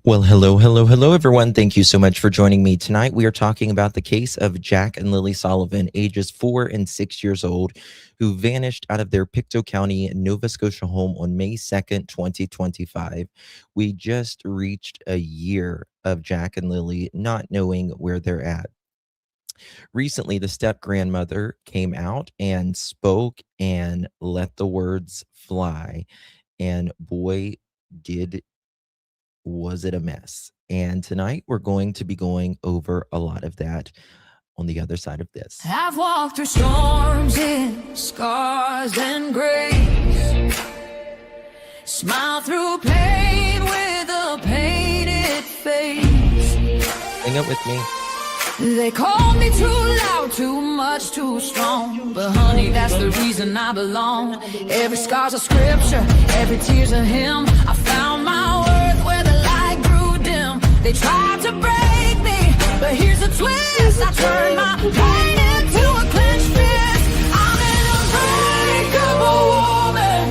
Well, hello, everyone. Thank you so much for joining me tonight. We are talking about the case of Jack and Lilly Sullivan, ages 4 and 6 years old, who vanished out of their Pictou County, Nova Scotia home on May 2nd, 2025. We just reached a year of Jack and Lilly not knowing where they're at. Recently, the step grandmother came out and spoke and let the words fly. And boy, did was it a mess. And tonight we're going to be going over a lot of that on the other side of this. I've walked through storms in scars and grace, smile through pain with a painted face. Hang out with me. They called me too loud, too much, too strong. But honey, that's the reason I belong. Every scar's a scripture, every tear's a hymn. I found my worth where the light grew dim. They tried to break me, but here's a twist. I turned my pain into a clenched fist. I'm an unbreakable woman,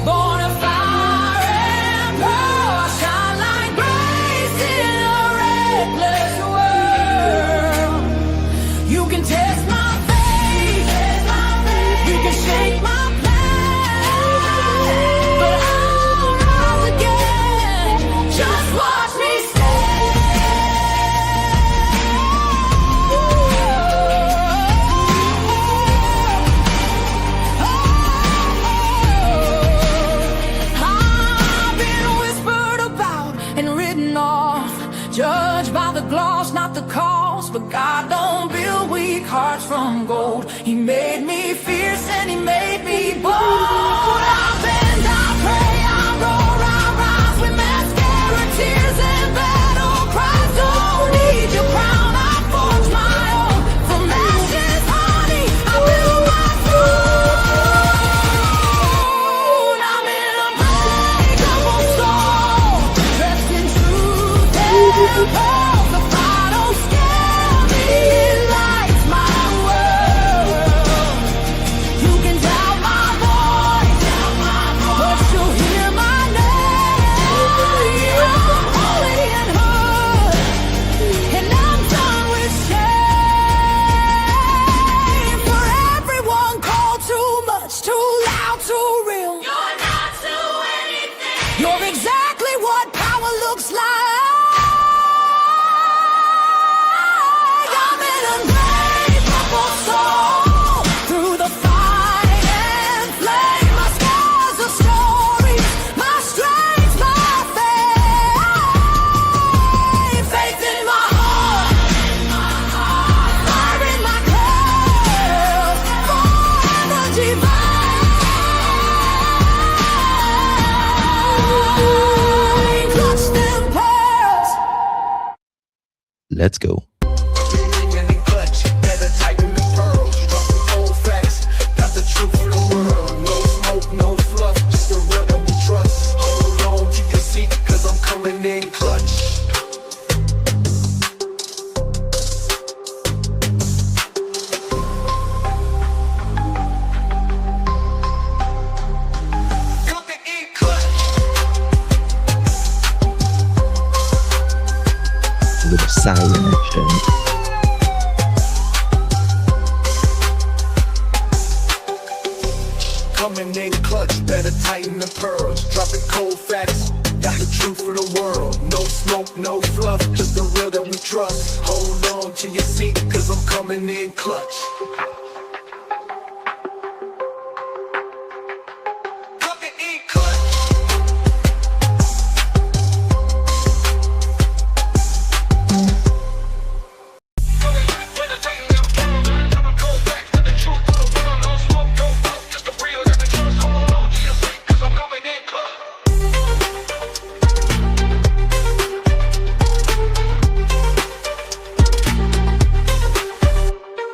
born of fire and pearl. I shine like grace in a reckless world. You can test my faith, you can shake my plan, but I'll rise again. Just watch me I've been whispered about and written off, judged by the gloss, not the cause. But God don't build weak hearts from gold. He made me fierce and he made me bold. I bend, I pray, I roar, I rise with mascara, tears and battle cries. Don't need your crown, I forge my own. From ashes, honey, I build my throne. I'm an unbreakable soul, dressed in truth and pearls. The fire don't scare me, it lights my world. You can doubt my voice, but you'll hear my name. I'm holy and hood, and I'm done with shame. For everyone called too much, too loud, too real. You're not to anything. You're exactly what power looks like. I'm an unbreakable soul, through the fight and flame. My scars are stories, my strength, my faith. Faith in my heart, fire in my curls, forever divine. Clutch them pearls. Let's go. A little siren action. Coming in clutch, better tighten the pearls. Dropping cold facts, got the truth for the world. No smoke, no fluff, just the real that we trust. Hold on to your seat, cause I'm coming in clutch. Coming in clutch.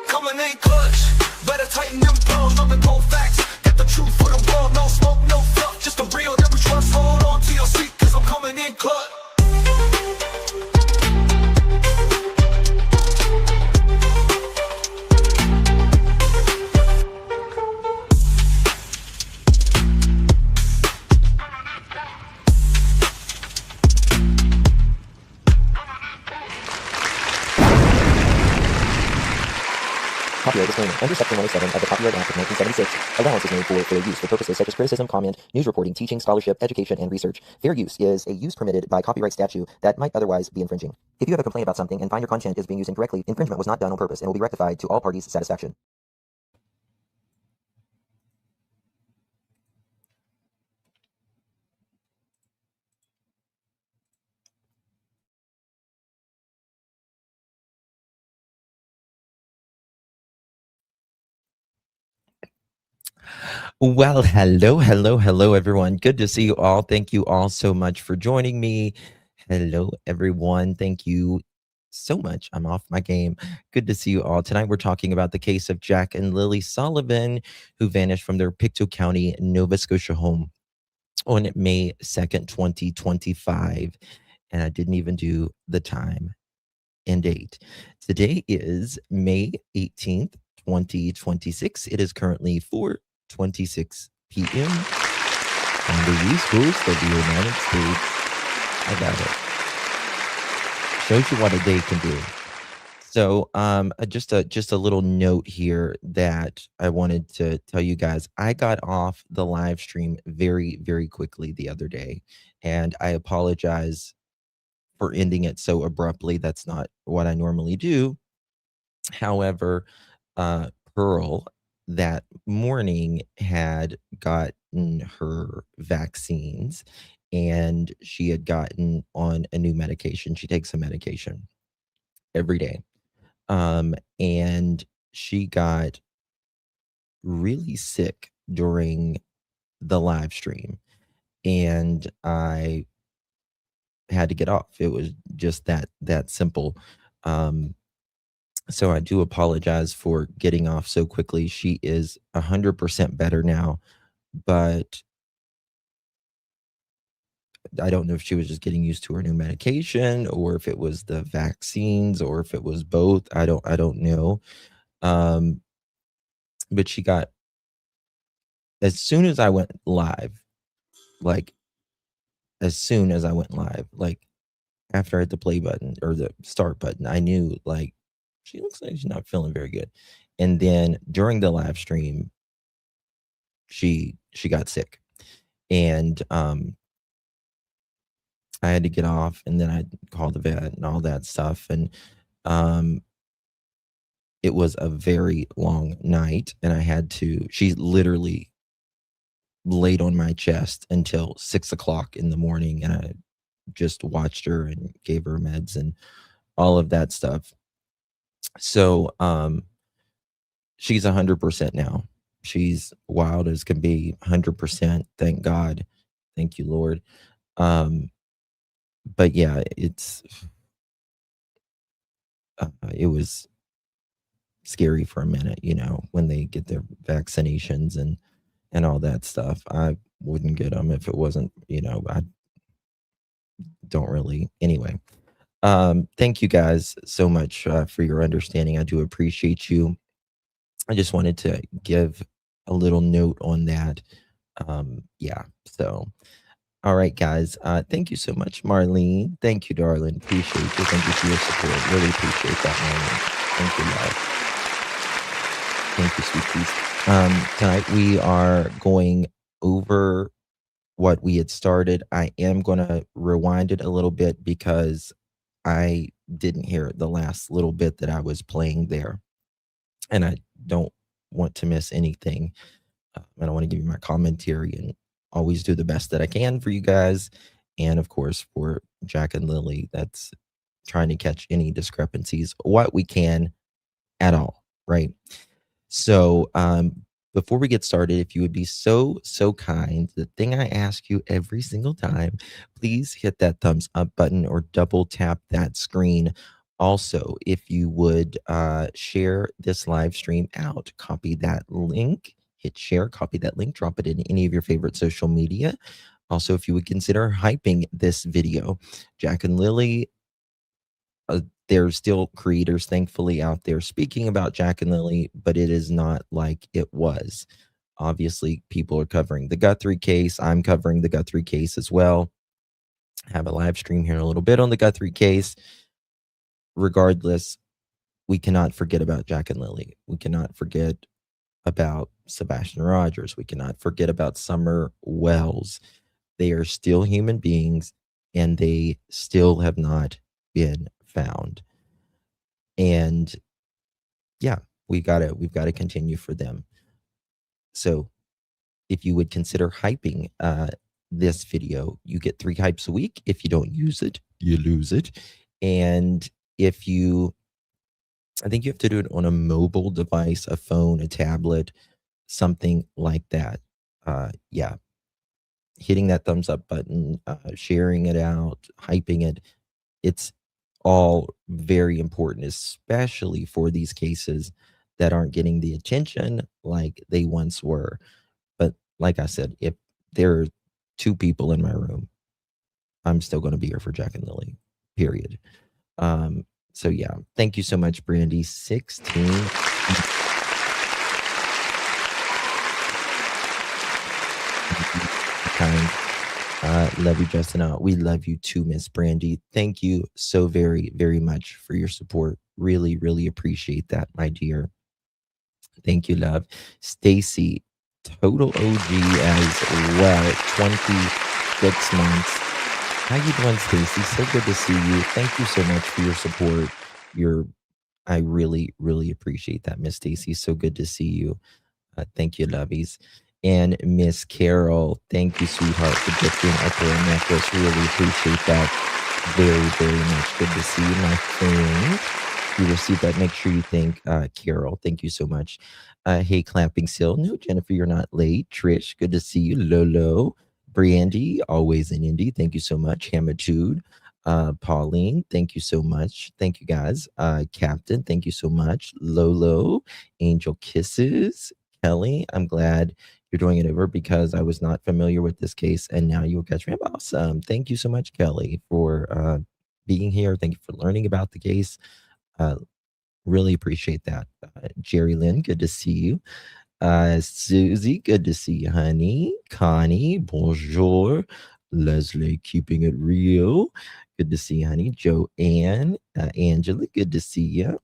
Coming in clutch. Copyright disclaimer. Under Section 107 of the Copyright Act of 1976, allowance is made for fair use for purposes such as criticism, comment, news reporting, teaching, scholarship, education, and research. Fair use is a use permitted by copyright statute that might otherwise be infringing. If you have a complaint about something and find your content is being used incorrectly, infringement was not done on purpose and will be rectified to all parties' satisfaction. Well, hello, everyone. Good to see you all. Thank you all so much for joining me. Hello, everyone. Thank you so much. I'm off my game. Good to see you all. Tonight, we're talking about the case of Jack and Lilly Sullivan, who vanished from their Pictou County, Nova Scotia home on May 2nd, 2025. And I didn't even do the time and date. Today is May 18th, 2026. It is currently 4:26 p.m. on the East Coast of the United States. I got it. Shows you what a day can do. So, just a little note here that I wanted to tell you guys. I got off the live stream very, very quickly the other day, and I apologize for ending it so abruptly. That's not what I normally do. However, Pearl that morning had gotten her vaccines and she had gotten on a new medication. She takes a medication every day. And she got really sick during the live stream, and I had to get off. It was just that simple. So I do apologize for getting off so quickly. She is 100% better now, but I don't know if she was just getting used to her new medication or if it was the vaccines or if it was both. I don't know. But she got, as soon as I went live, like after I hit the play button or the start button, I knew like she looks like she's not feeling very good. And then during the live stream, she got sick. And I had to get off, and then I called the vet and all that stuff. And it was a very long night, and she literally laid on my chest until 6 o'clock in the morning, and I just watched her and gave her meds and all of that stuff. So she's 100% now. She's wild as can be, 100%. Thank God. Thank you, Lord. But yeah, it was scary for a minute, when they get their vaccinations and all that stuff. I wouldn't get them if it wasn't, I don't really. Anyway, thank you guys so much for your understanding. I do appreciate you. I just wanted to give a little note on that. Yeah, so all right, guys. Thank you so much, Marlene. Thank you, darling. Appreciate you. Thank you for your support. Really appreciate that, Marlene. Thank you, love. Thank you, sweeties. Tonight we are going over what we had started. I am going to rewind it a little bit because I didn't hear the last little bit that I was playing there, and I don't want to miss anything. I don't want to give you my commentary and always do the best that I can for you guys. And of course, for Jack and Lilly, that's trying to catch any discrepancies, what we can at all, right? So before we get started, if you would be so kind, the thing I ask you every single time, please hit that thumbs up button or double tap that screen. Also, if you would share this live stream out, copy that link, hit share, copy that link, drop it in any of your favorite social media. Also, if you would consider hyping this video. Jack and Lilly, there's still creators, thankfully, out there speaking about Jack and Lilly, but it is not like it was. Obviously, people are covering the Guthrie case. I'm covering the Guthrie case as well. I have a live stream here in a little bit on the Guthrie case. Regardless, we cannot forget about Jack and Lily. We cannot forget about Sebastian Rogers. We cannot forget about Summer Wells. They are still human beings, and they still have not been found. And yeah, we've got to continue for them. So if you would consider hyping this video, you get 3 hypes a week. If you don't use it, you lose it. And if you, I think you have to do it on a mobile device, a phone, a tablet, something like that. Yeah, hitting that thumbs up button, sharing it out, hyping it, it's all very important, especially for these cases that aren't getting the attention like they once were. But like I said, if there are 2 people in my room, I'm still going to be here for Jack and Lily, period. So yeah, thank you so much, Brandy. 16. Kind. Love you, Justin. We love you too, Miss Brandy. Thank you so very, very much for your support. Really, really appreciate that, my dear. Thank you, love. Stacy, total OG as well. 26 months. How you doing, Stacy? So good to see you. Thank you so much for your support. I really, really appreciate that, Miss Stacy. So good to see you. Thank you, lovies. And Miss Carol, thank you, sweetheart, for gifting a pearl necklace. Really appreciate that very, very much. Good to see you, my friend. You received that. Make sure you thank Carol. Thank you so much. Hey, Clapping Seal. No, Jennifer, you're not late. Trish, good to see you. Lolo, Brandy, always in Indy. Thank you so much. Hamitude. Pauline, thank you so much. Thank you, guys. Captain, thank you so much. Lolo, Angel Kisses. Kelly, I'm glad you're doing it over because I was not familiar with this case, and now you will catch me. Awesome. Thank you so much, Kelly, for being here. Thank you for learning about the case. Really appreciate that. Jerry Lynn, good to see you. Susie, good to see you, honey. Connie, bonjour. Leslie, keeping it real. Good to see you, honey. Joanne, Angela, good to see you.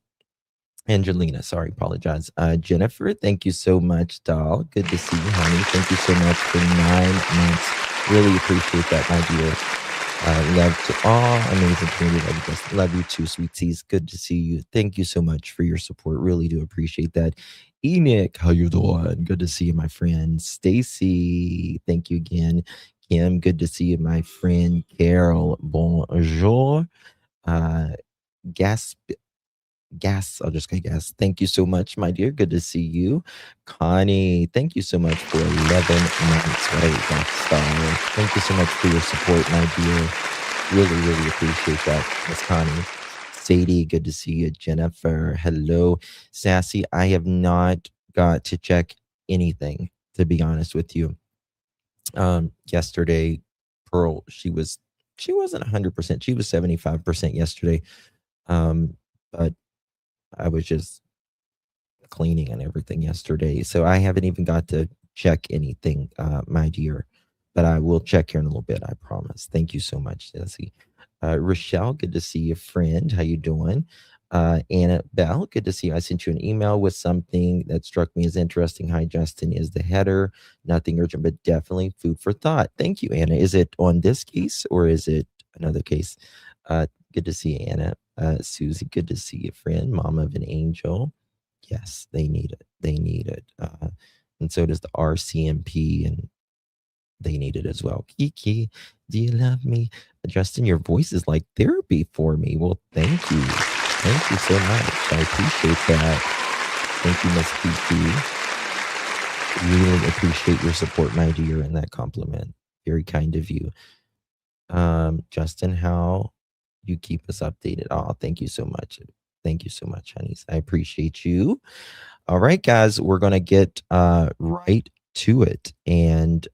Angelina, sorry, apologize. Jennifer, thank you so much, doll. Good to see you, honey. Thank you so much for 9 months. Really appreciate that, my dear. Love to all. Amazing community. Love you guys. Love you too, sweeties. Good to see you. Thank you so much for your support. Really do appreciate that. Enoch, how you doing? Good to see you, my friend. Stacy, thank you again. Kim, good to see you, my friend. Carol, bonjour. I'll just say Gas. Thank you so much, my dear. Good to see you. Connie, thank you so much for 11 months. What a rock star. Thank you so much for your support, my dear. Really, really appreciate that, Miss Connie. Sadie, good to see you. Jennifer, hello. Sassy, I have not got to check anything, to be honest with you. Yesterday, Pearl, she wasn't 100%. She was 75% yesterday. But I was just cleaning and everything yesterday. So I haven't even got to check anything, my dear. But I will check here in a little bit, I promise. Thank you so much, Jesse. Rochelle, good to see you, friend. How you doing? Annabelle, good to see you. I sent you an email with something that struck me as interesting. Hi, Justin, is the header. Nothing urgent, but definitely food for thought. Thank you, Anna. Is it on this case or is it another case? Good to see you, Anna. Susie, good to see you, friend. Mama of an angel. Yes, they need it. They need it. And so does the RCMP, and they need it as well. Kiki, do you love me? Justin, your voice is like therapy for me. Well, thank you. Thank you so much. I appreciate that. Thank you, Miss Kiki. Really appreciate your support, my dear, and that compliment. Very kind of you. Justin, how you keep us updated. Oh, thank you so much. Thank you so much, honeys. I appreciate you. All right, guys, we're going to get right to it. And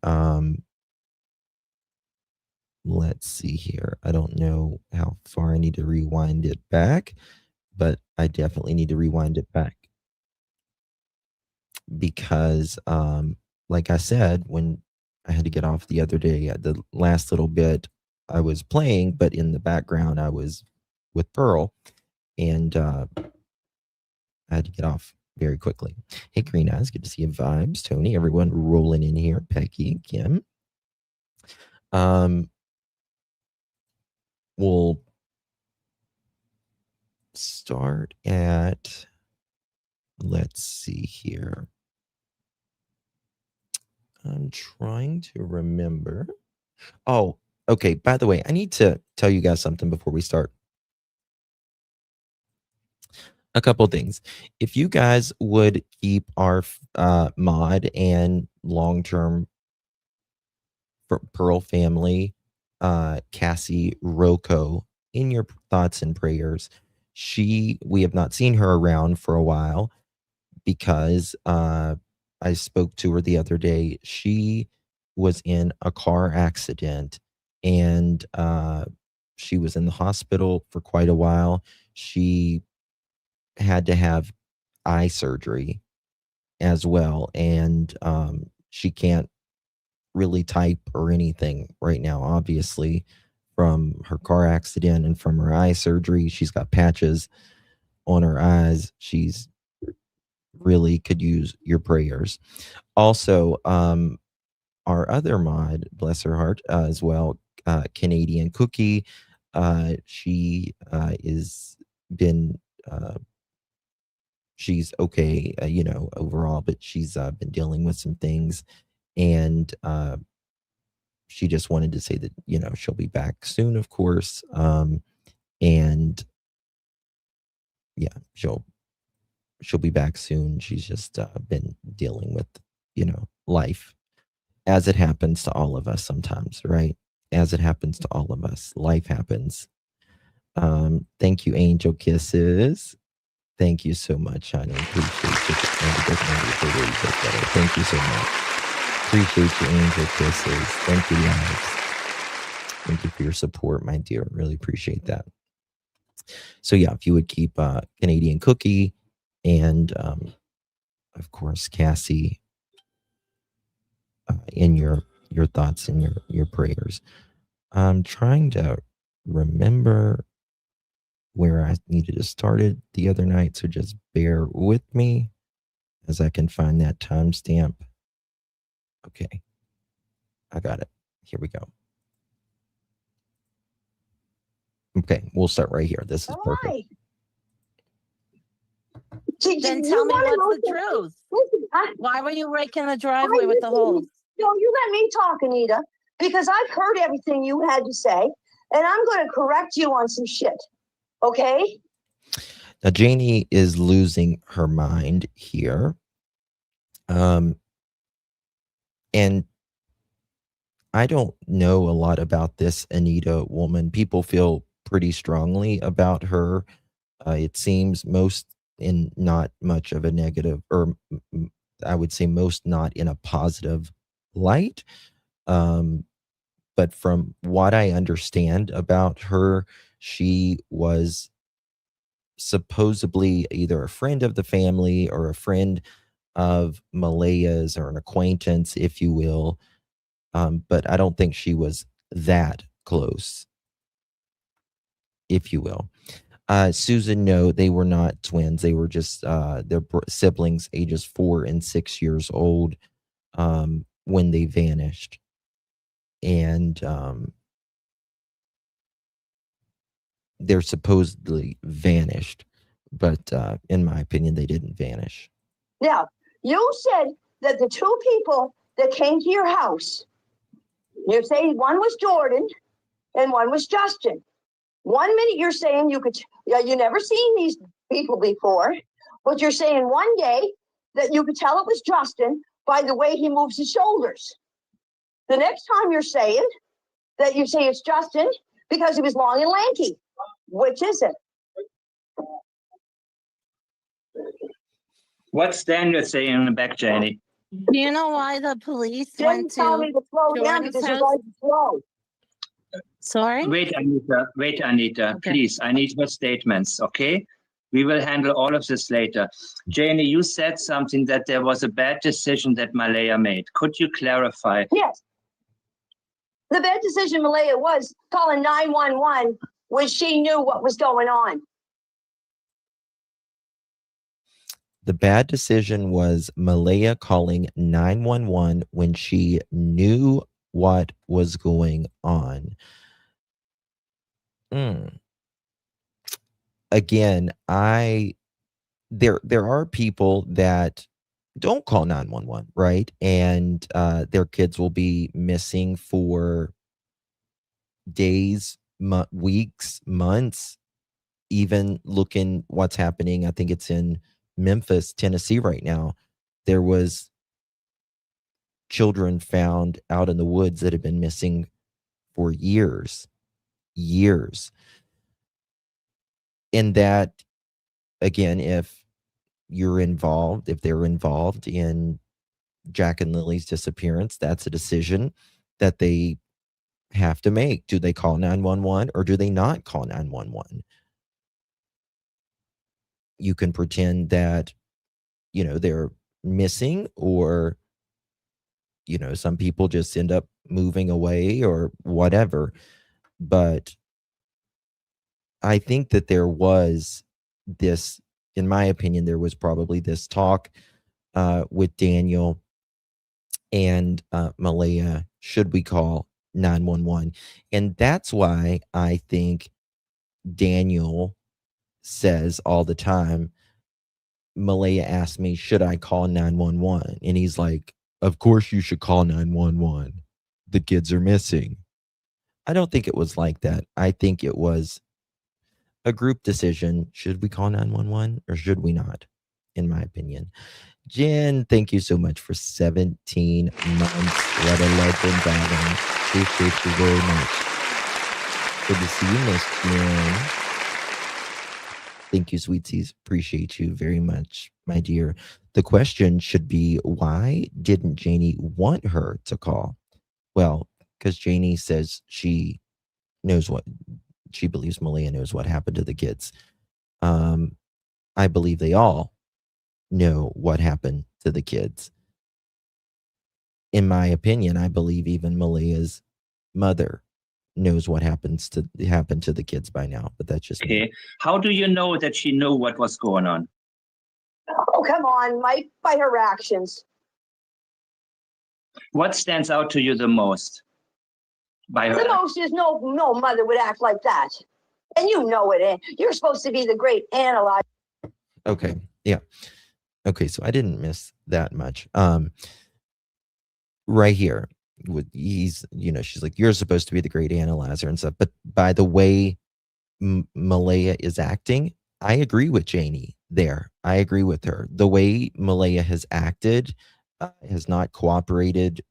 let's see here. I don't know how far I need to rewind it back, but I definitely need to rewind it back. Because, like I said, when I had to get off the other day, the last little bit, I was playing, but in the background, I was with Pearl. And I had to get off very quickly. Hey, Green Eyes, good to see you. Vibes, Tony, everyone rolling in here. Peggy, Kim. We'll start at, let's see here. I'm trying to remember. Oh, okay. By the way, I need to tell you guys something before we start. A couple things. If you guys would keep our mod and long-term Pearl family, Cassie Rocco, in your thoughts and prayers. We have not seen her around for a while because I spoke to her the other day. She was in a car accident and she was in the hospital for quite a while. She had to have eye surgery as well, and she can't really type or anything right now, obviously, from her car accident and from her eye surgery. She's got patches on her eyes. She's really could use your prayers. Also, our other mod, bless her heart, as well, Canadian Cookie. She is been she's okay, overall, but she's been dealing with some things, and she just wanted to say that she'll be back soon, of course, and yeah, she'll be back soon. She's just been dealing with life, as it happens to all of us sometimes, right? As it happens to all of us, life happens. Thank you, Angel Kisses. Thank you so much, honey. Appreciate you. Thank you so much. Appreciate you, Angel Kisses. Thank you, guys. Thank you for your support, my dear. Really appreciate that. So yeah, if you would keep Canadian Cookie and of course Cassie in your thoughts and your prayers. I'm trying to remember where I needed to start it the other night, so just bear with me as I can find that timestamp. Okay, I got it. Here we go. Okay, we'll start right here. This is perfect. Right. Then tell me what's the truth. Why were you raking the driveway with the holes? No, you let me talk, Anita, because I've heard everything you had to say, and I'm going to correct you on some shit. Okay? Now, Janie is losing her mind here. And I don't know a lot about this Anita woman. People feel pretty strongly about her. It seems most in not much of a negative, or I would say most not in a positive light. But from what I understand about her, she was supposedly either a friend of the family or a friend of Malaya's, or an acquaintance, if you will. But I don't think she was that close, if you will. Susan, no, they were not twins. They were just their siblings, ages 4 and 6 years old, when they vanished. And they're supposedly vanished, but in my opinion, they didn't vanish. Now, you said that the two people that came to your house, you say one was Jordan and one was Justin. 1 minute you're saying you never seen these people before, but you're saying one day that you could tell it was Justin by the way he moves his shoulders. The next time you're saying that you say it's Justin because he was long and lanky. Which is it? What's Daniel saying in the back, Janie? Do you know why the police went to Tell me to slow down Jordan's because you're house? going to slow. Sorry? Wait, Anita, Okay. please. I need your statements, okay? We will handle all of this later. Janie, you said something that there was a bad decision that Malaya made. Could you clarify? Yes. The bad decision Malaya was calling 911 when she knew what was going on. The bad decision was Malaya calling 911 when she knew what was going on. Again, there are people that don't call 911, right? And their kids will be missing for days, weeks, months, even looking what's happening. I think it's in Memphis, Tennessee right now. There was children found out in the woods that had been missing for years. And that, again, if they're involved in Jack and Lily's disappearance, that's a decision that they have to make. Do they call 911 or do they not call 911? You can pretend that, they're missing, or, some people just end up moving away or whatever. But I think that there was this, in my opinion, there was probably this talk with Daniel and Malaya, should we call 911? And that's why I think Daniel says all the time, Malaya asked me, should I call 911? And he's like, of course you should call 911. The kids are missing. I don't think it was like that. I think it was a group decision. Should we call 911 or should we not? In my opinion. Jen, thank you so much for 17 months. What a legend, darling. Appreciate you very much. Good to see you, Miss Jen. Thank you, sweeties. Appreciate you very much, my dear. The question should be, why didn't Janie want her to call? Well, because Janie says she believes Malaya knows what happened to the kids. I believe they all know what happened to the kids. In my opinion, I believe even Malaya's mother knows what happened to the kids by now, but that's just okay. Me. How do you know that she knew what was going on? Oh, come on, Mike, by her actions. What stands out to you the most? By her The most is no mother would act like that. And you know it. You're supposed to be the great analyzer. Okay. Yeah. Okay. So I didn't miss that much. Right here, she's like, you're supposed to be the great analyzer and stuff. But by the way Malaya is acting, I agree with Janie there. I agree with her. The way Malaya has acted, has not cooperated.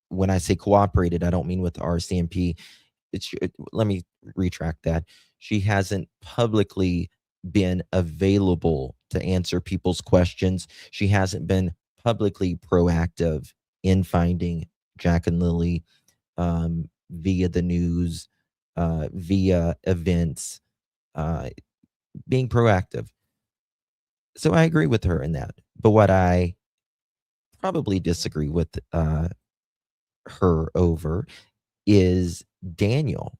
When I say cooperated, I don't mean with RCMP. Let me retract that. She hasn't publicly been available to answer people's questions. She hasn't been publicly proactive in finding Jack and Lily via the news, via events, being proactive. So I agree with her in that. But what I probably disagree with her over is Daniel.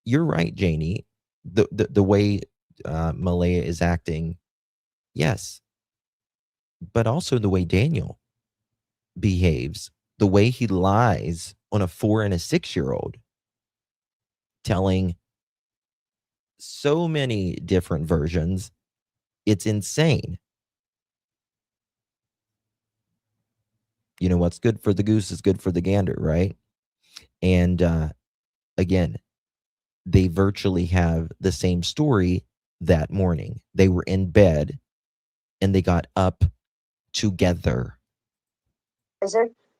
You're right, Janie. The way Malaya is acting, yes, but also the way Daniel behaves, the way he lies on a 4 and a 6-year-old, telling so many different versions. It's insane. You know, what's good for the goose is good for the gander, right? And again, they virtually have the same story that morning. They were in bed and they got up together.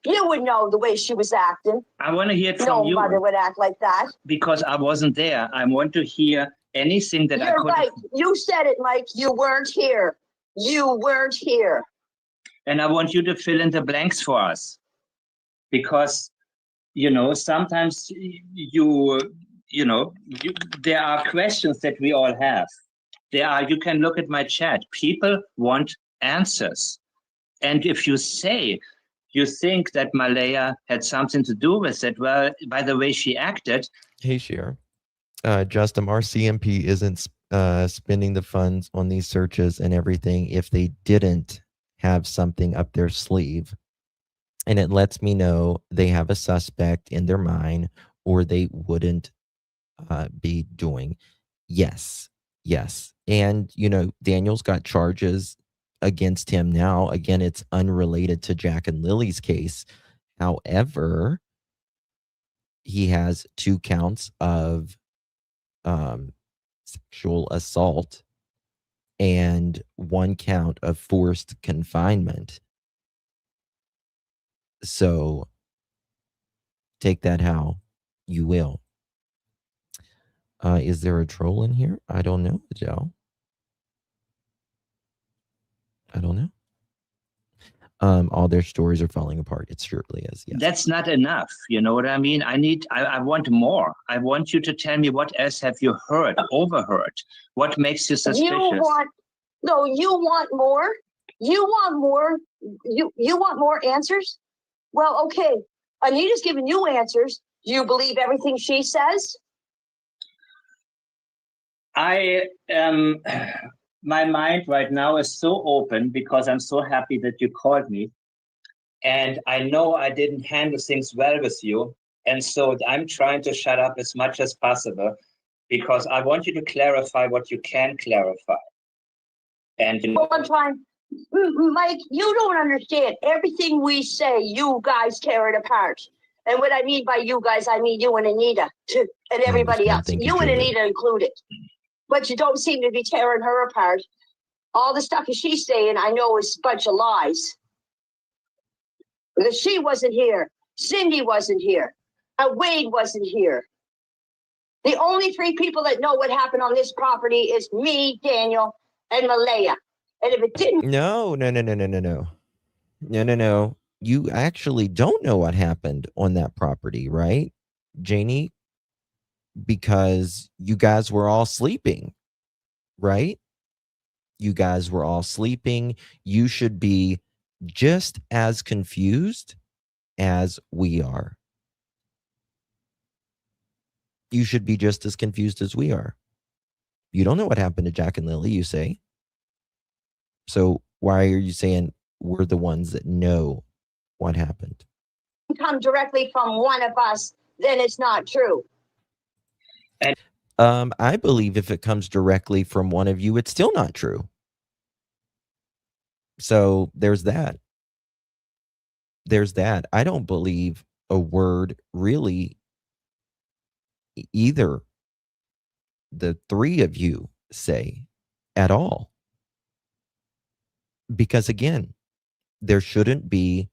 You would know the way she was acting. I want to hear it from you. No mother would act like that. Because I wasn't there. I want to hear anything that I could. You're right. You said it, Mike. You weren't here. You weren't here. And I want you to fill in the blanks for us. Because, sometimes there are questions that we all have. You can look at my chat. People want answers. And if you say you think that Malaya had something to do with it, well, by the way she acted. Hey, Cher. Justin, RCMP isn't spending the funds on these searches and everything if they didn't have something up their sleeve. And it lets me know they have a suspect in their mind or they wouldn't be doing. Yes. And, Daniel's got charges against him now. Again, it's unrelated to Jack and Lily's case. However, he has 2 counts of sexual assault and 1 count of forced confinement. So take that how you will. Is there a troll in here? I don't know, Joe. I don't know. All their stories are falling apart. It surely is. Yes. That's not enough. You know what I mean? I want more. I want you to tell me what else have you heard, overheard? What makes you suspicious? You want more? You want more? You want more answers? Well, okay. Anita's giving you answers. Do you believe everything she says? My mind right now is so open because I'm so happy that you called me. And I know I didn't handle things well with you. And so I'm trying to shut up as much as possible because I want you to clarify what you can clarify. And I'm trying. Mike, you don't understand. Everything we say, you guys tear it apart. And what I mean by you guys, I mean you and Anita and everybody else. You and Anita included. But you don't seem to be tearing her apart. All the stuff that she's saying, I know is a bunch of lies. Because she wasn't here. Cindy wasn't here. Wade wasn't here. The only 3 people that know what happened on this property is me, Daniel, and Malaya. And if it didn't... No. You actually don't know what happened on that property, right, Janie? Because you guys were all sleeping, right? You guys were all sleeping. You should be just as confused as we are. You should be just as confused as we are. You don't know what happened to Jack and Lily, you say. So why are you saying we're the ones that know what happened? Come directly from one of us, then it's not true. I believe if it comes directly from one of you, it's still not true. So there's that. I don't believe a word really either the 3 of you say at all. Because again, there shouldn't be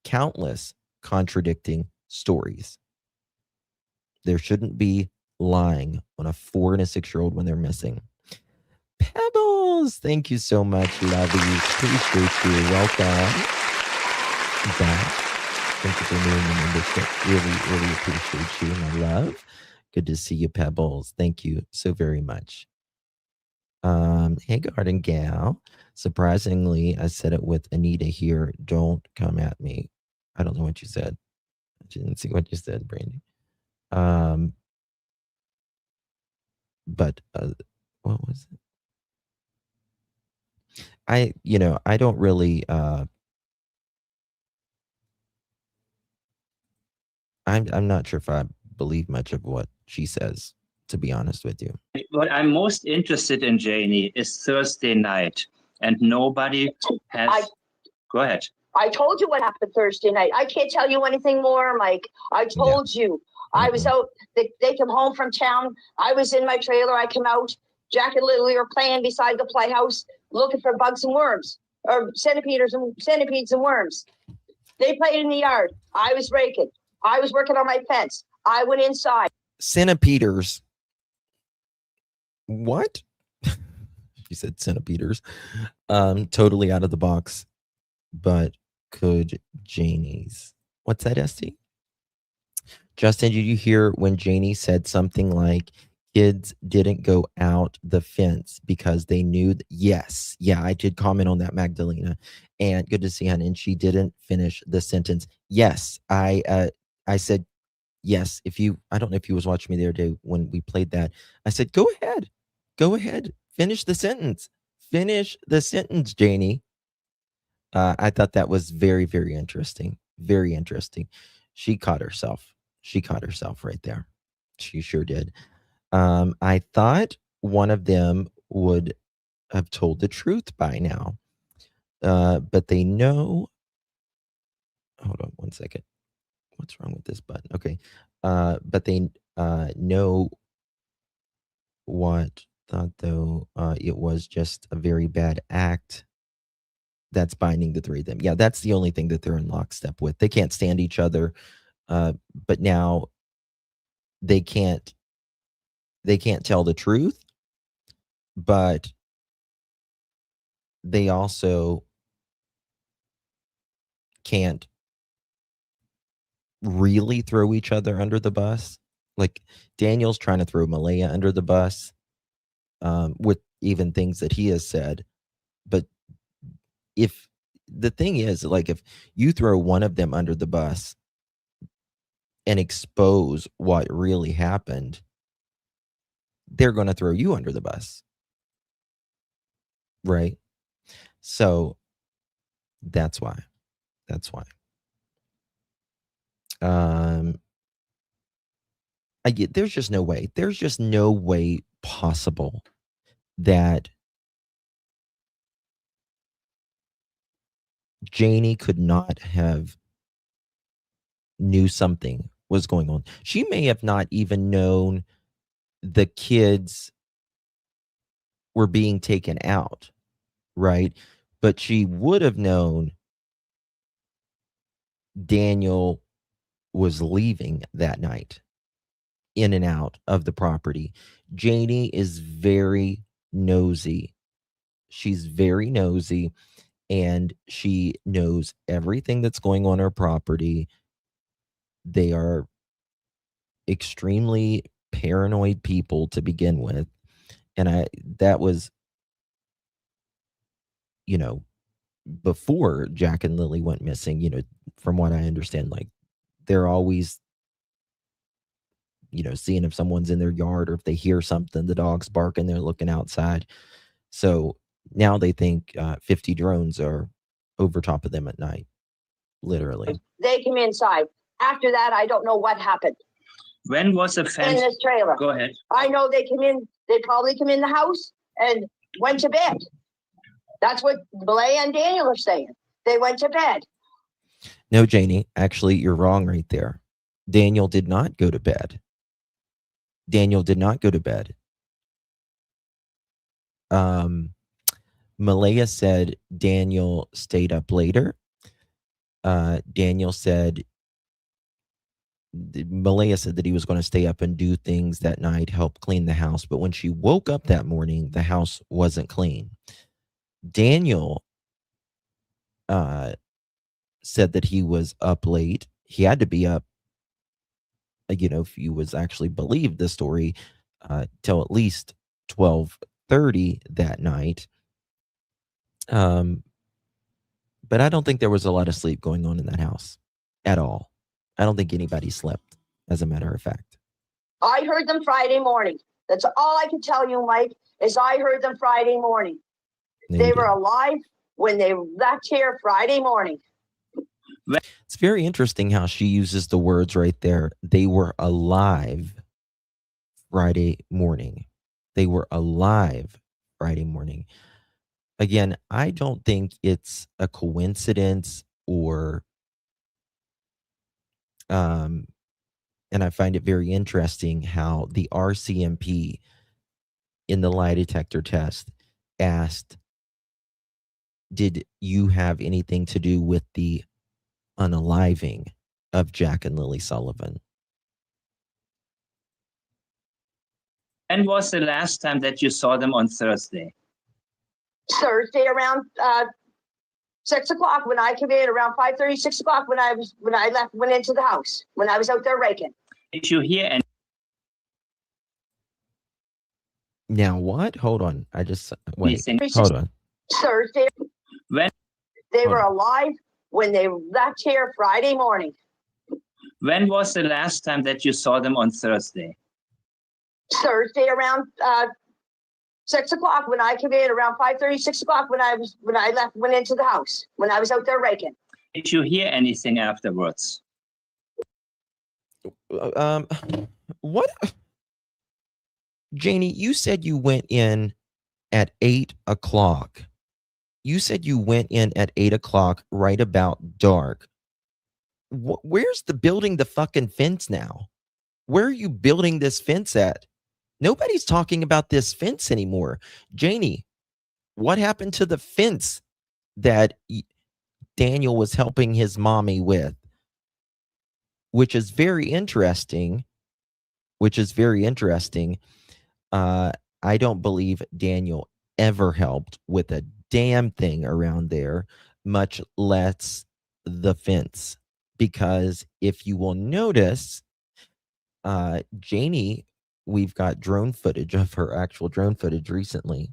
countless contradicting stories. There shouldn't be lying on a 4 and a 6-year-old when they're missing. Pebbles, thank you so much, lovies. Appreciate you. Welcome back. Thank you for doing the membership. Really appreciate you, my love. Good to see you, Pebbles. Thank you so very much. Hey, Garden Gal. Surprisingly, I said it with Anita here. Don't come at me. I don't know what you said. I didn't see what you said, Brandy. But what was it? I don't really I'm not sure if I believe much of what she says, to be honest with you. What I'm most interested in, Janie, is Thursday night, and nobody has. Go ahead. I told you what happened Thursday night. I can't tell you anything more, Mike. I told you. I was out. They came home from town. I was in my trailer. I came out. Jack and Lily were playing beside the playhouse, looking for bugs and worms, or centipedes and worms. They played in the yard. I was raking. I was working on my fence. I went inside. Centipedes. What? She said centipedes. Totally out of the box. But could Janie's? What's that, Esty? Justin, did you hear when Janie said something like, kids didn't go out the fence because they knew yes. Yeah, I did comment on that, Magdalena. And good to see her. And she didn't finish the sentence. Yes, I said yes. I don't know if you was watching me the other day when we played that. I said, go ahead. Go ahead. Finish the sentence. Finish the sentence, Janie. I thought that was very, very interesting. Very interesting. She caught herself. She caught herself right there. She sure did. I thought one of them would have told the truth by now. But they know. Hold on one second. What's wrong with this button? Okay. But they know what thought, though, it was just a very bad act that's binding the three of them. Yeah, that's the only thing that they're in lockstep with. They can't stand each other, but now they can't tell the truth, but they also can't really throw each other under the bus. Like Daniel's trying to throw Malaya under the bus with even things that he has said. But if the thing is, like, if you throw one of them under the bus and expose what really happened, they're going to throw you under the bus. Right? So that's why. That's why. There's just no way. There's just no way possible that Janie could not have knew something was going on. She may have not even known the kids were being taken out, right? But she would have known Daniel was leaving that night, in and out of the property. Janie is very nosy. She's very nosy, and she knows everything that's going on her property. They are extremely paranoid people to begin with. And that was, before Jack and Lily went missing, from what I understand, like they're always, seeing if someone's in their yard, or if they hear something, the dog's barking, they're looking outside. So now they think 50 drones are over top of them at night, literally. They came inside. After that, I don't know what happened. When was the In fence? this trailer. Go ahead. I know they came in. They probably came in the house and went to bed. That's what Malaya and Daniel are saying. They went to bed. No, Janie, actually, you're wrong right there. Daniel did not go to bed. Daniel did not go to bed. Malaya said Daniel stayed up later. Malaya said that he was going to stay up and do things that night, help clean the house. But when she woke up that morning, the house wasn't clean. Daniel said that he was up late. He had to be up, if you was actually believed the story, till at least 12:30 that night. But I don't think there was a lot of sleep going on in that house at all. I don't think anybody slept, as a matter of fact. I heard them Friday morning. That's all I can tell you, Mike, is I heard them Friday morning. They were alive when they left here Friday morning. It's very interesting how she uses the words right there. They were alive Friday morning. They were alive Friday morning. Again, I don't think it's a coincidence, or and I find it very interesting how the RCMP in the lie detector test asked, did you have anything to do with the unaliving of Jack and Lilly Sullivan? When was the last time that you saw them on Thursday? Thursday around 6 o'clock when I came in, around 5:30, 6 o'clock when I went into the house, when I was out there raking. Did you hear any? Now what? Hold on. Wait. Hold on. Thursday. When? They were alive when they left here Friday morning. When was the last time that you saw them on Thursday? Thursday around 6 o'clock when I came in, around 5:30, 6 o'clock when I went into the house, when I was out there raking. Did you hear anything afterwards? What? Janie, you said you went in at 8 o'clock. You said you went in at 8 o'clock, right about dark. Where's the building the fucking fence now? Where are you building this fence at? Nobody's talking about this fence anymore. Janie, what happened to the fence that Daniel was helping his mommy with? Which is very interesting. I don't believe Daniel ever helped with a damn thing around there, much less the fence. Because if you will notice, Janie, we've got drone footage of her actual drone footage recently.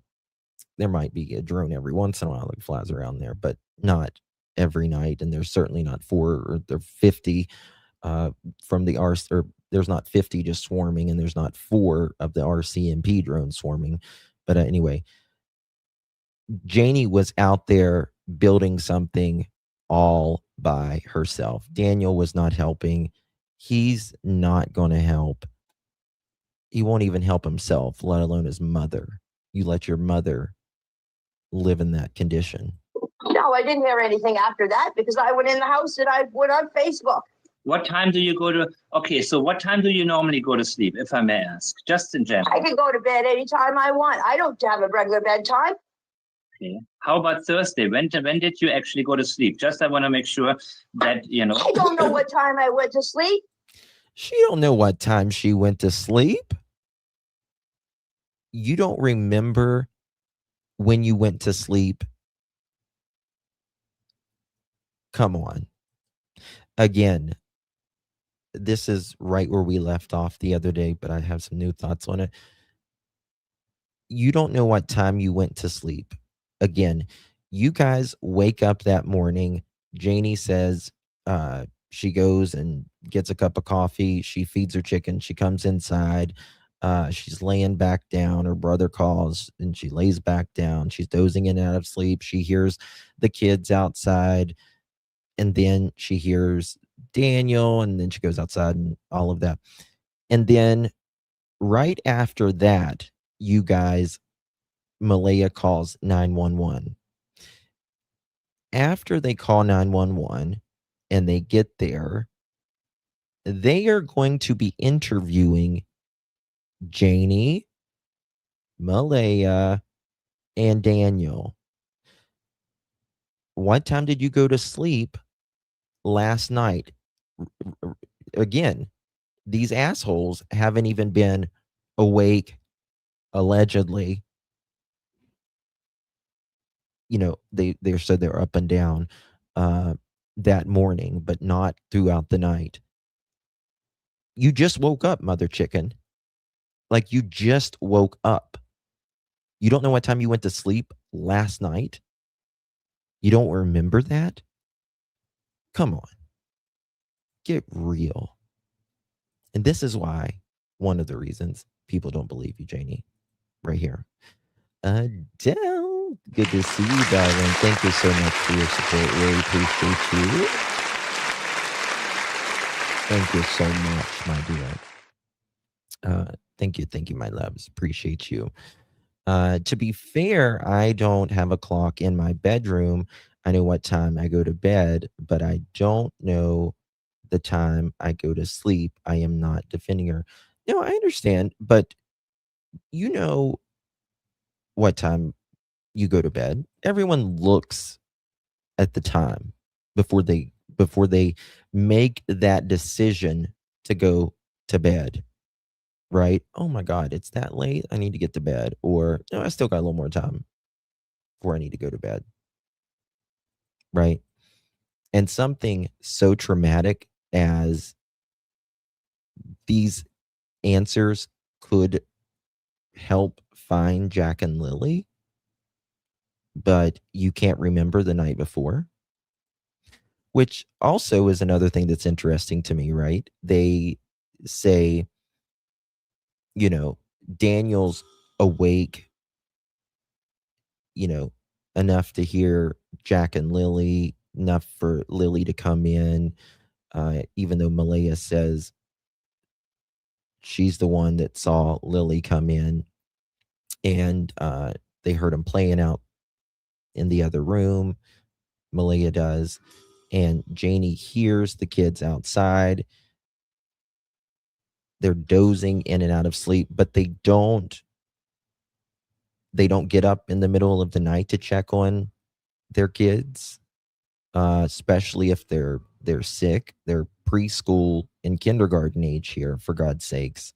There might be a drone every once in a while that flies around there, but not every night. And there's certainly not 4 or 50 from the RC, or there's not 50 just swarming, and there's not 4 of the RCMP drones swarming. But anyway, Janie was out there building something all by herself. Daniel was not helping. He's not going to help. He won't even help himself, let alone his mother. You let your mother live in that condition. No, I didn't hear anything after that because I went in the house and I went on Facebook. What time do you go to? Okay, so what time do you normally go to sleep, if I may ask, just in general? I can go to bed anytime I want. I don't have a regular bedtime. Okay. How about Thursday? When did you actually go to sleep? Just I want to make sure that, I don't know what time I went to sleep. She don't know what time she went to sleep. You don't remember when you went to sleep? Come on. Again, this is right where we left off the other day, but I have some new thoughts on it. You don't know what time you went to sleep. Again, you guys wake up that morning. Janie says she goes and gets a cup of coffee. She feeds her chicken. She comes inside. She's laying back down. Her brother calls and she lays back down. She's dozing in and out of sleep. She hears the kids outside, and then she hears Daniel, and then she goes outside and all of that. And then right after that, you guys, Malaya calls 911. After they call 911 and they get there, they are going to be interviewing Janie, Malaya, and Daniel. What time did you go to sleep last night? Again, these assholes haven't even been awake, allegedly. They said they're up and down that morning, but not throughout the night. You just woke up, mother chicken. Like, you just woke up. You don't know what time you went to sleep last night? You don't remember that? Come on. Get real. And this is why, one of the reasons people don't believe you, Janie. Right here. Adele, good to see you, darling. Thank you so much for your support. Really appreciate you. Thank you so much, my dear. Thank you, my loves. Appreciate you. To be fair, I don't have a clock in my bedroom. I know what time I go to bed, but I don't know the time I go to sleep. I am not defending her. No, I understand, but you know what time you go to bed. Everyone looks at the time before they make that decision to go to bed. Right? Oh my God, it's that late. I need to get to bed. Or no, I still got a little more time before I need to go to bed. Right? And something so traumatic as these answers could help find Jack and Lilly, but you can't remember the night before, which also is another thing that's interesting to me, right? They say, Daniel's awake enough to hear Jack and Lilly, enough for Lilly to come in, even though Malaya says she's the one that saw Lilly come in, and they heard him playing out in the other room. Malaya does, and Janie hears the kids outside. They're dozing in and out of sleep, but they don't get up in the middle of the night to check on their kids, especially if they're sick. They're preschool and kindergarten age here, for God's sakes.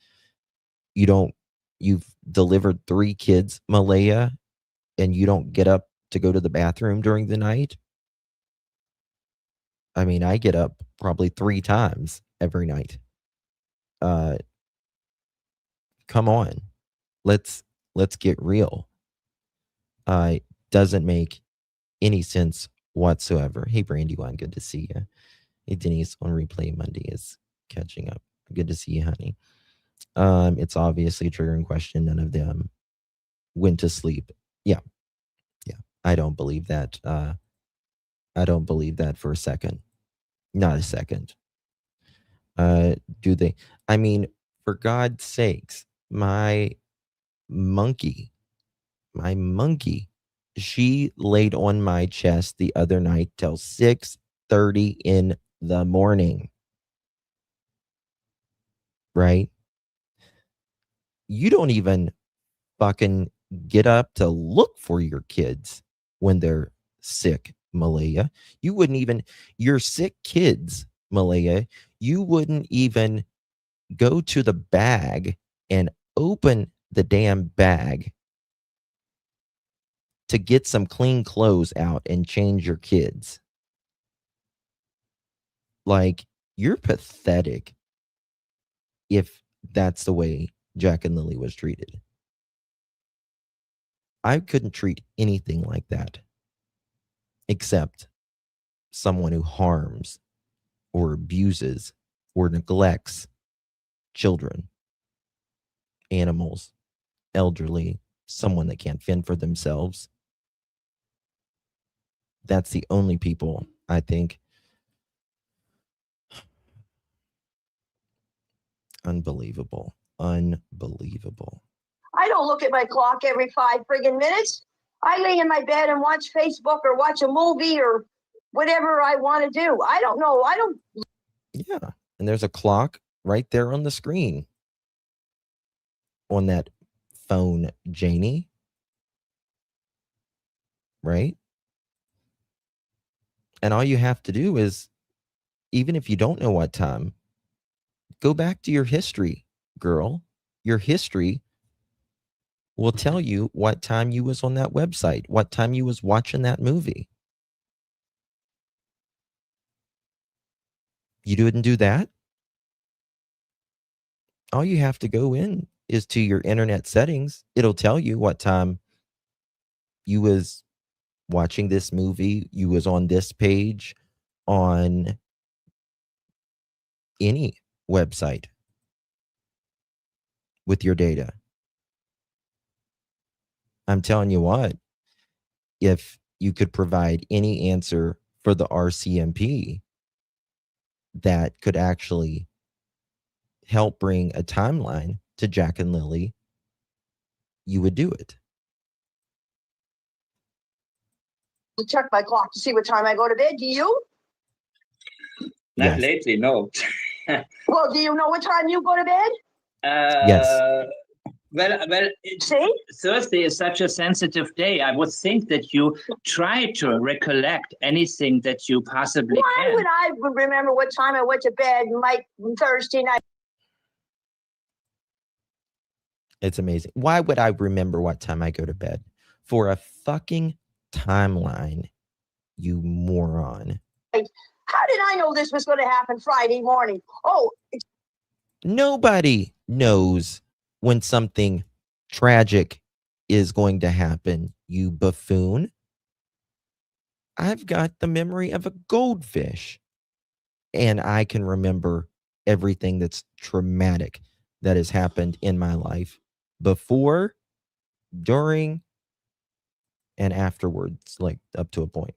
You've delivered 3 kids, Malaya, and you don't get up to go to the bathroom during the night? I mean, I get up probably 3 times every night. Come on. Let's get real. Doesn't make any sense whatsoever. Hey, Brandywine, good to see you. Hey, Denise on replay Monday is catching up. Good to see you, honey. It's obviously a triggering question. None of them went to sleep. Yeah. I don't believe that. I don't believe that for a second. Not a second. Do they? I mean, for God's sakes, my monkey, she laid on my chest the other night till 6:30 in the morning. Right? You don't even fucking get up to look for your kids when they're sick, Malaya. You wouldn't even, your sick kids, Malaya, you wouldn't even go to the bag and open the damn bag to get some clean clothes out and change your kids. Like, you're pathetic if that's the way Jack and Lilly was treated. I couldn't treat anything like that except someone who harms or abuses or neglects children, animals, elderly, someone that can't fend for themselves. That's the only people, I think. Unbelievable. I don't look at my clock every 5 friggin' minutes. I lay in my bed and watch Facebook or watch a movie or whatever I want to do. I don't know. Yeah. And there's a clock right there on the screen on that phone, Janie. Right? And all you have to do is, even if you don't know what time, go back to your history, girl. Your history will tell you what time you was on that website, what time you was watching that movie. You didn't do that? All you have to go in is to your internet settings. It'll tell you what time you was watching this movie, you was on this page, on any website with your data. I'm telling you what, if you could provide any answer for the RCMP that could actually help bring a timeline to Jack and Lilly, you would do it. Check my clock to see what time I go to bed. Do you? Not Yes. lately, no. Well, do you know what time you go to bed? Yes. Well, See? Thursday is such a sensitive day. I would think that you try to recollect anything that you possibly Why can. would I remember what time I went to bed like Thursday night? It's amazing. Why would I remember what time I go to bed? For a fucking timeline, you moron. How did I know this was going to happen Friday morning? Oh, Nobody knows when something tragic is going to happen, you buffoon. I've got the memory of a goldfish, and I can remember everything that's traumatic that has happened in my life before, during, and afterwards, like up to a point.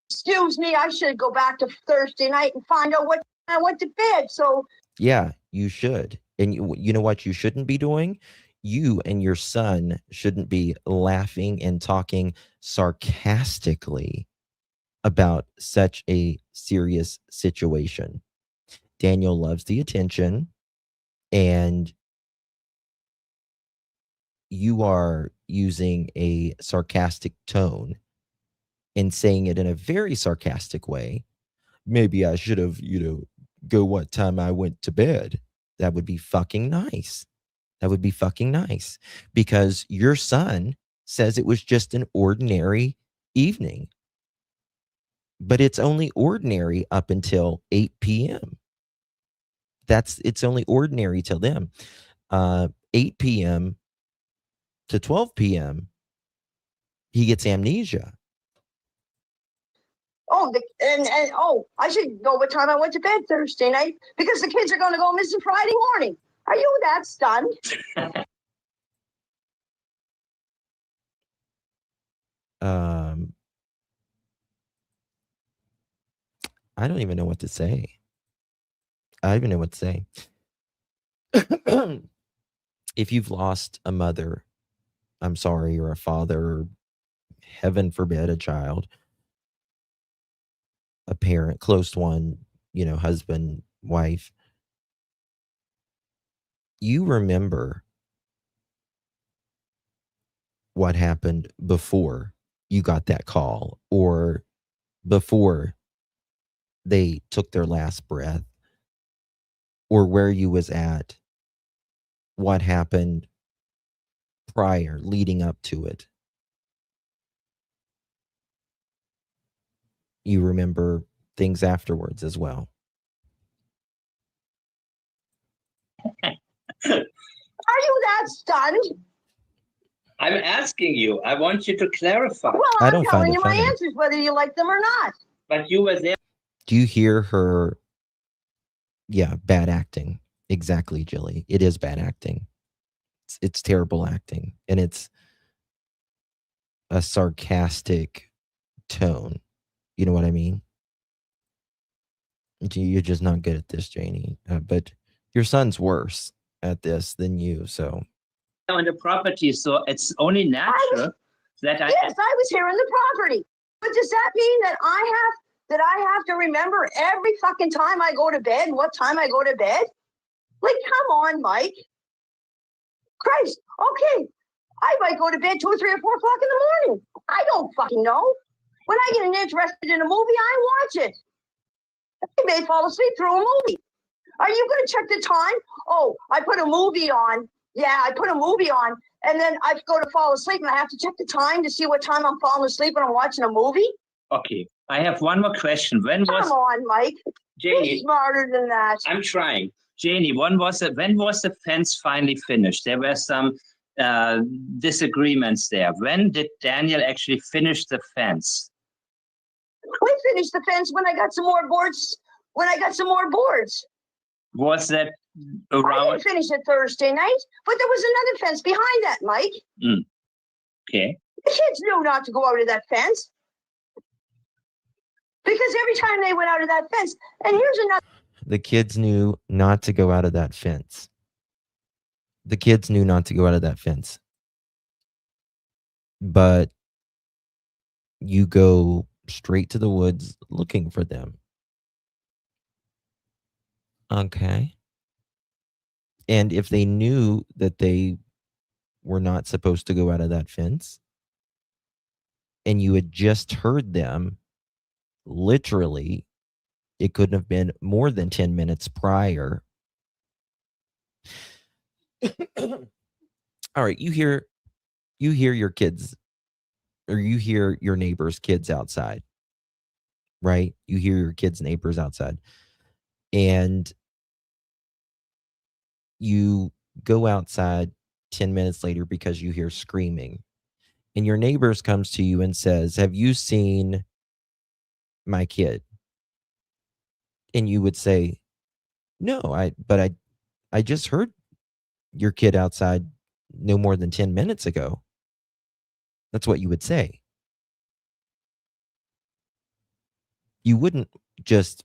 Excuse me, I should go back to Thursday night and find out what time I went to bed. So Yeah, you should. And you know what you shouldn't be doing? You and your son shouldn't be laughing and talking sarcastically about such a serious situation. Daniel loves the attention, and you are using a sarcastic tone and saying it in a very sarcastic way. Maybe I should have, go what time I went to bed. That would be fucking nice. That would be fucking nice, because your son says it was just an ordinary evening, but it's only ordinary up until 8 p.m. It's only ordinary till them. 8 p.m. to 12 p.m. he gets amnesia. I should know what time I went to bed Thursday night because the kids are going to go missing Friday morning. Are you that stunned? I don't even know what to say. If you've lost a mother, I'm sorry, or a father, or heaven forbid, a child, a parent, close one, husband, wife, you remember what happened before you got that call, or before they took their last breath, or where you was at, what happened prior, leading up to it. You remember things afterwards as well. Are you that stunned? I'm asking you. I want you to clarify. Well, I'm telling you my answers, whether you like them or not. But you were there. Do you hear her? Yeah, bad acting. Exactly, Jilly. It is bad acting. It's terrible acting, and it's a sarcastic tone. You know what I mean? You're just not good at this, Janie. But your son's worse at this than you, so. On the property, so it's only natural that I. Yes, I was here on the property. But does that mean that I have to remember every fucking time I go to bed and what time I go to bed? Like, come on, Mike. Christ, okay. I might go to bed 2 or 3 or 4 o'clock in the morning. I don't fucking know. When I get interested in a movie, I watch it. I may fall asleep through a movie. Are you going to check the time? Oh, I put a movie on. Yeah, I put a movie on, and then I go to fall asleep, and I have to check the time to see what time I'm falling asleep when I'm watching a movie? Okay, I have one more question. Come on, Mike. Janie, you're smarter than that. I'm trying. Janie, when was the fence finally finished? There were some disagreements there. When did Daniel actually finish the fence? We finished the fence when I got some more boards. Was that around? I didn't finish it Thursday night, but there was another fence behind that, Mike. Okay. The kids knew not to go out of that fence. Because every time they went out of that fence, and here's another. The kids knew not to go out of that fence. The kids knew not to go out of that fence. But you go straight to the woods looking for them. Okay. And if they knew that they were not supposed to go out of that fence, and you had just heard them, literally, it couldn't have been more than 10 minutes prior. All right, you hear your kids, or you hear your neighbor's kids outside, right? You hear your kids' neighbors outside, and you go outside 10 minutes later because you hear screaming, and your neighbors comes to you and says, "Have you seen my kid?" And you would say, "No, I just heard your kid outside no more than 10 minutes ago." That's what you would say. You wouldn't just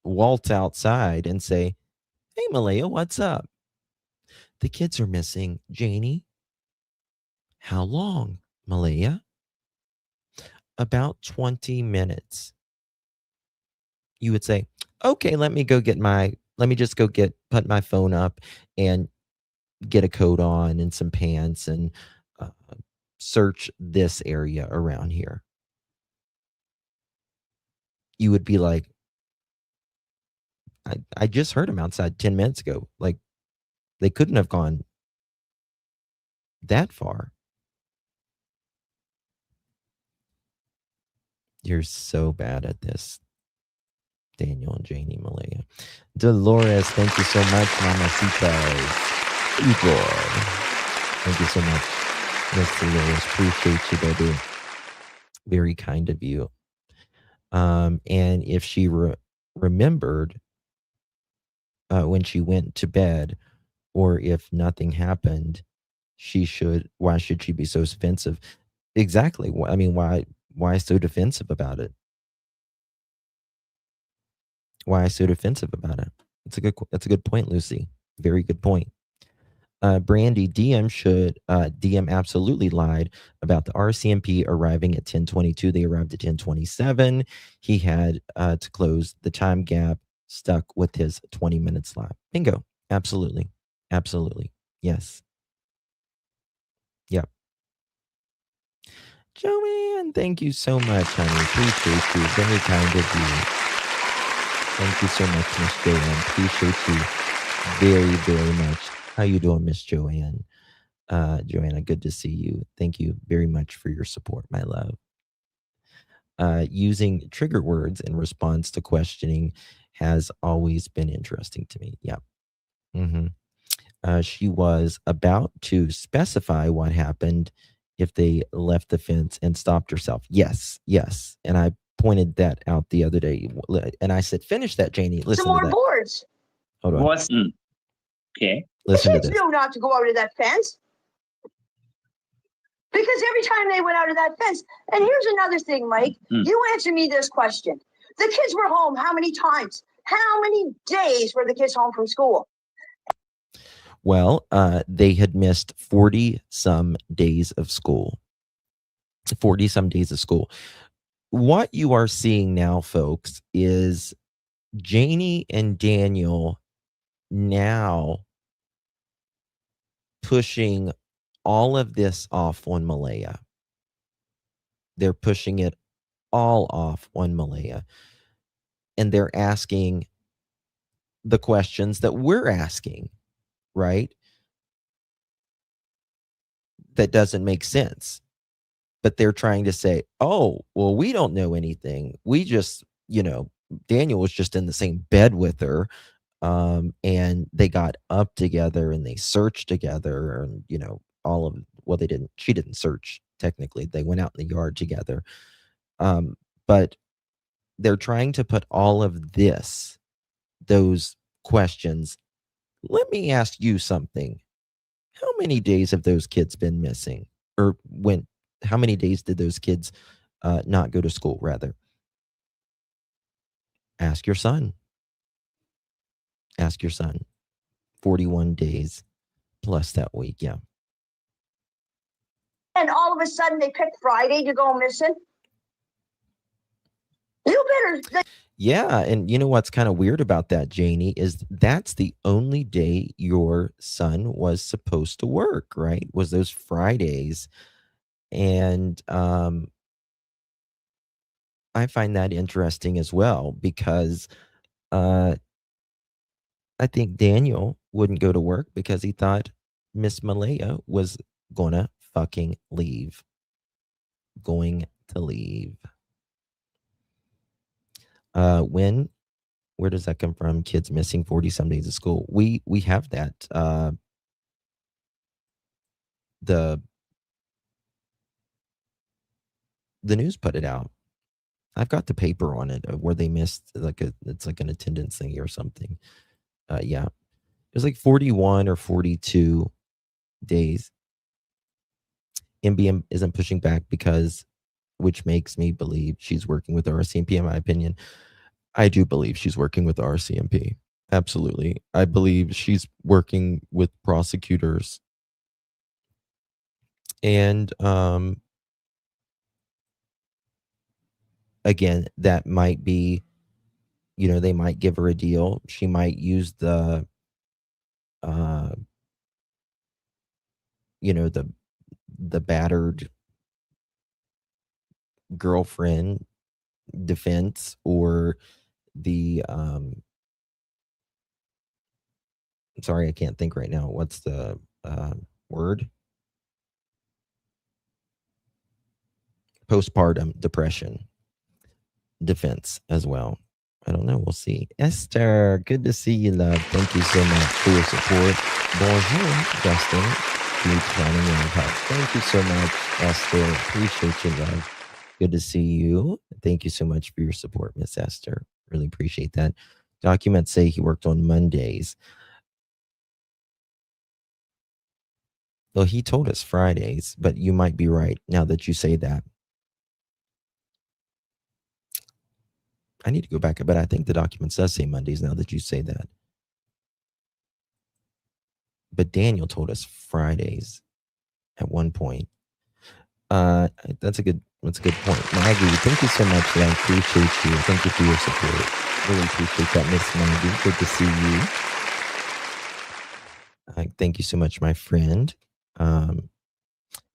waltz outside and say, "Hey, Malaya, what's up? The kids are missing. Janie." "How long, Malaya?" "About 20 minutes. You would say, "Okay, let me just go put my phone up and get a coat on and some pants and uh, search this area around here." You would be like, I just heard him outside 10 minutes ago. Like, they couldn't have gone that far. You're so bad at this, Daniel and Janie, Malaya. Dolores, thank you so much, Mamacitas. Igor, thank you so much, Miss Dolores. Appreciate you, baby. Very kind of you. And if she remembered when she went to bed, or if nothing happened, why should she be so defensive? Exactly. I mean, why so defensive about it? Why so defensive about it? That's a good point, Lucy. Very good point. Brandy, DM absolutely lied about the RCMP arriving at 10:22. They arrived at 10:27. He had to close the time gap, stuck with his 20 minute slot. Bingo. Absolutely. Absolutely. Yes. Yep. Joanne, thank you so much, honey. Appreciate you. Very kind of you. Thank you so much, Miss Joanne. Appreciate you very, very much. How you doing, Miss Joanne? Joanna, good to see you. Thank you very much for your support, my love. Using trigger words in response to questioning has always been interesting to me. Yeah. She was about to specify what happened if they left the fence and stopped herself. Yes. And I pointed that out the other day. And I said, finish that, Janie. Listen Some more to that. boards. Hold on. Okay. Listen to Kids this. knew not to go out of that fence. Because every time they went out of that fence, and here's another thing, Mike, you answer me this question. The kids were home how many times? How many days were the kids home from school? Well, they had missed 40 some days of school. 40 some days of school. What you are seeing now, folks, is Janie and Daniel now pushing all of this off on Malaya. They're pushing it all off on Malaya. And they're asking the questions that we're asking, right? That doesn't make sense. But they're trying to say, oh, well, we don't know anything. We just, Daniel was just in the same bed with her. And they got up together and they searched together and, she didn't search technically. They went out in the yard together. But they're trying to put all of those questions. Let me ask you something. How many days have those kids been missing? Or how many days did those kids not go to school, rather? Ask your son. 41 days plus that week, yeah. And all of a sudden they picked Friday to go missing. You better... Yeah, and you know what's kind of weird about that, Janie, is that's the only day your son was supposed to work, right? Was those Fridays. And I find that interesting as well because I think Daniel wouldn't go to work because he thought Miss Malaya was gonna fucking leave. Going to leave. Where does that come from? Kids missing 40 some days of school. We have that. The news put it out. I've got the paper on it where they missed it's like an attendance thing or something. Yeah, it was like 41 or 42 days. MBM isn't pushing back which makes me believe she's working with the RCMP, in my opinion. I do believe she's working with the RCMP. Absolutely. I believe she's working with prosecutors. And again, that might be, they might give her a deal. She might use the the battered girlfriend defense, or the sorry, I can't think right now. What's the word? Postpartum depression defense as well. I don't know. We'll see. Esther, good to see you, love. Thank you so much for your support. Bonjour, Justin. Thank you so much, Esther. Appreciate you, love. Good to see you. Thank you so much for your support, Miss Esther. Really appreciate that. Documents say he worked on Mondays. Well, he told us Fridays, but you might be right now that you say that. I need to go back, but I think the documents does say Mondays now that you say that. But Daniel told us Fridays at one point. That's a good point. Maggie, thank you so much. I appreciate you. Thank you for your support. Really appreciate that, Miss Maggie. Good to see you. Thank you so much, my friend.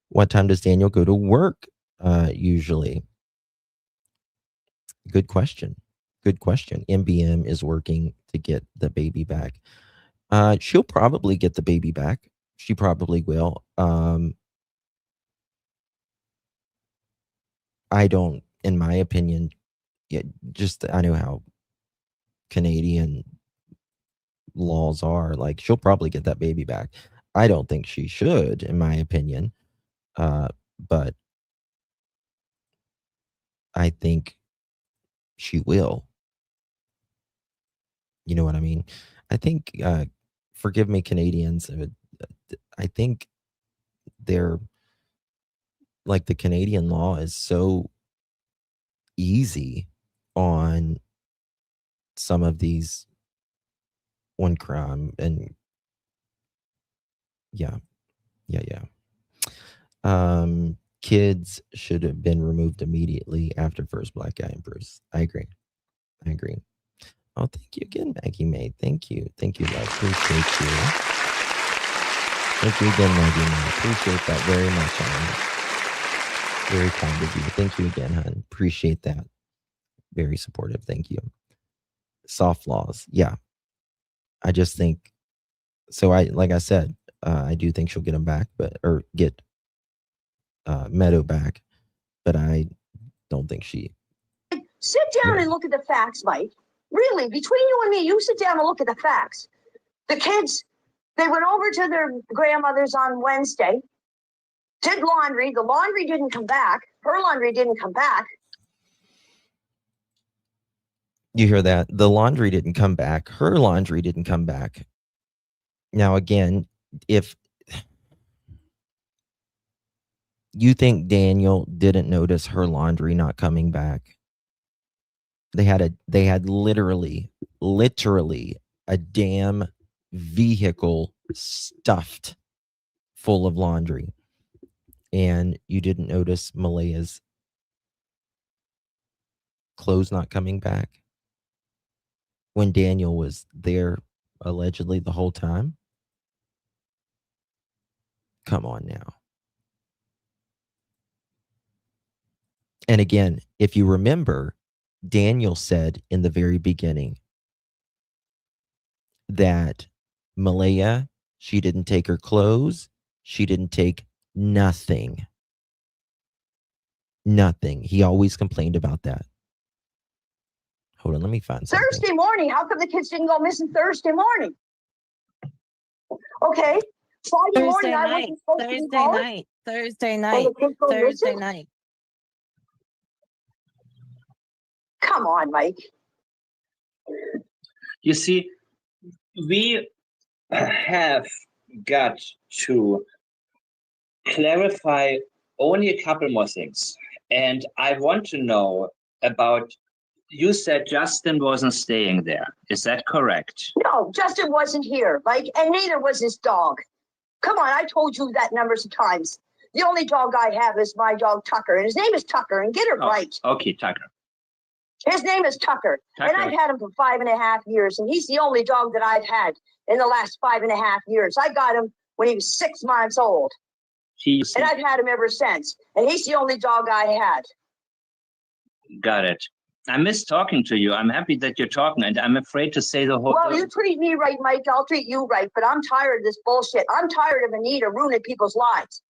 What time does Daniel go to work usually? Good question. MBM is working to get the baby back. She'll probably get the baby back. She probably will. I don't, in my opinion, I know how Canadian laws are. Like, she'll probably get that baby back. I don't think she should, in my opinion. But I think she will. You know what I mean? I think, forgive me, Canadians, I think they're like, the Canadian law is so easy on some of these one crime, and yeah. Kids should have been removed immediately after first black guy and Bruce. I agree. Oh, thank you again, Maggie May. Thank you, love. Appreciate you. Thank you again, Maggie May. Appreciate that very much, hon. Very kind of you. Thank you again, hon. Appreciate that. Very supportive. Thank you. Soft laws. Yeah. I just think, like I said, I do think she'll get him back, or get Meadow back, but I don't think she. Sit down and look at the facts, Mike. Really, between you and me, you sit down and look at the facts. The kids, they went over to their grandmother's on Wednesday, did laundry. The laundry didn't come back. Her laundry didn't come back. You hear that? The laundry didn't come back. Her laundry didn't come back. Now, again, if you think Daniel didn't notice her laundry not coming back, they had literally a damn vehicle stuffed full of laundry, and you didn't notice Malaya's clothes not coming back when Daniel was there allegedly the whole time? Come on now. And again, if you remember, Daniel said in the very beginning that Malaya, she didn't take her clothes. She didn't take nothing. Nothing. He always complained about that. Hold on, let me find something. Thursday morning. How come the kids didn't go missing Thursday morning? Okay. Friday morning, I wasn't supposed to be home. Thursday night. Come on, Mike. You see, we have got to clarify only a couple more things. And I want to know about, you said Justin wasn't staying there. Is that correct? No, Justin wasn't here. Like, and neither was his dog. Come on, I told you that numbers of times. The only dog I have is my dog Tucker, and his name is Tucker, and get it right. Okay, Tucker. His name is Tucker, and I've had him for 5.5 years, and he's the only dog that I've had in the last 5.5 years. I got him when he was 6 months old, and I've had him ever since, and he's the only dog I had. Got it. I miss talking to you. I'm happy that you're talking, and I'm afraid to say the whole. Well, you treat me right, Mike. I'll treat you right, but I'm tired of this bullshit. I'm tired of Anita ruining people's lives.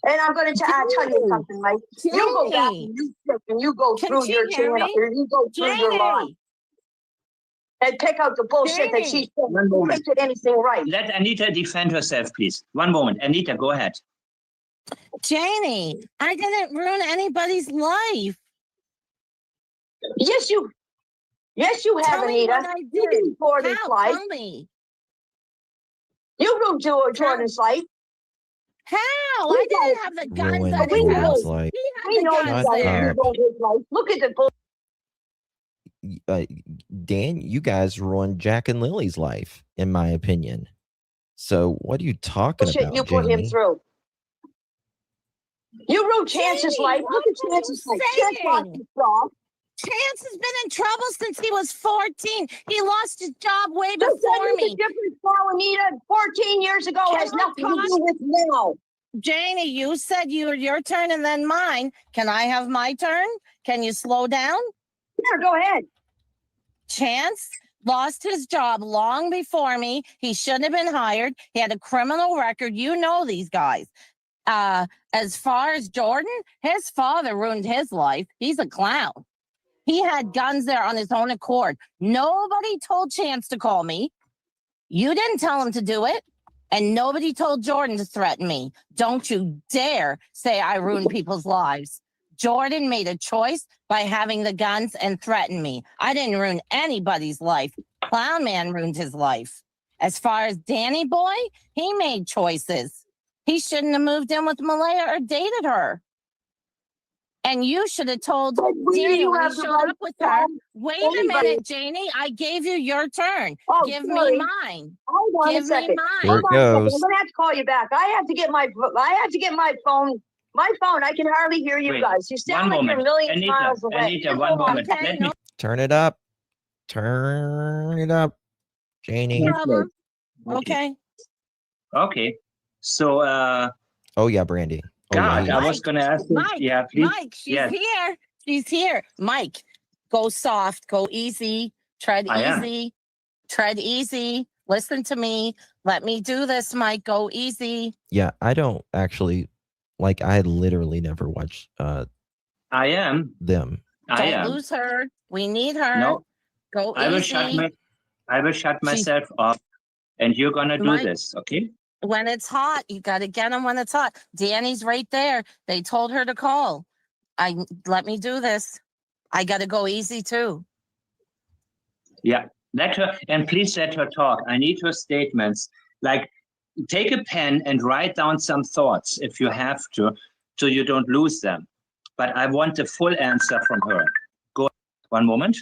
And I'm going to tell you something, Mike. Janie. You go back and you check and you go through your channel, or you go through your line, and pick out the bullshit that she said. Who did anything right? Let Anita defend herself, please. One moment. Anita, go ahead. Janie, I didn't ruin anybody's life. Yes, you have, Tell me Anita. what I You did. didn't Jordan's How? life. Tell me. You ruined Jordan's life. How? I didn't have the guns Ruined at his Jordan's house. life. He We had know the you guns Shut guys there. up. ruined his life. Look at the bull. Dan, you guys ruined Jack and Lily's life, in my opinion. So what are you talking Bullshit about, you put him Janie? through. You ruined Chance's Janie, life. Look at what are you Chance's life. Chance lost saying? his job. Chance has been in trouble since he was 14. He lost his job way Just before that me. is the difference now, Anita. 14 years ago Can has I nothing to talk? do with now. Janie, you said your turn and then mine. Can I have my turn? Can you slow down? Here, go ahead. Chance lost his job long before me. He shouldn't have been hired. He had a criminal record. You know these guys. As far as Jordan, his father ruined his life. He's a clown. He had guns there on his own accord. Nobody told Chance to call me. You didn't tell him to do it. And nobody told Jordan to threaten me. Don't you dare say I ruined people's lives. Jordan made a choice by having the guns and threatened me. I didn't ruin anybody's life. Clown Man ruined his life. As far as Danny boy, he made choices. He shouldn't have moved in with Malaya or dated her. And you should have told Danny You when have he the showed right up with to her. tell Wait a anybody. minute, Janie. I gave you your turn. Oh, Give sorry. me mine. Hold on Give a me second. mine. Here Hold it on a second. goes. I'm gonna have to call you back. I have to get my phone. My phone. I can hardly hear you Wait, guys. You sound one like you're moment. millions Anita, miles away. Anita, Just one hold on. moment. Okay, Let no me. Turn it up. Turn it up, Janie. problem. Okay. Okay. So, Oh yeah, Brandy. Oh God, yeah, I was going to ask you. Mike, Yeah, please. Mike, she's Yes. here. She's here. Mike, go soft, go easy, tread I am. easy, tread easy. Listen to me. Let me do this, Mike. Go easy. yeah. I don't actually like. I literally never watched I am. them. I Don't am. lose her. We need her. No, Go I will easy. shut She's- myself off, and you're gonna do Mike- this, okay? When it's hot, you got to get them when it's hot. Danny's right there. They told her to call. Let me do this. I got to go easy too. Yeah. Let her, and please let her talk. I need her statements. Like, take a pen and write down some thoughts if you have to, so you don't lose them. But I want the full answer from her. Go. One moment.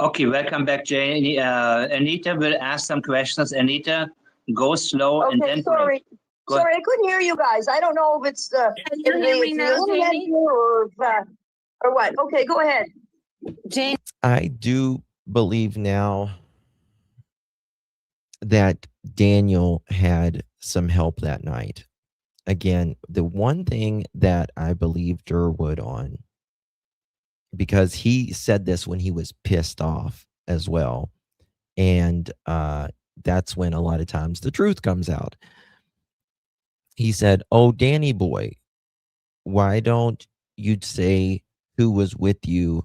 Okay, welcome back, Janie. Anita will ask some questions. Anita, go slow and Okay, then sorry. Go Sorry, I couldn't hear you guys. I don't know if it's Can you hear me now, Janie? or what. Okay, go ahead. Jane, I do believe now that Daniel had some help that night. Again, the one thing that I believe Durwood on, because he said this when he was pissed off as well. And that's when a lot of times the truth comes out. He said, "Oh, Danny boy, why don't you say who was with you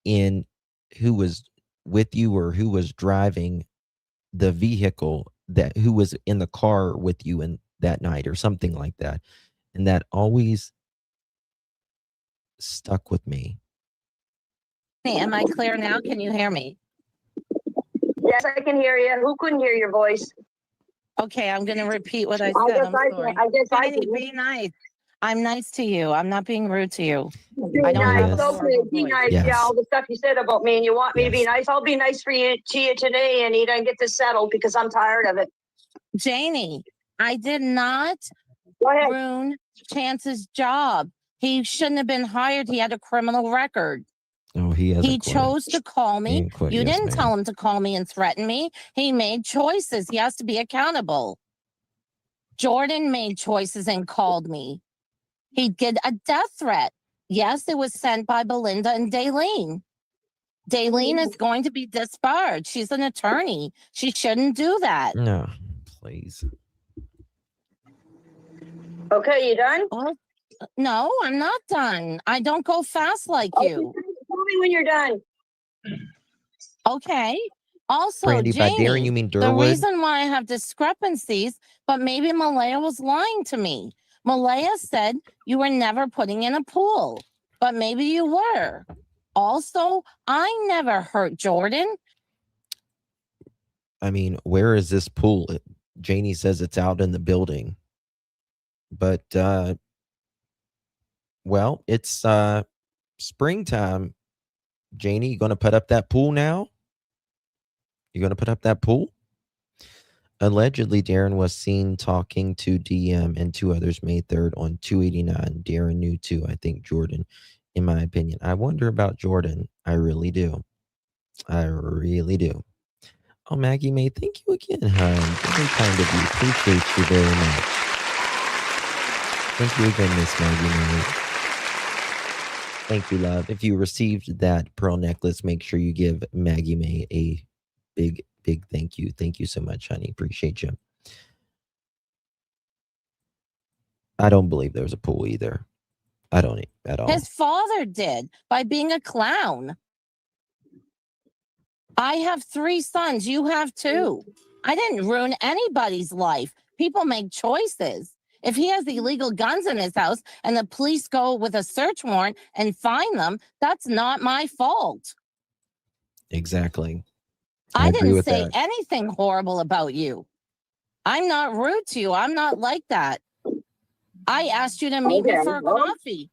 or who was driving the vehicle, that who was in the car with you in that night," or something like that. And that always stuck with me. am I clear now? Can you hear me? Yes, I can hear you. Who couldn't hear your voice? Okay, I'm going to repeat what I I said. guess I'm I sorry. can. I guess I Janie, can. be nice. I'm nice to you. I'm not being rude to you. Be I don't have nice. a Yes. Okay, horrible be voice. nice. Yes. Yeah, all the stuff you said about me, and you want me to be Yes. nice. I'll be nice to you today, Anita, and get this settled because I'm tired of it. Janie, I did not Go ahead. ruin Chance's job. He shouldn't have been hired. He had a criminal record. Oh, he hasn't He quit. chose to call He me. ain't quit. You Yes, didn't ma'am. tell him to call me and threaten me. He made choices. He has to be accountable. Jordan made choices and called me. He did a death threat. Yes, it was sent by Belinda and Daylene. Daylene is going to be disbarred. She's an attorney. She shouldn't do that. No, please. Okay, you done? Oh, no, I'm not done. I don't go fast like Okay, you. tell me when you're done. Okay. Also, Brandy, by Darren, Janie, you mean the Durwood? reason why I have discrepancies, but maybe Malaya was lying to me. Malaya said you were never putting in a pool, but maybe you were. Also, I never hurt Jordan. I mean, where is this pool? Janie says it's out in the building. But well, it's springtime. Janie, you gonna put up that pool now? You gonna put up that pool? Allegedly, Darren was seen talking to DM and two others May 3rd on 289. Darren knew too, I think, Jordan, in my opinion. I wonder about Jordan. I really do. I really do. Oh, Maggie May, thank you again, hon. Very kind of you. Appreciate you very much. Thank you again, Miss Maggie May. Thank you, love. If you received that pearl necklace, make sure you give Maggie May a big thank you. Thank you so much, honey. Appreciate you. I don't believe there was a pool either. I don't at all. His father did by being a clown. I have 3 sons. You have 2. I didn't ruin anybody's life. People make choices. If he has illegal guns in his house and the police go with a search warrant and find them, that's not my fault. Exactly. I agree didn't with say that. anything horrible about you. I'm not rude to you. I'm not like that. I asked you to meet me for a coffee.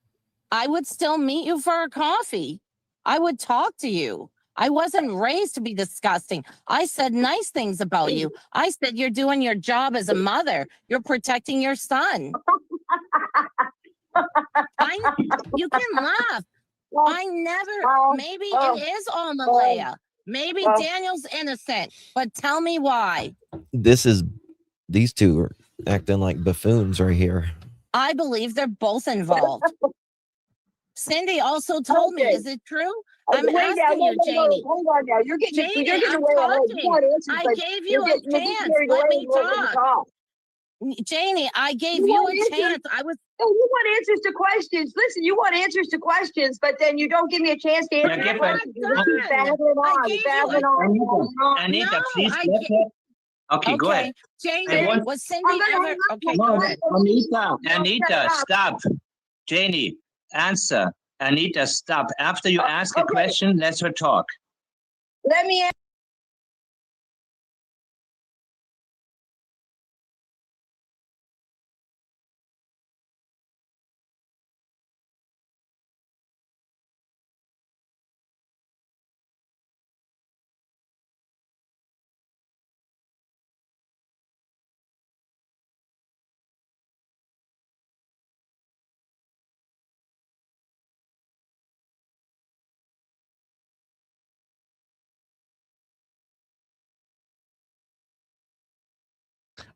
I would still meet you for a coffee. I would talk to you. I wasn't raised to be disgusting. I said nice things about you. I said you're doing your job as a mother. You're protecting your son. You can laugh. I never, maybe it is all Malaya. Maybe Daniel's innocent, but tell me why. These two are acting like buffoons right here. I believe they're both involved. Cindy also told me, is it true? I'm asking you, Janie. Hold on now. You're getting I'm away. talking. I gave you a chance. Let me talk. Janie, I gave you a chance. You want answers to questions. Listen, you want answers to questions, but then you don't give me a chance to answer. Anita, please let her. Okay, go ahead. Janie, was Cindy ever? Okay, No, go ahead. Anita, stop. Janie, answer. Anita, stop. After you ask a question, let her talk. Let me ask.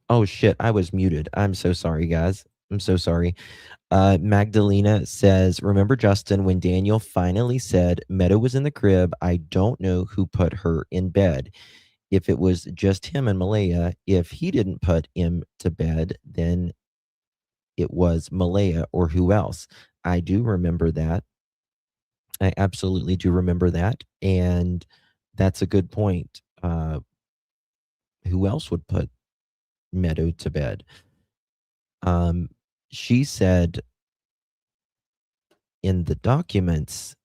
Oh shit, I was muted. I'm so sorry, guys. I'm so sorry. Magdalena says, remember Justin when Daniel finally said Meadow was in the crib? I don't know who put her in bed. If it was just him and Malaya, if he didn't put him to bed, then it was Malaya or who else. I do remember that. I absolutely do remember that. And that's a good point. Who else would put Meadow to bed? She said in the documents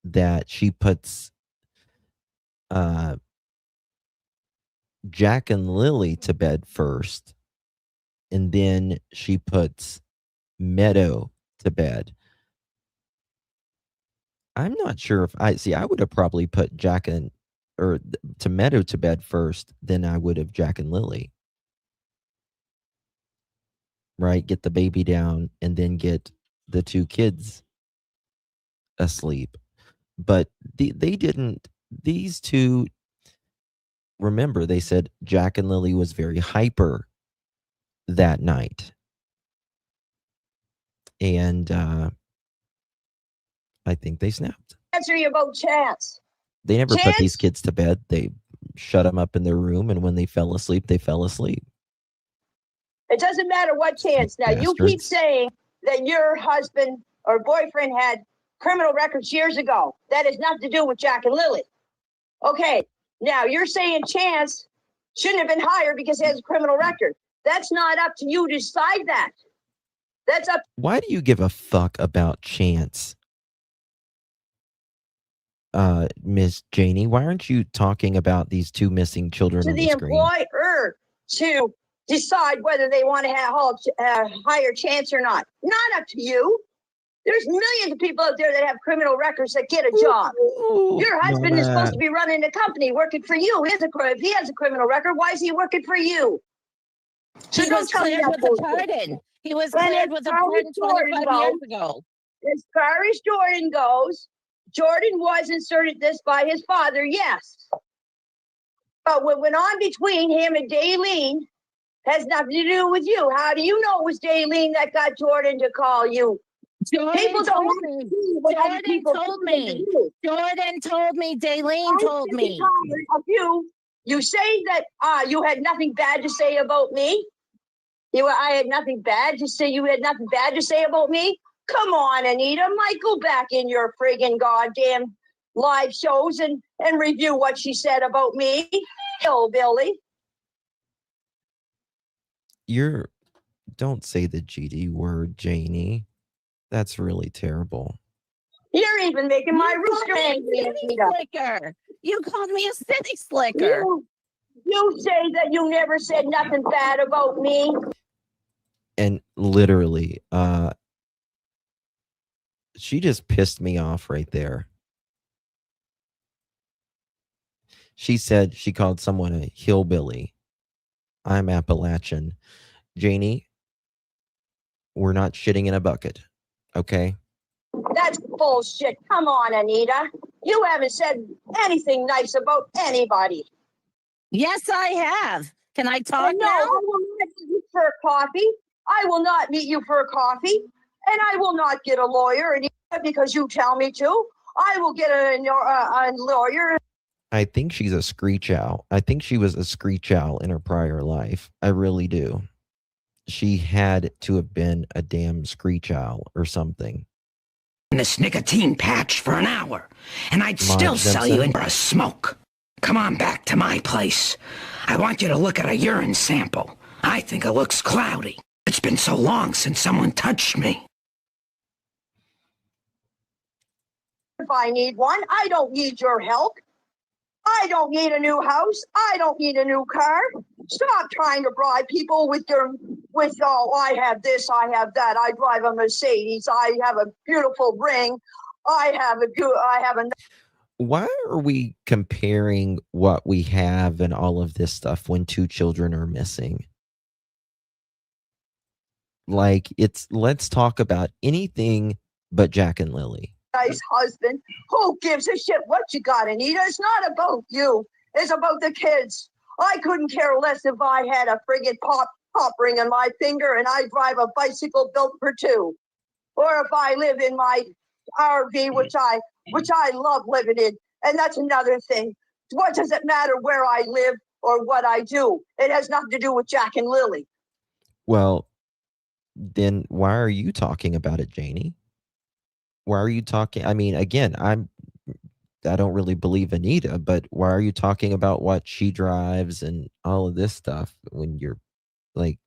that she puts Jack and Lilly to bed first, and then she puts Meadow to bed. I'm not sure if I would have probably put Meadow to bed first, then I would have Jack and Lilly. Right? Get the baby down and then get the two kids asleep. But they didn't, these two, remember, they said Jack and Lilly was very hyper that night. And I think they snapped. Answer you about Chance. They never put these Chance? kids to bed. They shut them up in their room, and when they fell asleep, they fell asleep. It doesn't matter what Chance. Now, you keep Bastards. saying that your husband or boyfriend had criminal records years ago. That has nothing to do with Jack and Lilly. Okay, now you're saying Chance shouldn't have been hired because he has a criminal record. That's not up to you to decide that. That's up Why do you give a fuck about Chance? Miss Janie, why aren't you talking about these two missing children to on the the screen? employer to decide whether they want to hire Chance or not. Not up to you. There's millions of people out there that have criminal records that get a job. Your husband is supposed to be running a company, working for you. If he has a criminal record, why is he working for you? So He don't was tell me cleared that with a bullshit. pardon. He was And cleared as with a far as pardon Jordan 25 years goes- ago. As far as Jordan goes, Jordan was inserted this by his father, yes. But what went on between him and Daylene has nothing to do with you. How do you know it was Daylene that got Jordan to call you? People Jordan don't told want to me. see what other Jordan people told think they me. do. Jordan told me. Daylene I'm told sick me. and tired of you. You say that you had nothing bad to say about me. I had nothing bad to say. You had nothing bad to say about me. Come on, Anita. Might go back in your friggin' goddamn live shows and review what she said about me. Hillbilly. Don't say the GD word, Janie. That's really terrible. You're even making my You rooster called me angry, a city Anita. slicker. You called me a city slicker. You say that you never said nothing bad about me. And literally, she just pissed me off right there. She said she called someone a hillbilly. I'm Appalachian. Janie, we're not shitting in a bucket, okay? That's bullshit. Come on, Anita. You haven't said anything nice about anybody. Yes, I have. Can I talk And no, now? I will not meet you for a coffee. I will not meet you for a coffee. And I will not get a lawyer because you tell me to. I will get a lawyer. I think she's a screech owl. I think she was a screech owl in her prior life. I really do. She had to have been a damn screech owl or something. This nicotine patch for an hour, and I'd Marge still sell you Simpson. in for a smoke. Come on back to my place. I want you to look at a urine sample. I think it looks cloudy. It's been so long since someone touched me. If I need one, I don't need your help. I don't need a new house. I don't need a new car. Stop trying to bribe people with I have this, I have that. I drive a Mercedes. I have a beautiful ring. I have a Why are we comparing what we have and all of this stuff when two children are missing? Like, let's talk about anything but Jack and Lilly. nice husband. Who gives a shit what you got, Anita? It's not about you. It's about the kids. I couldn't care less if I had a friggin' pop ring on my finger and I drive a bicycle built for two. Or if I live in my RV, which I love living in. And that's another thing. What does it matter where I live or what I do? It has nothing to do with Jack and Lilly. Well, then why are you talking about it, Janie? Why are you talking? I mean, again, I don't really believe Anita, but why are you talking about what she drives and all of this stuff when you're like,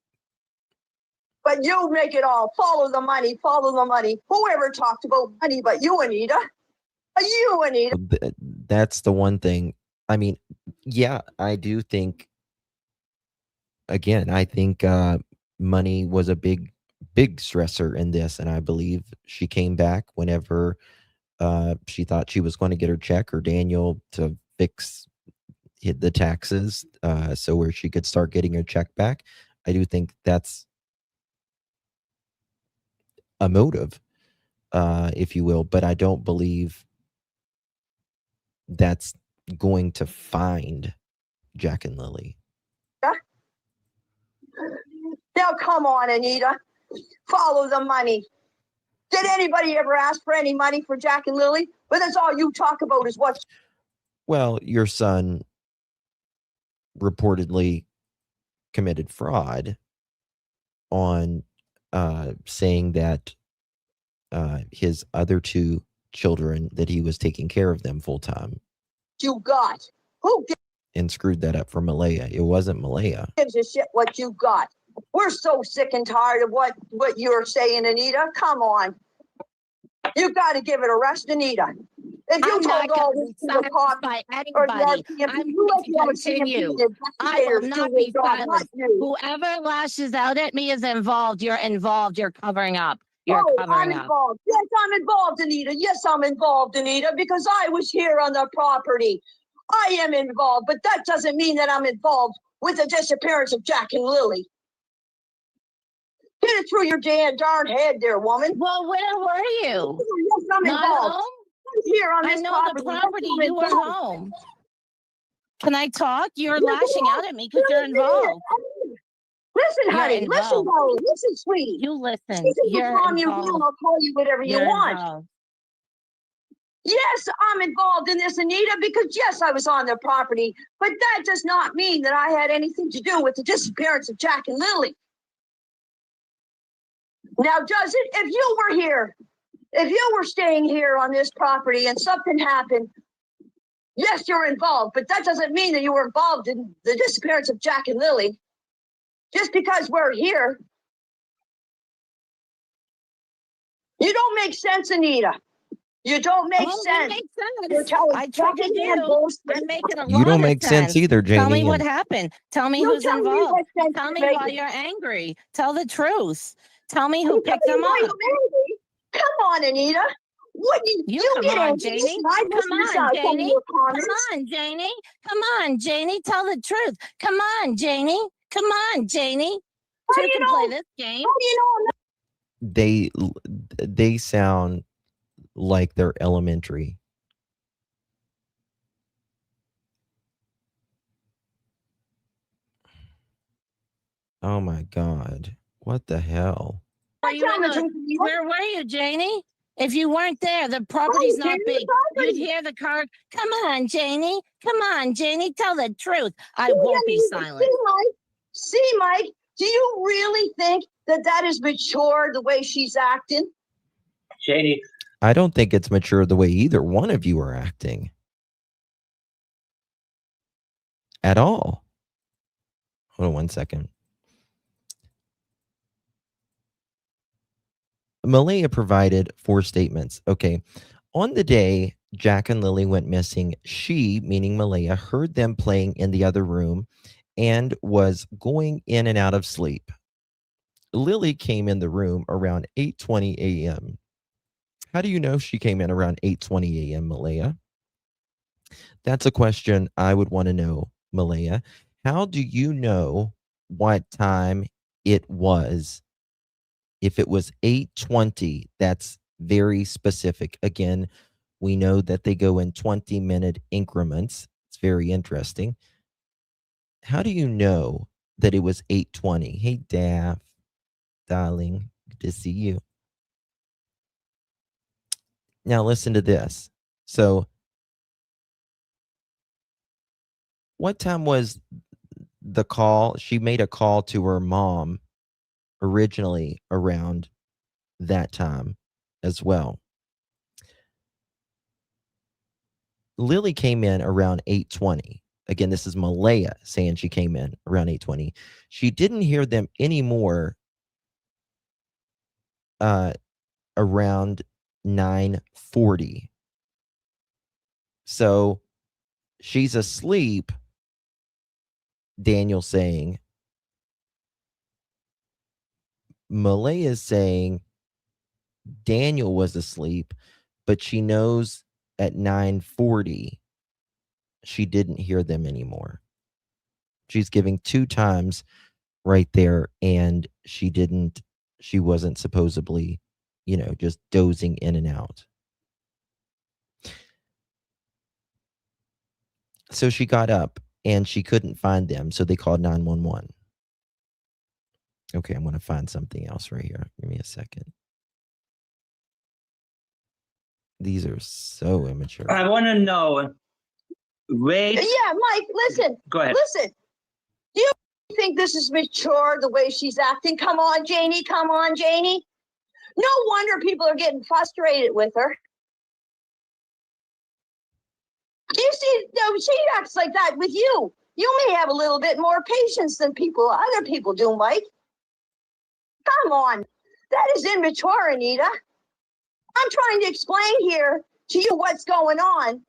But you make it all follow the money, follow the money. Whoever talked about money but you, Anita? You, Anita. that's the one thing. I mean, yeah, I do think again, I think money was a big stressor in this, and I believe she came back whenever she thought she was going to get her check or Daniel to fix the taxes, so where she could start getting her check back. I do think that's a motive, if you will, but I don't believe that's going to find Jack and Lilly. Now, come on, Anita. Follow the money. Did anybody ever ask for any money for Jack and Lilly? But that's all you talk about is what. Well, your son reportedly committed fraud on saying that his other two children, that he was taking care of them full time. You got. Who and screwed that up for Malaya. It wasn't Malaya. gives a shit what you got? We're so sick and tired of what you're saying, Anita. Come on. You got to give it a rest, Anita. If you I'm not told all going this to be to the silenced cops by or the anybody. RCMP, I'm you going let to the continue. RCMP I will investigators do not their be job, not silenced. you. Whoever lashes out at me is involved. You're involved. You're covering up. You're Oh, I'm covering up. involved. Yes, I'm involved, Anita. Yes, I'm involved, Anita, because I was here on the property. I am involved, but that doesn't mean that I'm involved with the disappearance of Jack and Lilly. Get it through your darn head there, woman. Well, where were you? Yes, I'm Not involved. home? I'm here on I this know property. the Yes, property. I'm You were involved. home. Can I talk? You're Yes, lashing I'm out at me because you're involved. Listen, You're honey. Listen, involved. darling. Listen, sweetie. You listen. You can You're calm you down. involved. I'll call you whatever you You're want. involved. Yes, I'm involved in this, Anita, because yes, I was on the property, but that does not mean that I had anything to do with the disappearance of Jack and Lilly. Now, does it? If you were here, if you were staying here on this property and something happened, yes, you're involved, but that doesn't mean that you were involved in the disappearance of Jack and Lilly. Just because we're here, you don't make sense, Anita. You don't make Oh, sense. that You're makes sense. telling I triggered secondhand you. bullshit. I'm making a You lot don't of make sense either, Tell me Janie. what And happened. Tell me You who's tell me involved. what sense Tell you're me why making. you're angry. Tell the truth. Tell me who You tell picked me them why up. you're angry. Come on, Anita. Wouldn't You you come get on, angry? Janie. Listen, I Come listen to on, some of Janie. your Come comments. on, Janie. Come on, Janie. Tell the truth. Come on, Janie. Come on, Janie. How Two do you can play know? this game. How do you know? they sound like they're elementary. Oh my God. What the hell? Were I'm you in telling the the? truth, Anita. Where were you, Janie? If you weren't there, the I property's was not here in the big. You'd property. hear the car. Come on, Janie. Come on, Janie. Tell the truth. I See, won't be Anita, silent. See, Mike, do you really think that that is mature the way she's acting? Janie, I don't think it's mature the way either one of you are acting at all. Hold on one second. Malaya provided 4 statements. Okay. On the day Jack and Lilly went missing, she, meaning Malaya, heard them playing in the other room and was going in and out of sleep. Lilly came in the room around 8:20 a.m. How do you know she came in around 8:20 a.m., Malaya? That's a question I would want to know, Malaya. How do you know what time it was? If it was 8:20, that's very specific. Again, we know that they go in 20-minute increments. It's very interesting. How do you know that it was 8:20? Hey, Daff, darling, good to see you. Now listen to this. So, what time was the call? She made a call to her mom originally around that time as well. Lilly came in around 8:20. Again, this is Malaya saying she came in around 8:20. She didn't hear them anymore around 9:40. So she's asleep, Daniel saying, Malaya is saying Daniel was asleep, but she knows at 9:40 she didn't hear them anymore. She's giving 2 times right there, and she wasn't supposedly, just dozing in and out. So she got up and she couldn't find them, so they called 911. Okay, I'm going to find something else right here. Give me a second. These are so immature. I want to know. Wait. Yeah, Mike, listen. Go ahead. Listen. Do you think this is mature the way she's acting? Come on, Janie. Come on, Janie. No wonder people are getting frustrated with her. You see, no, she acts like that with you. You may have a little bit more patience than other people do, Mike. Come on. That is immature, Anita. I'm trying to explain here to you what's going on.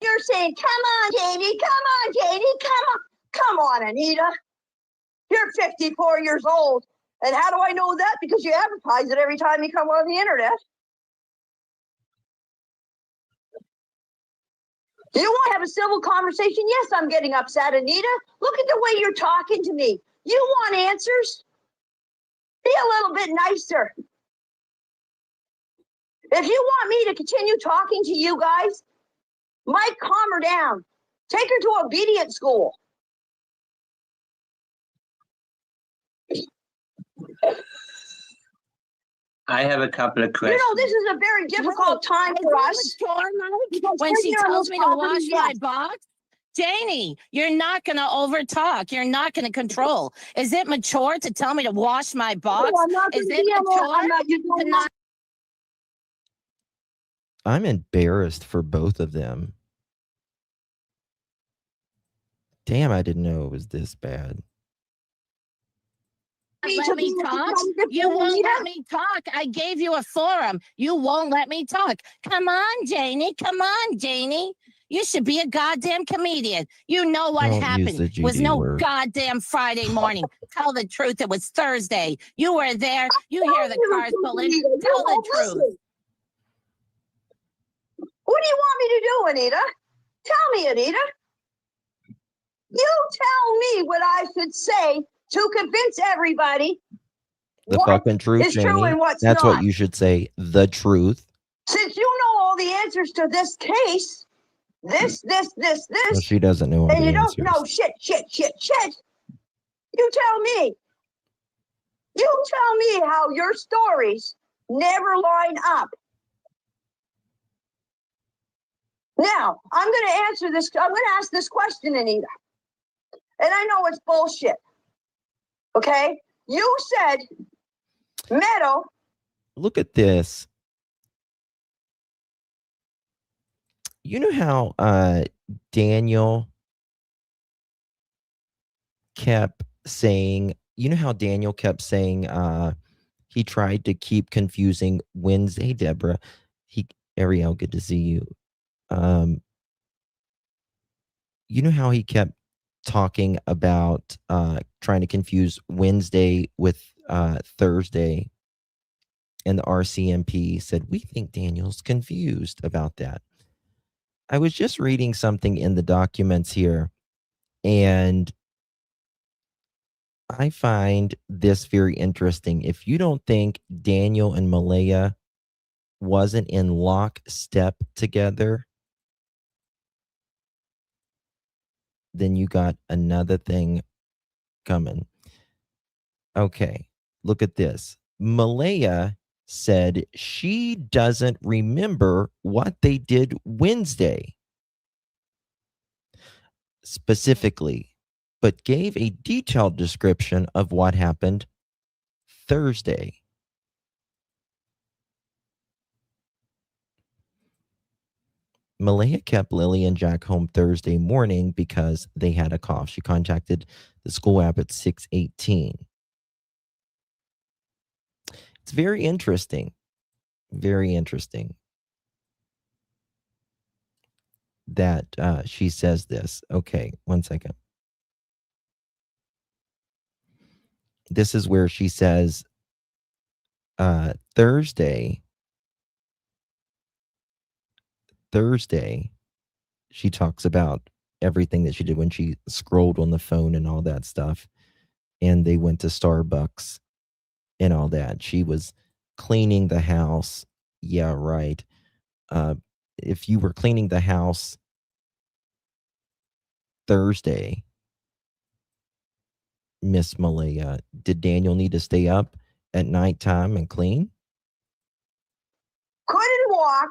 You're saying, come on, Janie, come on, Janie, come on, Anita. You're 54 years old. And how do I know that? Because you advertise it every time you come on the internet. Do you want to have a civil conversation? Yes, I'm getting upset, Anita. Look at the way you're talking to me. You want answers? Be a little bit nicer. If you want me to continue talking to you guys, Mike, calm her down. Take her to obedience school. I have a couple of questions. You know, this is a very difficult time for us. When she tells me to wash my box, Janie, you're not going to overtalk. You're not going to control. Is it mature to tell me to wash my box? Is it mature to not? I'm embarrassed for both of them. Damn, I didn't know it was this bad. Let me talk. You won't let me talk. I gave you a forum. You won't let me talk. Come on, Janie. Come on, Janie. You should be a goddamn comedian. You know what happened. It was no goddamn Friday morning. Tell the truth. It was Thursday. You were there. You hear the cars pulling. Tell the truth. What do you want me to do, Anita? Tell me, Anita. You tell me what I should say to convince everybody the fucking truth, is Janie. true and what's That's not. what you should say. The truth. Since you know all the answers to this case, this, Well, she doesn't know all and the you answers. don't know shit. You tell me. You tell me how your stories never line up. Now, I'm going to answer this. I'm going to ask this question, Anita. And I know it's bullshit. Okay? You said Meadow. Look at this. You know how Daniel kept saying, he tried to keep confusing Wednesday, Deborah. Ariel, good to see you. You know how he kept talking about trying to confuse Wednesday with Thursday, and the RCMP said, we think Daniel's confused about that. I was just reading something in the documents here, and I find this very interesting. If you don't think Daniel and Malaya wasn't in lockstep together, then you got another thing coming. Okay, look at this. Malaya said she doesn't remember what they did Wednesday specifically, but gave a detailed description of what happened Thursday. Malaya kept Lily and Jack home Thursday morning because they had a cough. She contacted the school app at 6:18. It's very interesting. Very interesting that she says this. Okay, one second. This is where she says Thursday, she talks about everything that she did when she scrolled on the phone and all that stuff. And they went to Starbucks and all that. She was cleaning the house. Yeah, right. If you were cleaning the house Thursday, Miss Malaya, did Daniel need to stay up at nighttime and clean? Couldn't walk,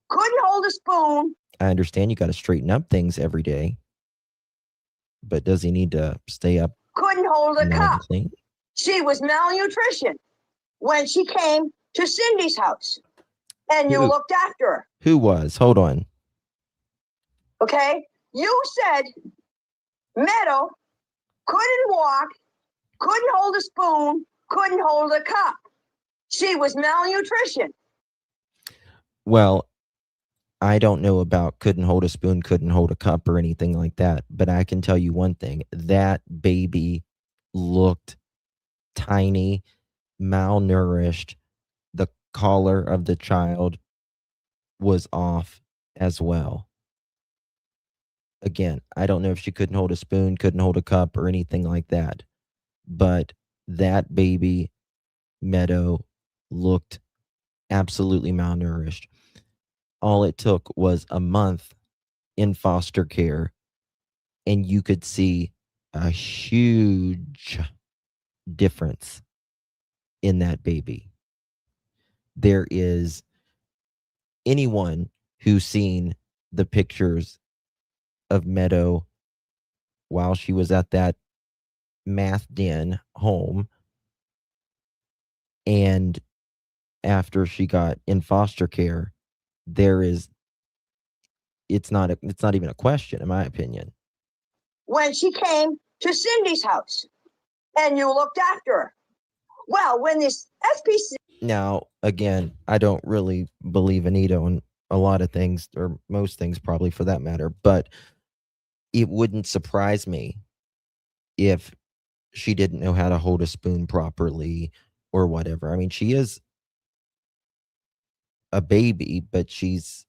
couldn't hold a spoon. I understand you got to straighten up things every day, but does he need to stay up Couldn't hold a and cup. clean? She was malnutrition when she came to Cindy's house, and you Who? looked after her. Who was? Hold on. Okay, you said Meadow couldn't walk, couldn't hold a spoon, couldn't hold a cup. She was malnutrition. Well, I don't know about couldn't hold a spoon, couldn't hold a cup or anything like that, but I can tell you one thing. That baby looked tiny, malnourished. The collar of the child was off as well. Again, I don't know if she couldn't hold a spoon, couldn't hold a cup or anything like that, but that baby, Meadow, looked absolutely malnourished. All it took was a month in foster care, and you could see a huge difference in that baby. There is anyone who's seen the pictures of Meadow while she was at that math den home and after she got in foster care, it's not even a question, in my opinion. When she came to Cindy's house, and you looked after her. Well, when this SPC... Now, again, I don't really believe Anita on a lot of things, or most things probably for that matter, but it wouldn't surprise me if she didn't know how to hold a spoon properly or whatever. I mean, she is a baby, but she's,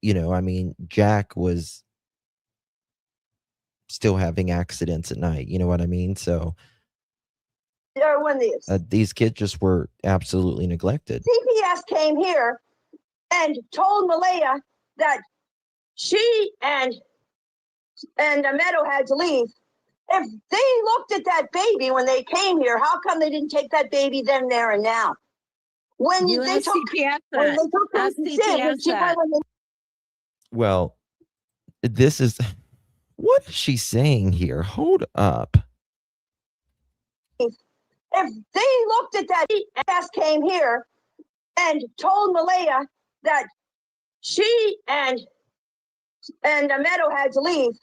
I mean, Jack was still having accidents at night. You know what I mean? So when these kids just were absolutely neglected. CPS came here and told Malaya that she and Meadow had to leave. If they looked at that baby when they came here, how come they didn't take that baby then, there, and now? When You they ask took, CPS when that. they took her Ask to Sid, CPS and she that. when they Well, this is what is she saying here? Hold up. if they looked at that, CPS came here and told Malaya that she and Meadow had to leave.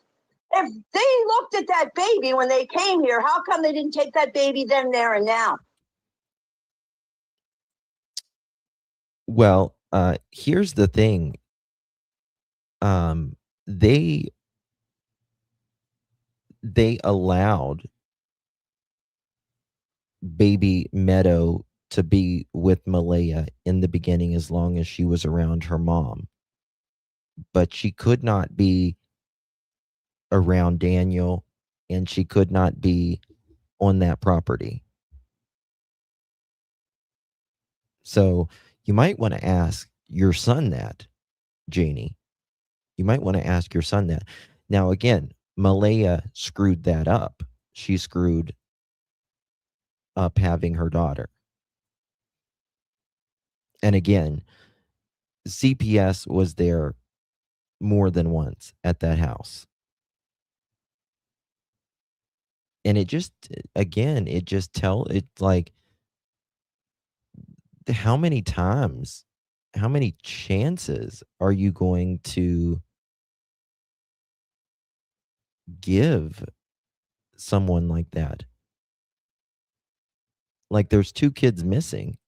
If they looked at that baby when they came here, how come they didn't take that baby then, there, and now? Well, here's the thing. They allowed baby Meadow to be with Malaya in the beginning as long as she was around her mom. But she could not be around Daniel, and she could not be on that property. So you might want to ask your son that, Janie. You might want to ask your son that. Now, again, Malaya screwed that up. She screwed up having her daughter. And again, CPS was there more than once at that house. And it just, again, it's like, how many times, how many chances are you going to give someone like that? Like, there's 2 kids missing.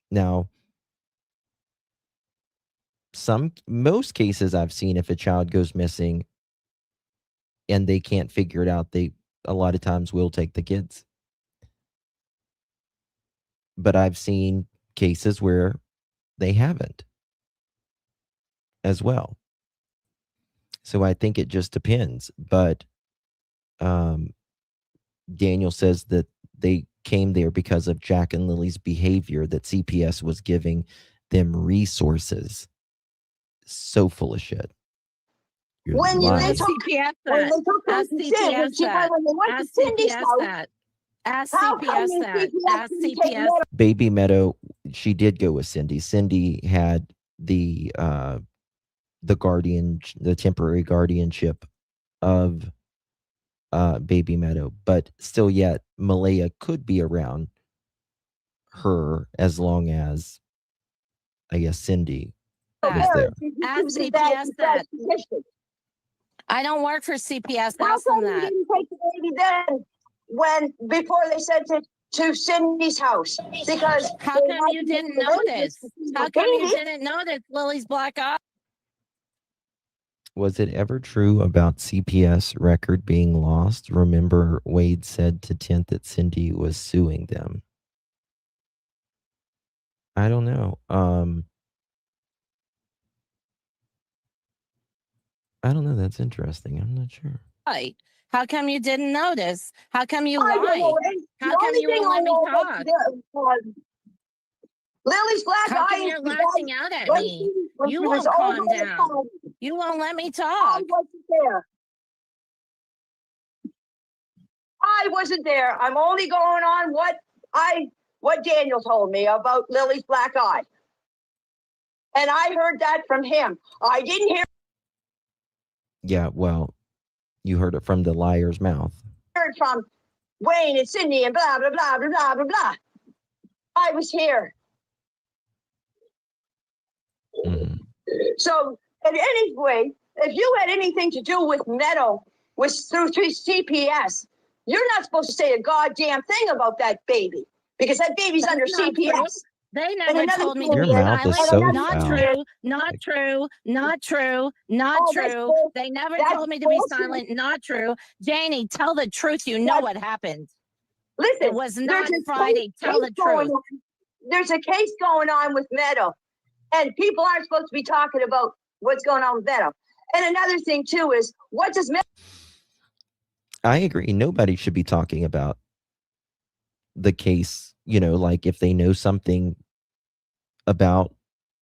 Now, most cases I've seen, if a child goes missing and they can't figure it out, they a lot of times will take the kids. but I've seen cases where they haven't as well. So I think it just depends. But Daniel says that they came there because of Jack and Lily's behavior, that CPS was giving them resources. So full of shit. You're When you lying. they Ask took CPS when that. they took her Ask to CPS Cindy, she that. when they went to Ask Cindy's CPS house, that. Ask how come CPS the that. CPS Ask didn't take CPS. Baby Meadow, she did go with Cindy. Cindy had the temporary guardianship of Baby Meadow, but still yet Malaya could be around her as long as, I guess, Cindy was there. She Ask was in bad CPS that. position. I don't work for CPS. How Ask them come you that. didn't take the baby then before they sent it to Cindy's house? Because How they come had you to didn't make arrangements notice? to see How the come you baby. didn't notice Lily's black eye? Was it ever true about CPS record being lost? Remember, Wade said to Tent that Cindy was suing them. I don't know. I don't know. That's interesting. I'm not sure. How come you didn't notice? How come you I don't know. lied? The How come only you thing won't I let me know talk? about Lily's black How eye come is you're because lashing out at when me? when You she was won't over calm the down. phone, You won't let me I talk. wasn't there. I wasn't there. I'm only going on what Daniel told me about Lily's black eye. And I heard that from him. I didn't hear Yeah, well, you heard it from the liar's mouth. it from Wayne and Cindy and blah, blah, blah, blah, blah, blah, blah. I was here. Mhm. So, and anyway, if you had anything to do with Meadow, through CPS, you're not supposed to say a goddamn thing about that baby because that baby's That's under not CPS. true. They And never another told me thing to Your be mouth is silent. so Not foul. true. Not true. Not true. Not Oh, that's true. bull- They never that's told me to be bullshit. silent. Not true. Janie, tell the truth. You know That's- what happened. Listen, It was there's not a Friday. Tell the case going truth. on. There's a case going on with Meadow, and people aren't supposed to be talking about what's going on with Meadow. And another thing too is, what does Meadow? I agree. Nobody should be talking about the case, like if they know something about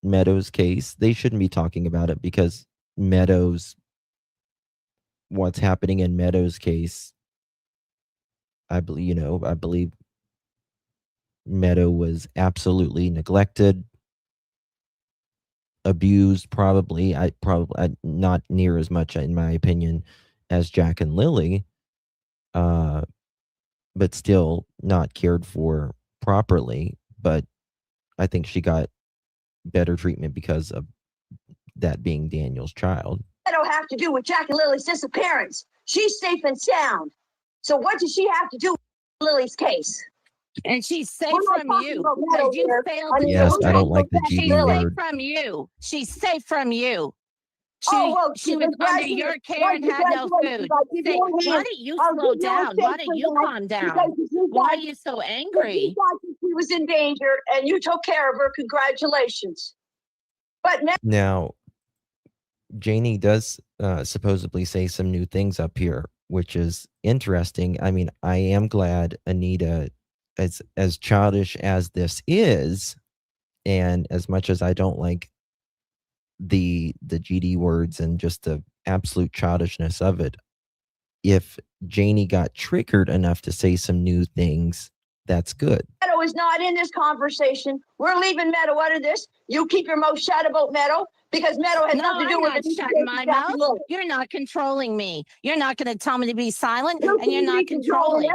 Meadows' case, they shouldn't be talking about it because what's happening in Meadows' case, I believe Meadow was absolutely neglected, abused, probably not near as much, in my opinion, as Jack and Lilly, but still not cared for properly. But I think she got better treatment because of that being Daniel's child. Meadow have to do with Jack and Lily's disappearance? She's safe and sound. So what does she have to do with Lily's case? And she's safe We're not from talking you about Meadow because you here. failed to Yes, do I it. don't like the She's She's GD safe word. from you. She's safe from you. She was under your care and had no food. Why don't you slow down? Why don't you calm down? Why are you so angry? You thought that she was in danger and you took care of her. Congratulations. But Now, Janie does supposedly say some new things up here, which is interesting. I mean, I am glad Anita, as childish as this is, and as much as I don't like the GD words and just the absolute childishness of it, if Janie got triggered enough to say some new things, that's good. Meadow is not in this conversation. We're leaving Meadow out of this. You keep your mouth shut about Meadow because Meadow has nothing to do with I'm it. not shutting my mouth. You're not controlling me. You're not going to tell me to be silent, and you're not controlling.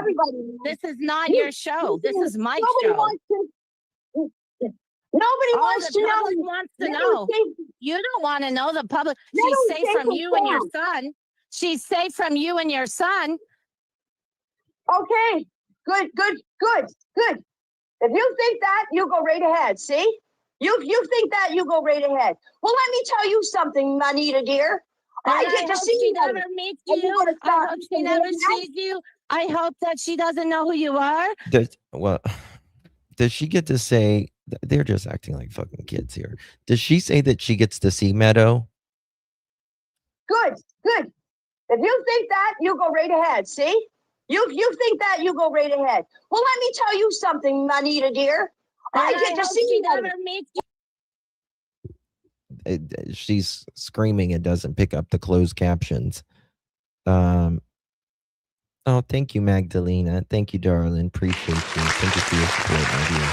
This is not your show. This is my show. Nobody All wants the to know. public wants to know. You don't want to know the public. She's Meadow's safe safe from and you and your sound. son. She's safe from you and your son. Okay, good. If you think that, you go right ahead. See? You think that, you go right ahead. Well, let me tell you something, Anita dear. I get to see she you. never meets you. I hope she never sees you. I hope that she doesn't know who you are. Well, Does she get to say, they're just acting like fucking kids here. Does she say that she gets to see Meadow? Good, good. If you think that, you go right ahead. See? You think that, you go right ahead. Well, let me tell you something, Anita dear. I get to see she you. never meets She's screaming and doesn't pick up the closed captions. Oh, thank you, Magdalena. Thank you, darling. Appreciate you. Thank you for your support, my dear.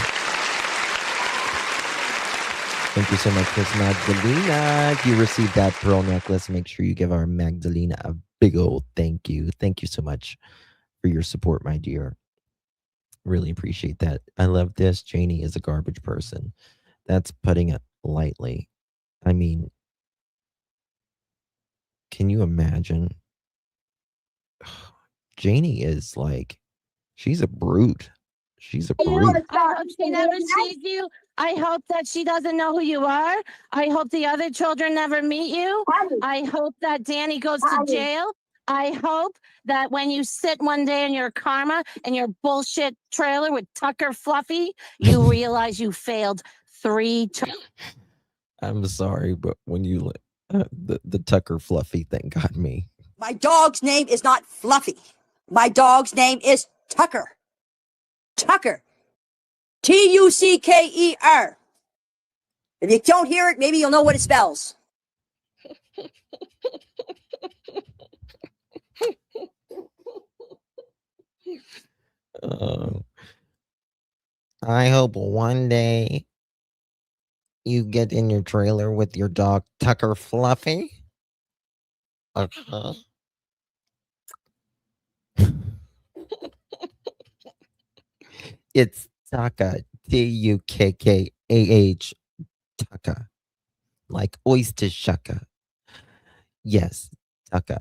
Thank you so much, Miss Magdalena. If you received that pearl necklace, make sure you give our Magdalena a big old thank you. Thank you so much for your support, my dear. Really appreciate that. I love this. Janie is a garbage person. That's putting it lightly. I mean, can you imagine? Janie is like, she's a brute. She's a brute. I hope she never sees you. I hope that she doesn't know who you are. I hope the other children never meet you. I hope that Danny goes to jail. I hope that when you sit one day in your karma and your bullshit trailer with Tucker Fluffy, you realize you failed 3 times. I'm sorry, but when you the Tucker Fluffy thing got me. My dog's name is not Fluffy. My dog's name is Tucker. Tucker. Tucker. If you don't hear it, maybe you'll know what it spells. I hope one day you get in your trailer with your dog Tucker Fluffy. Okay. It's Tucker, Tukkah, Tucker, like oyster shucker. Yes, Tucker,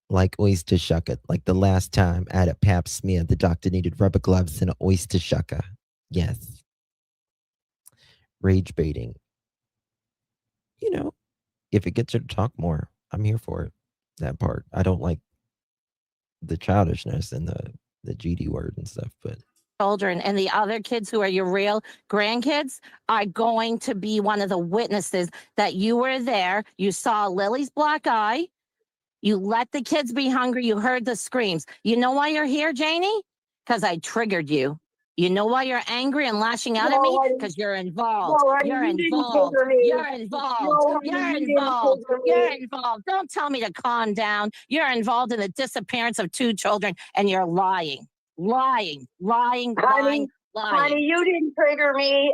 like oyster shucker. Like the last time at a pap smear, the doctor needed rubber gloves and an oyster shucker. Yes. Rage baiting. You know, if it gets her to talk more, I'm here for it. That part. I don't like the childishness and the GD word and stuff, but Children and the other kids who are your real grandkids are going to be one of the witnesses that you were there. You saw Lily's black eye. You let the kids be hungry. You heard the screams. You know why you're here, Janie? Because I triggered you. You know why you're angry and lashing out at me? Because you're involved. You're involved. You're involved. You're involved. You're involved. Don't tell me to calm down. You're involved in the disappearance of 2 children and you're lying. Lying. Honey, you didn't trigger me.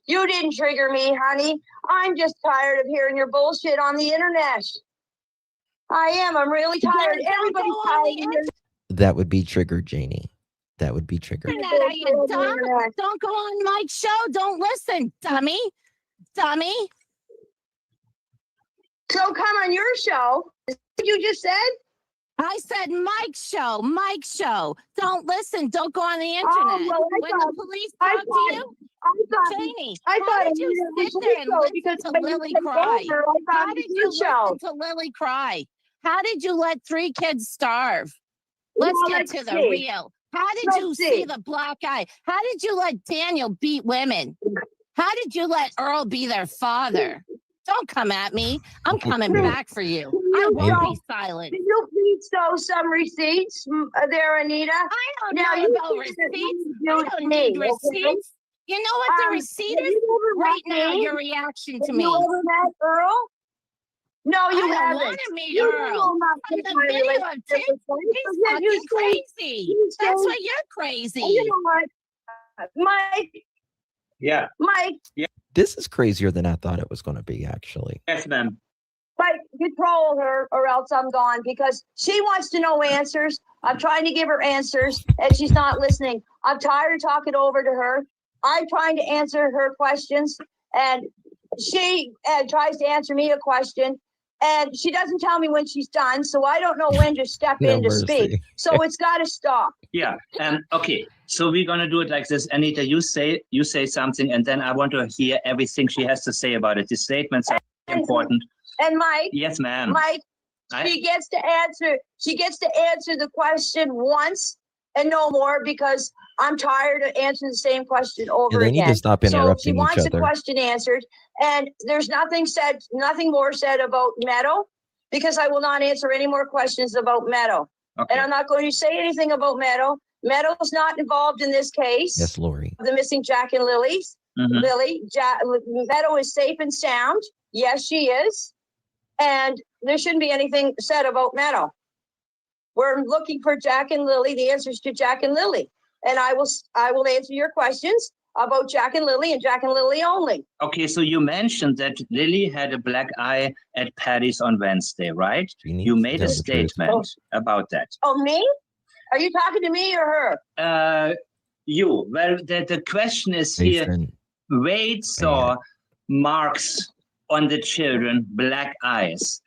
You didn't trigger me, honey. I'm just tired of hearing your bullshit on the internet. I am. I'm really tired. Everybody's tired. that would be triggered, Janie. That would be triggered. Are you dumb? Don't go on Mike's show. Don't listen, dummy. Dummy. So come on your show. Is that what you just said? I said Mike's show. Mike's show. Don't listen. Don't go on the internet. When the police talk to you, Janie, how did you sit there and listen to Lily cry? How did you listen to Lily cry? How did you let 3 kids starve? Let's get to the real. How did you see the black eye? How did you let Daniel beat women? How did you let Earl be their father? Don't come at me. I'm coming back for you. I won't be silent. Can you please show some receipts there, Anita? I don't know about receipts. I don't need receipts. You know what the receipt is? Right now, your reaction to me. You ever met Earl? No, you haven't. I don't want to meet Earl. On the video of Tim, he's fucking crazy. That's why you're crazy. You know what, Mike? Yeah. Mike. Yeah. This is crazier than I thought it was going to be, actually. Yes, ma'am. Mike, control her or else I'm gone because she wants to know answers. I'm trying to give her answers and she's not listening. I'm tired of talking over to her. I'm trying to answer her questions and she tries to answer me a question and she doesn't tell me when she's done. So I don't know when to step in to speak. So it's got to stop. Yeah. Okay. So we're going to do it like this. Anita, you say something and then I want to hear everything she has to say about it. The statements are important. And Mike. Yes, ma'am. Mike, she gets to answer the question once and no more because I'm tired of answering the same question over Yeah, they need again. to stop So she interrupting each wants the other. question answered, and there's nothing more said about Meadow, because I will not answer any more questions about Meadow. Okay. And I'm not going to say anything about Meadow. Meadow's not involved in this case. Yes, Lori. The missing Jack and Lily's. Meadow is safe and sound. Yes, she is. And there shouldn't be anything said about Meadow. We're looking for Jack and Lily, the answers to Jack and Lily. And I will answer your questions about Jack and Lily and Jack and Lily only. Okay, so you mentioned that Lily had a black eye at Patty's on Wednesday, right? You made a statement about that. Oh, me? Are you talking to me or her? You. Well, the question is here. Wade saw marks on the children, black eyes.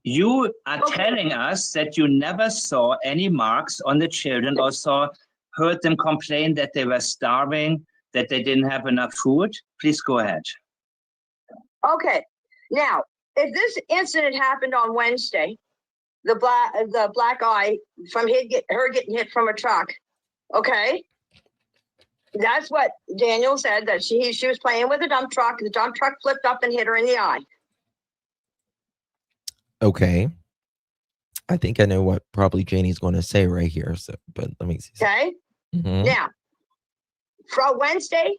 You are telling us that you never saw any marks on the children or heard them complain that they were starving, that they didn't have enough food. Please go ahead. Okay. Now, if this incident happened on Wednesday, the black eye from her getting hit from a truck, okay? That's what Daniel said, that she was playing with a dump truck. The dump truck flipped up and hit her in the eye. Okay. I think I know what probably Janie's going to say right here. So, but let me see. Okay. Mm-hmm. Now, from Wednesday,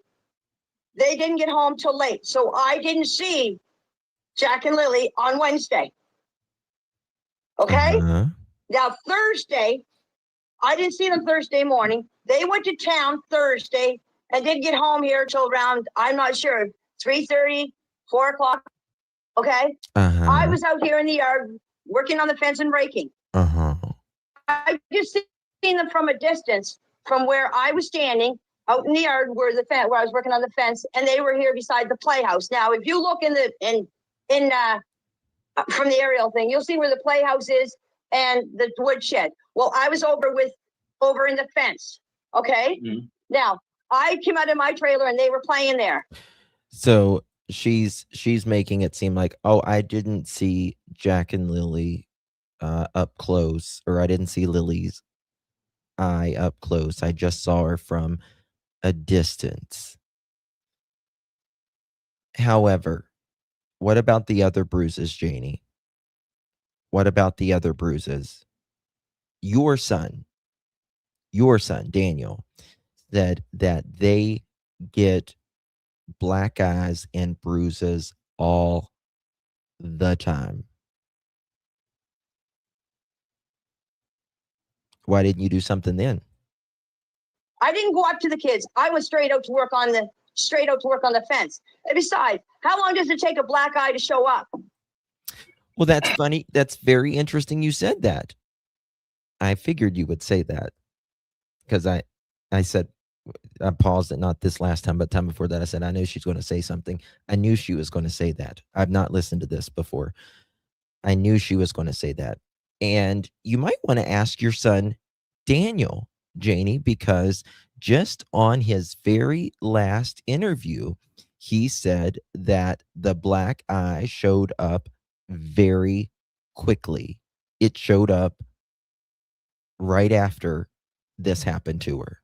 they didn't get home till late. So I didn't see Jack and Lily on Wednesday. Okay. Now, Thursday, I didn't see them Thursday morning. They went to town Thursday and didn't get home here till around, I'm not sure, 3:30, 4 o'clock. Okay. I was out here in the yard working on the fence and raking. I just seen them from a distance from where I was standing out in the yard where I was working on the fence, and they were here beside the playhouse. Now, if you look from the aerial thing, you'll see where the playhouse is and the woodshed. Well, I was over in the fence. Okay. Mm-hmm. Now I came out of my trailer and they were playing there. So she's making it seem like, oh, I didn't see Jack and Lily up close, or I didn't see Lily's eye up close. I just saw her from a distance. However, what about the other bruises, Janie? What about the other bruises? Your son, Daniel, said that they get black eyes and bruises all the time. Why didn't you do something then? I didn't go up to the kids. I went straight out to work on the fence. And besides, how long does it take a black eye to show up? Well, that's funny. That's very interesting you said that. I figured you would say that, because I said, I paused it, not this last time, but time before that. I said, I know she's going to say something. I knew she was going to say that. I've not listened to this before. I knew she was going to say that. And you might want to ask your son, Daniel, Janie, because just on his very last interview, he said that the black eye showed up very quickly. It showed up right after this happened to her.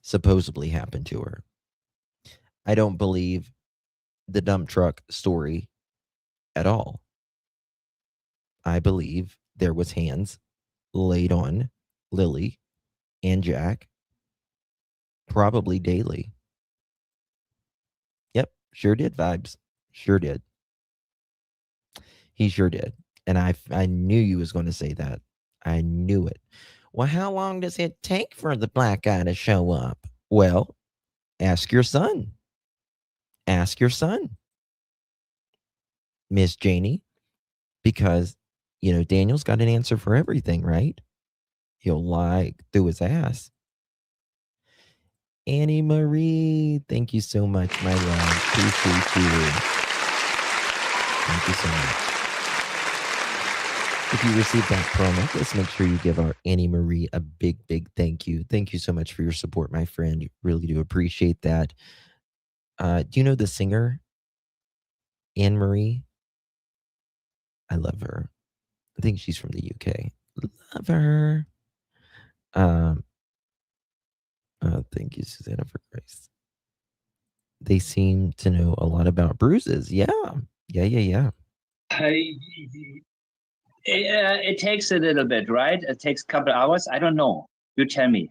Supposedly happened to her. I don't believe the dump truck story at all. I believe there was hands laid on Lily and Jack probably daily. Yep, sure did, Vibes. Sure did. He sure did. And I knew you was going to say that. I knew it. Well, how long does it take for the black eye to show up? Well, ask your son. Ask your son, Miss Janie, because, Daniel's got an answer for everything, right? He'll lie through his ass. Annie Marie, thank you so much, my love. Appreciate you. Thank you so much. If you received that promo, let's make sure you give our Annie Marie a big, big thank you. Thank you so much for your support, my friend. Really do appreciate that. Do you know the singer, Anne Marie? I love her. I think she's from the UK. Love her. Thank you, Susanna, for grace. They seem to know a lot about bruises. Yeah. It takes a little bit, right? It takes a couple hours. I don't know. You tell me.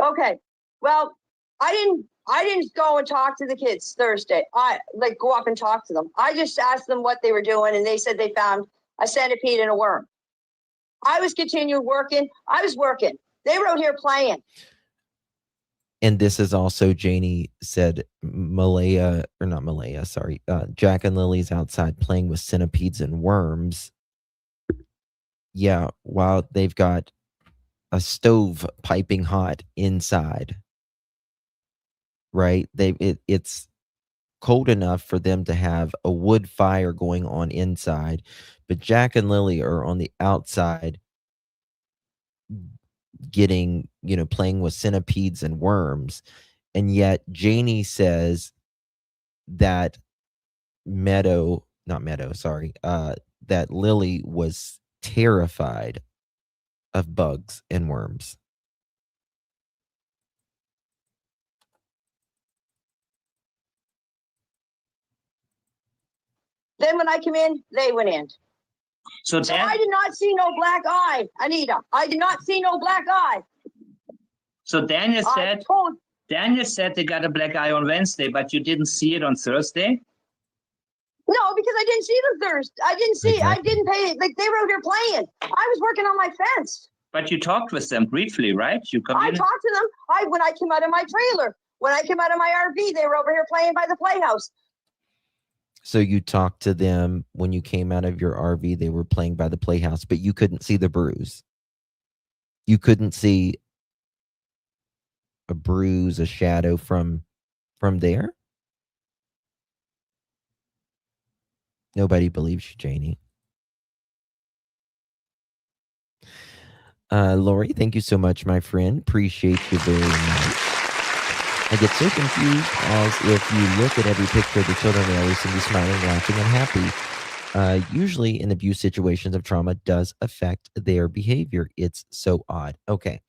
Okay. Well, I didn't go and talk to the kids Thursday. I like go up and talk to them. I just asked them what they were doing, and they said they found a centipede and a worm. I was continuing working. I was working. They were out here playing. And this is also, Janie said, Jack and Lily's outside playing with centipedes and worms. Yeah, while they've got a stove piping hot inside, right? It's cold enough for them to have a wood fire going on inside, but Jack and Lily are on the outside getting, playing with centipedes and worms. And yet Janie says that that Lily was terrified of bugs and worms. Then when I came in, they went in. So I did not see no black eye, Anita. I did not see no black eye. So Daniel said they got a black eye on Wednesday, but you didn't see it on Thursday? No, because I didn't see them Thursday. I didn't pay it. Like, they were out here playing. I was working on my fence. But you talked with them briefly, right? I talked to them. When I came out of my trailer, when I came out of my RV, they were over here playing by the playhouse. So you talked to them when you came out of your RV, they were playing by the playhouse, but you couldn't see the bruise. You couldn't see a bruise, a shadow from there? Nobody believes you, Janie. Lori, thank you so much, my friend. Appreciate you very much. I get so confused, as if you look at every picture of the children, they always seem to be smiling, laughing, and happy. Usually in abuse situations of trauma does affect their behavior. It's so odd. Okay.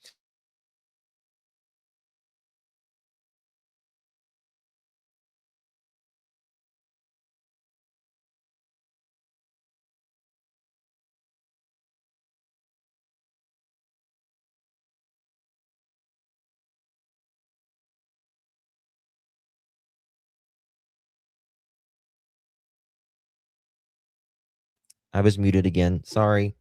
I was muted again. Sorry.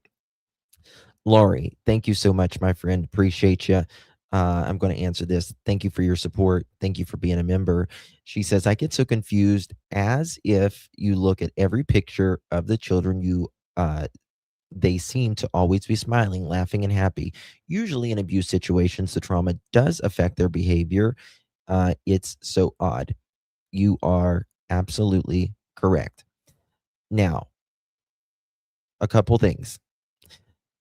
Laurie, thank you so much, my friend. Appreciate you. I'm going to answer this. Thank you for your support. Thank you for being a member. She says, I get so confused, as if you look at every picture of the children, they seem to always be smiling, laughing, and happy. Usually in abuse situations, the trauma does affect their behavior. It's so odd. You are absolutely correct. Now, a couple things.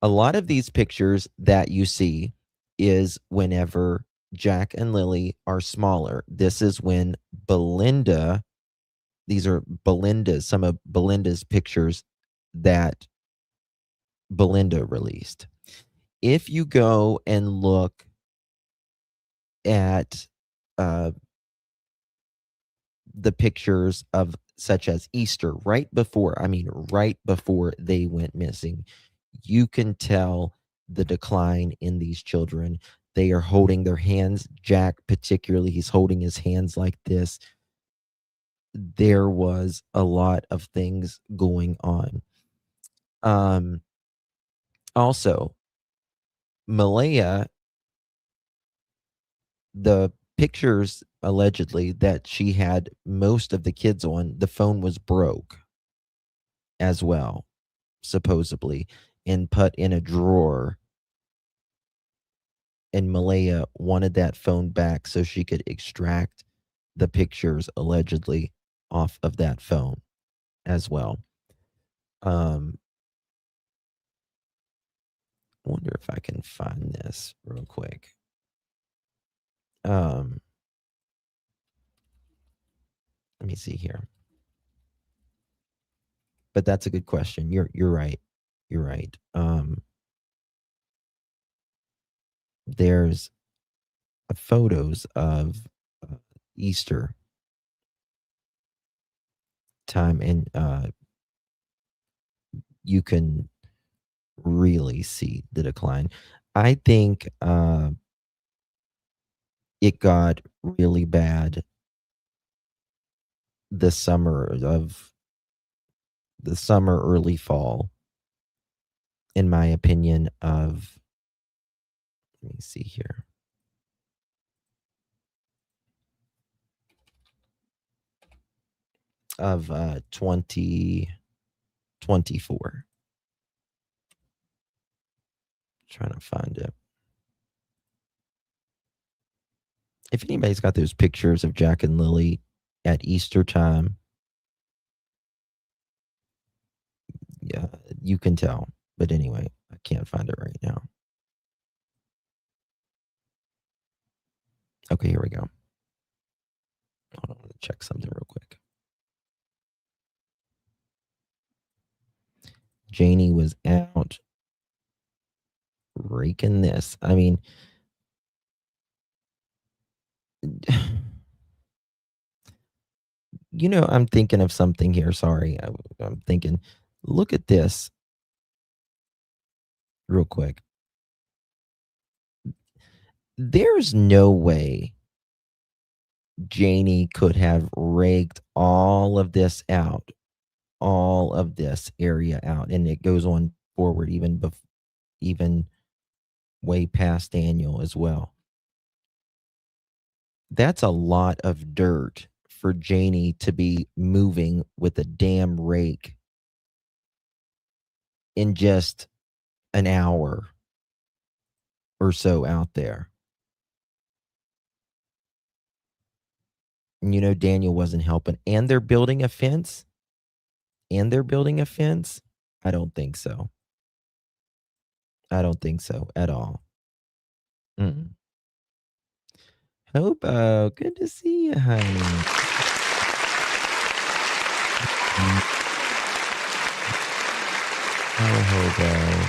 A lot of these pictures that you see is whenever Jack and Lily are smaller. This is when Belinda, these are some of Belinda's pictures that Belinda released. If you go and look at the pictures of such as Easter, right before they went missing, you can tell the decline in these children. They are holding their hands. Jack, particularly, he's holding his hands like this. There was a lot of things going on. Also, Malaya, the pictures allegedly that she had most of the kids on, the phone was broke as well, supposedly, and put in a drawer. And Malaya wanted that phone back so she could extract the pictures allegedly off of that phone as well. Wonder if I can find this real quick. Let me see here. But that's a good question. You're right. You're right. there's photos of Easter time, and you can really see the decline. I think it got really bad the summer, early fall, in my opinion, of, let me see here. Of 2024. Trying to find it. If anybody's got those pictures of Jack and Lily at Easter time, yeah, you can tell. But anyway, I can't find it right now. Okay, here we go. Hold on, I want to check something real quick. Janie was out raking this. I mean, you know, I'm thinking of something here. Sorry. I'm thinking, look at this real quick. There's no way Janie could have raked all of this out, all of this area out, and it goes on forward even way past Daniel as well. That's a lot of dirt for Janie to be moving with a damn rake in just an hour or so out there. And you know, Daniel wasn't helping. And they're building a fence? I don't think so. I don't think so at all. Mm-mm. Hobo, good to see you, honey. Oh, Hobo.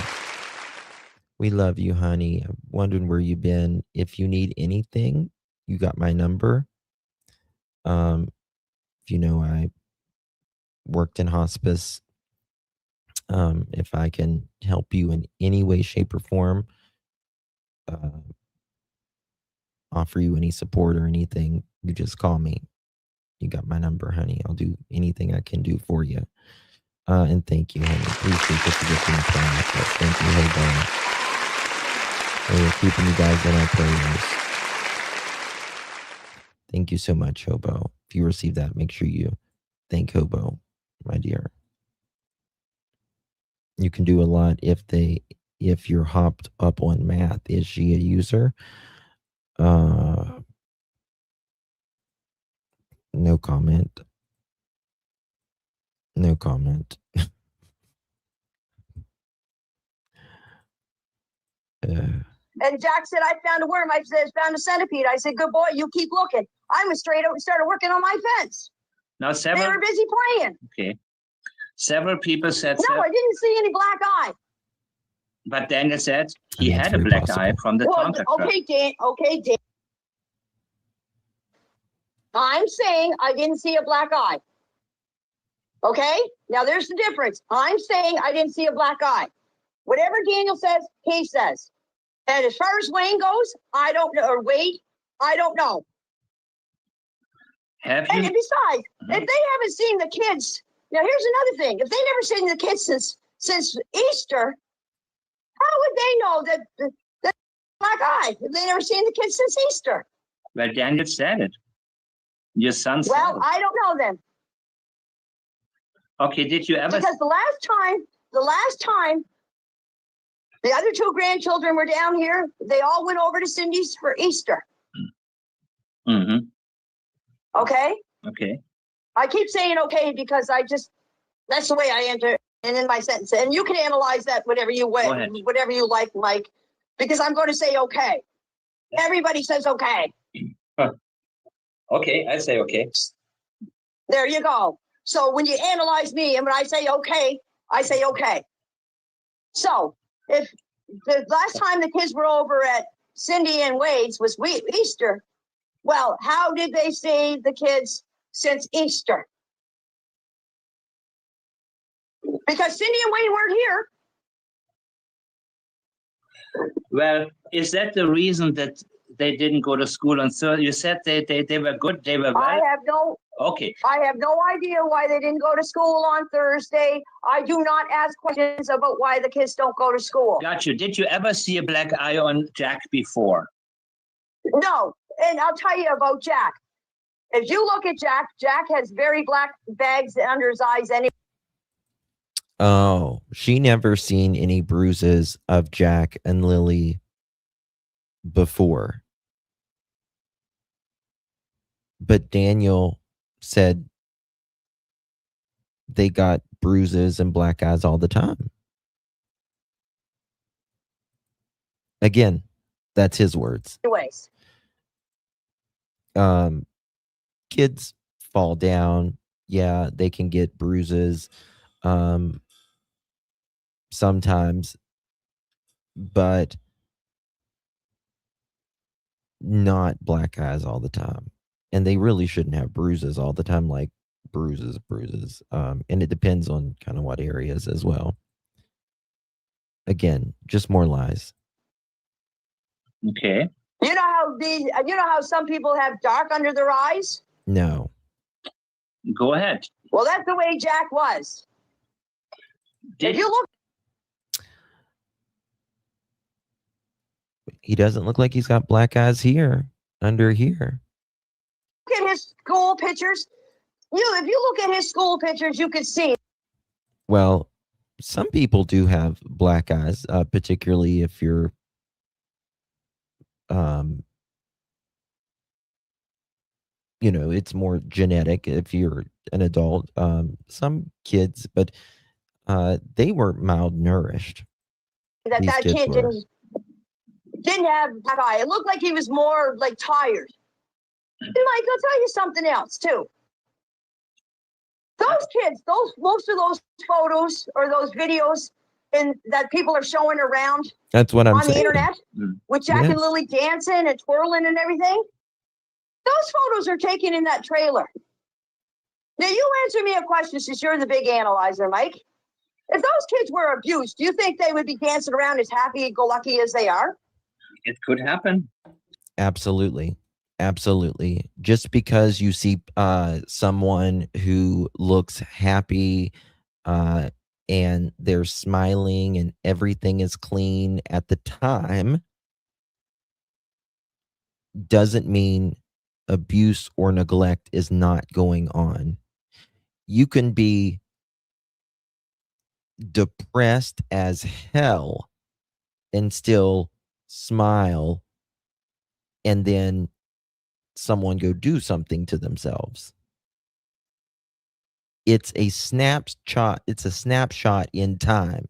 We love you, honey. I'm wondering where you've been. If you need anything, you got my number. You know, I worked in hospice. If I can help you in any way, shape, or form, offer you any support or anything, you just call me. You got my number, honey. I'll do anything I can do for you. And thank you, honey. Appreciate this gift and playing with us. Thank you, Hobo. We're keeping you guys in our prayers. Thank you so much, Hobo. If you receive that, make sure you thank Hobo, my dear. You can do a lot if you're hopped up on math. Is she a user? No comment. No comment. And Jack said, I found a worm. I said, found a centipede. I said, good boy, you keep looking. I went straight up and started working on my fence. Now, They were busy playing. Okay. Several people said No, I didn't see any black eye. but Daniel said he That's had a very black possible. eye from the Well, Tonka truck. okay, Dan. I'm saying I didn't see a black eye. Okay? Now there's the difference. I'm saying I didn't see a black eye. Whatever Daniel says, he says. And as far as Wayne goes, I don't know. Or Wade, I don't know. Have And you? besides, if they haven't seen the kids, now here's another thing. If they never seen the kids since Easter, how would they know that black eye? If they never seen the kids since Easter? Well, Daniel said it. Your son said Well, it. I don't know then. Okay, did you ever? Because the last time the other two grandchildren were down here, they all went over to Cindy's for Easter. Mm-hmm. Okay? Okay. I keep saying okay because that's the way I enter and in my sentence. And you can analyze that whatever you ahead. whatever you like, Mike, because I'm going to say okay. Everybody says okay. Okay, I say okay. There you go. So when you analyze me and when I say okay, I say okay. So if the last time the kids were over at Cindy and Wade's was Easter. Well, how did they save the kids since Easter? Because Cindy and Wade weren't here. Well, is that the reason that they didn't go to school on Thursday? You said they were good, they were well? I have no idea why they didn't go to school on Thursday. I do not ask questions about why the kids don't go to school. Got you. Did you ever see a black eye on Jack before? No, and I'll tell you about Jack. If you look at Jack, Jack has very black bags under his eyes anyway. Oh, she never seen any bruises of Jack and Lily before. But Daniel said they got bruises and black eyes all the time. Again, that's his words. Anyways. Kids fall down. Yeah, they can get bruises sometimes, but not black eyes all the time. And they really shouldn't have bruises all the time, like bruises. And it depends on kind of what areas as well. Again, just more lies. Okay. You know how some people have dark under their eyes? No. Go ahead. Well, that's the way Jack was. If you look, he doesn't look like he's got black eyes here, under here. look at his school pictures. If you look at his school pictures, you can see. Well, some people do have black eyes, particularly if you're it's more genetic if you're an adult. Some kids, but they were malnourished. That kid didn't have black eye. It looked like he was more like tired. And Mike, I'll tell you something else too. Those kids, most of those photos or those videos that people are showing around That's what I'm on saying. the internet with Jack Yes. and Lily dancing and twirling and everything. Those photos are taken in that trailer. Now you answer me a question since you're the big analyzer, Mike. If those kids were abused, do you think they would be dancing around as happy-go-lucky as they are? It could happen. Absolutely. Just because you see someone who looks happy and they're smiling and everything is clean at the time doesn't mean abuse or neglect is not going on. You can be depressed as hell and still smile, and then someone go do something to themselves. It's a snapshot. It's a snapshot in time.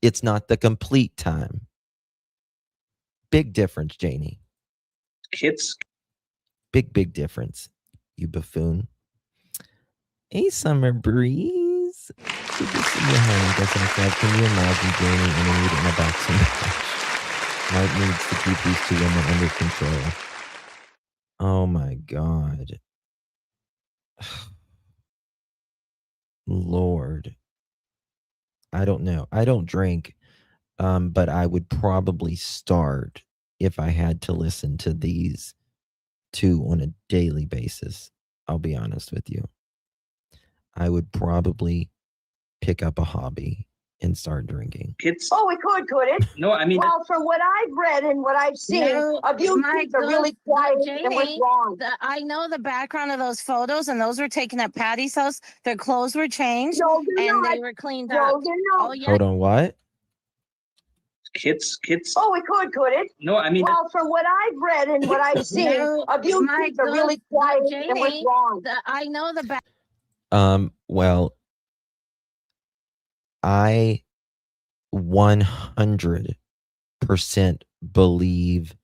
It's not the complete time. Big difference, Janie. Kids. Big difference, you buffoon. Hey, Summer Breeze. Good to see you, honey. Doesn't affect. Can you imagine Janie and Anita in a boxing match? Mike needs to keep these two women under control. Oh my God. Lord. I don't know. I don't drink, but I would probably start if I had to listen to these two on a daily basis. I'll be honest with you. I would probably pick up a hobby and start drinking. Kids. Oh, we could it? No, I mean. Well, from what I've read and what I've seen, abuse kids are really quiet and withdrawn. I know the background of those photos, and those were taken at Patty's house. Their clothes were changed, No, they're and not. they were cleaned No, up. they're not. Oh, yeah. Hold on, what? Kids. Oh, we could it? No, I mean. Well, from what I've read and what I've seen, abuse kids are really quiet and withdrawn. I know the back. Well, I 100% believe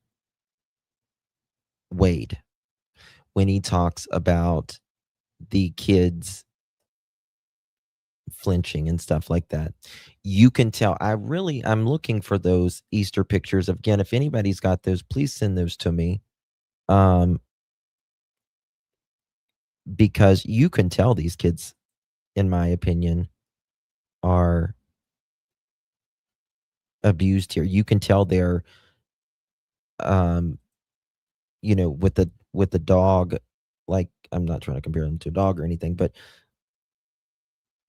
Wade when he talks about the kids flinching and stuff like that. You can tell. I'm looking for those Easter pictures. Again, if anybody's got those, please send those to me. Because you can tell these kids, in my opinion, are abused here. You can tell they're, with the dog, like, I'm not trying to compare them to a dog or anything, but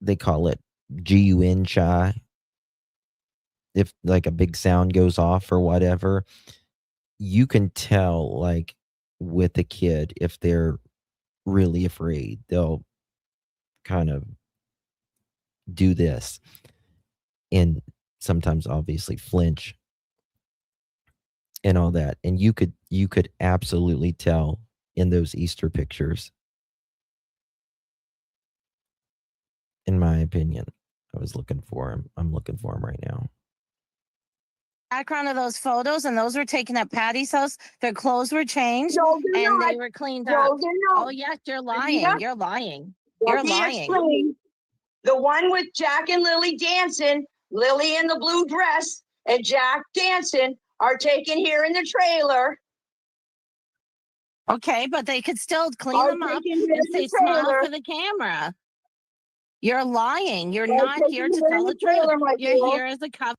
they call it GUN shy. If like a big sound goes off or whatever, you can tell, like, with a kid, if they're really afraid, they'll kind of do this and sometimes obviously flinch and all that. And you could absolutely tell in those Easter pictures, in my opinion. I was looking for him. I'm looking for him right now. Background of those photos, and those were taken at Patty's house. Their clothes were changed, No, they're and not. they were cleaned No, up. they're not. Oh yes, you're lying. Anita? You're lying. Let You're me lying. explain. The one with Jack and Lily dancing, Lily in the blue dress and Jack dancing, are taken here in the trailer. Okay, but they could still clean Are them up taken here and in say the smile trailer. for the camera. You're lying. You're Are not taken here to here in tell the the truth. trailer, my You're dear. here as a cover.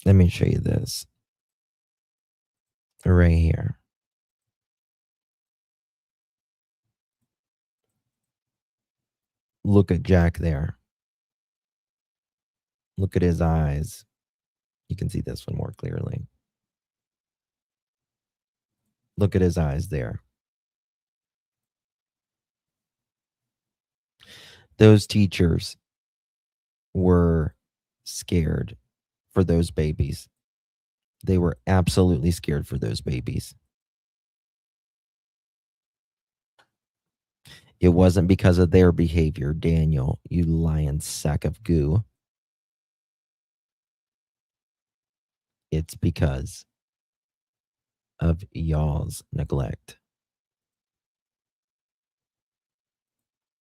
Let me show you this. Right here. Look at Jack there. Look at his eyes. You can see this one more clearly. Look at his eyes there. Those teachers were scared for those babies. They were absolutely scared for those babies. It wasn't because of their behavior, Daniel, you lying sack of goo. It's because of y'all's neglect.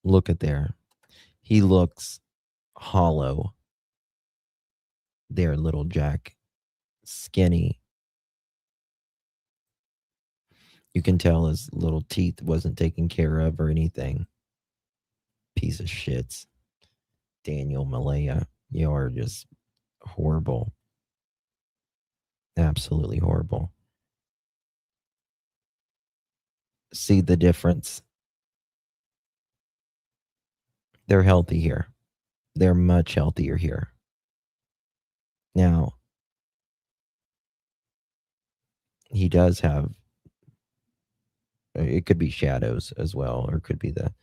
Look at there. He looks hollow. There, little Jack. Skinny. You can tell his little teeth wasn't taken care of or anything. Piece of shits. Daniel, Malaya, you are just horrible. Absolutely horrible. See the difference? They're healthy here. They're much healthier here. Now, he does have, it could be shadows as well, or it could be the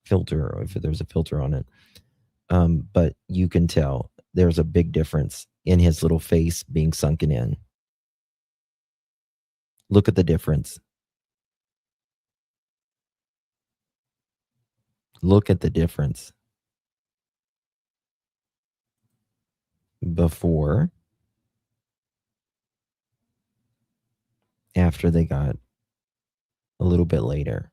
filter, or if there's a filter on it. But you can tell there's a big difference in his little face being sunken in. Look at the difference. Look at the difference. Before, after they got a little bit later.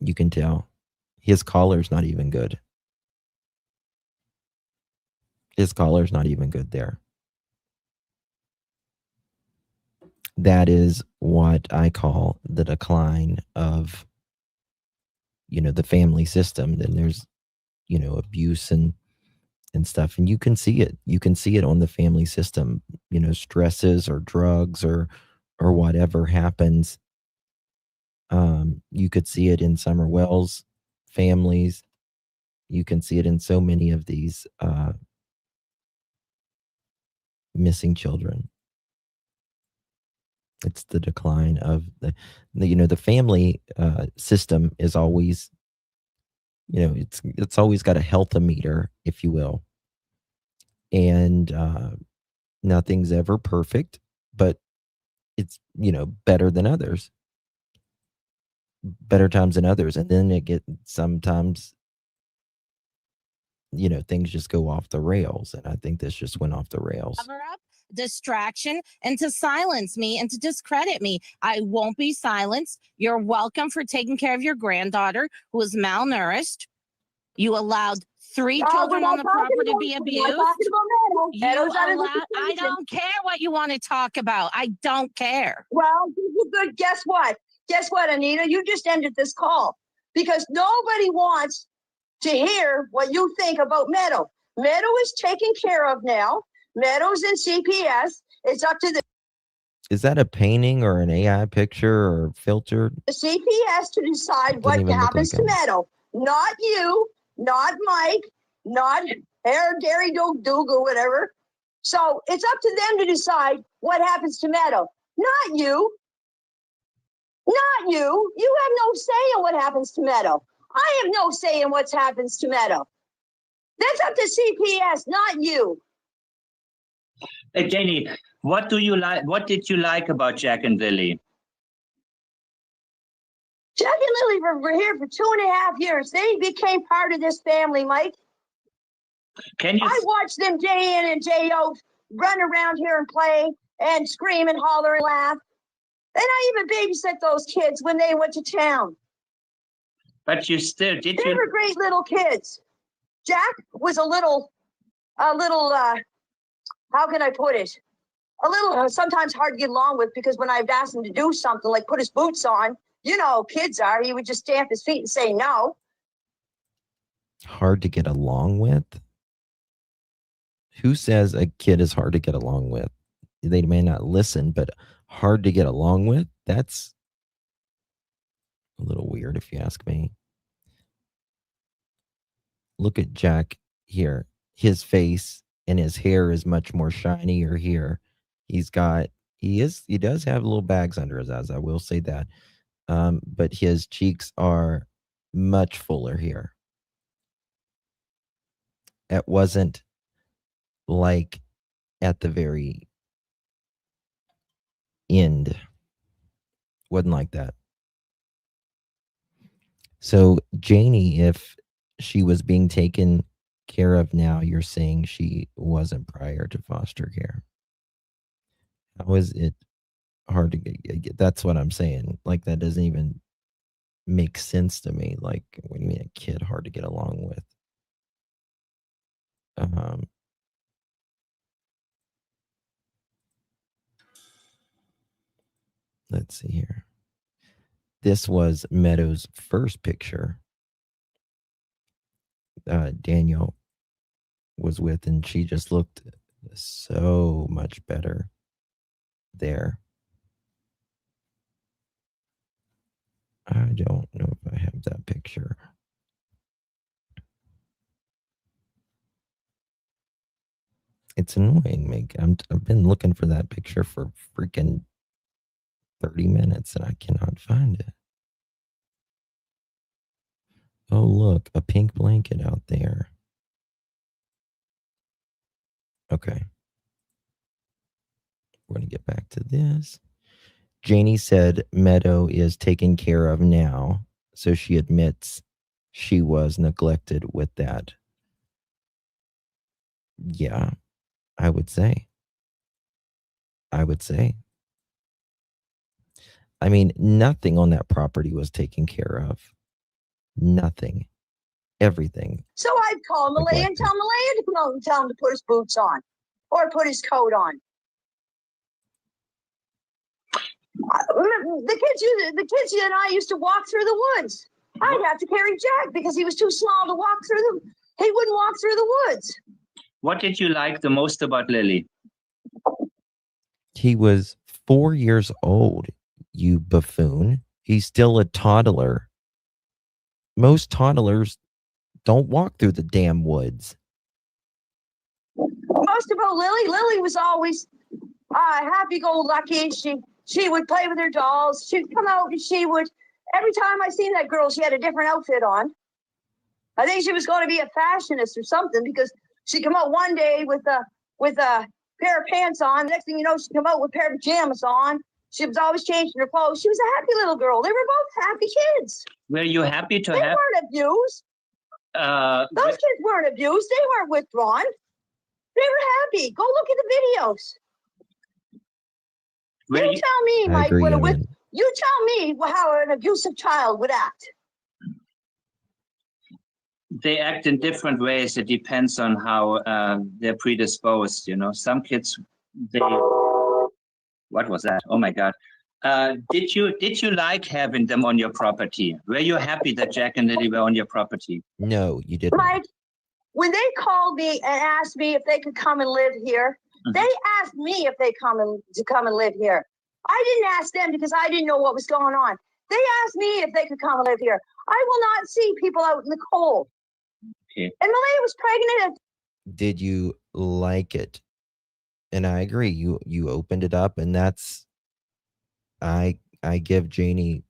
You can tell his collar's not even good. His collar's not even good there. That is what I call the decline of, the family system. Then there's, abuse and stuff. And you can see it. You can see it on the family system, stresses or drugs or whatever happens. You could see it in Summer Wells families. You can see it in so many of these missing children. It's the decline of the family system is always, it's always got a health-o-meter, if you will. And nothing's ever perfect, but it's, better than others. Better times than others. And then it gets sometimes, things just go off the rails. And I think this just went off the rails. Cover up distraction and to silence me and to discredit me. I won't be silenced. You're welcome for taking care of your granddaughter who was malnourished. You allowed 3 children on the property to be abused. I don't care what you want to talk about. I don't care. Well, good. Guess what? Guess what, Anita? You just ended this call because nobody wants to hear what you think about Meadow. Meadow is taken care of now. Meadow's in CPS. It's up to the Is that a painting or an AI picture or filter? CPS to decide what happens to Meadow. Not you, not Mike, not Gary Doug or whatever. So it's up to them to decide what happens to Meadow. Not you. Not you. You have no say in what happens to Meadow. I have no say in what happens to Meadow. That's up to CPS, not you. Hey, Janie, what do you like? What did you like about Jack and Lilly? Jack and Lilly were here for 2.5 years. They became part of this family, Mike. Can you? I watched them day in and day out run around here and play and scream and holler and laugh. And I even babysat those kids when they went to town. But you still did. They were great little kids. Jack was a little, how can I put it? A little sometimes hard to get along with because when I'd ask him to do something like put his boots on, you know, how kids are, he would just stamp his feet and say no. Hard to get along with? Who says a kid is hard to get along with? They may not listen, but hard to get along with? That's a little weird if you ask me. Look at Jack here. His face and his hair is much more shinier here. He does have little bags under his eyes, I will say that. But his cheeks are much fuller here. It wasn't like at the very end. Wasn't like that. So Janie, if she was being taken care of now, you're saying she wasn't prior to foster care. How is it hard to get? That's what I'm saying. Like, that doesn't even make sense to me. Like, what do you mean a kid hard to get along with? Let's see here. This was Meadow's first picture. Daniel was with, and she just looked so much better there. I don't know if I have that picture. It's annoying, Meg. I've been looking for that picture for freaking 30 minutes and I cannot find it. Oh, look, a pink blanket out there. Okay. We're going to get back to this. Janie said Meadow is taken care of now, so she admits she was neglected with that. Yeah, I would say. I mean, nothing on that property was taken care of. Nothing. Everything. So I'd call Malaya and tell Malaya to come out and tell him to put his boots on or put his coat on. The kids and I used to walk through the woods. I'd have to carry Jack because he was too small to walk through them. He wouldn't walk through the woods. What did you like the most about Lily? He was 4 years old, you buffoon. He's still a toddler. Most toddlers don't walk through the damn woods. Most about Lily was always happy-go-lucky. She would play with her dolls. She'd come out and she would, every time I seen that girl, she had a different outfit on. I think she was going to be a fashionist or something because she'd come out one day with a pair of pants on. The next thing you know, she'd come out with a pair of pajamas on. She was always changing her clothes. She was a happy little girl. They were both happy kids. Were you happy to They weren't abused. Those kids weren't abused. They weren't withdrawn. They were happy. Go look at the videos. Where You you, tell me, I Mike, agree, what a Emin. you tell me how an abusive child would act. they act in different ways. It depends on how they're predisposed. You know, some kids, they. What was that? Oh my God! Did you like having them on your property? Were you happy that Jack and Lily were on your property? No, you didn't. Mike, when they called me and asked me if they could come and live here, they asked me if they come and live here. I didn't ask them because I didn't know what was going on. They asked me if they could come and live here. I will not see people out in the cold. Okay. And Malaya was pregnant. Did you like it? And I agree. You opened it up, and that's I give Janie,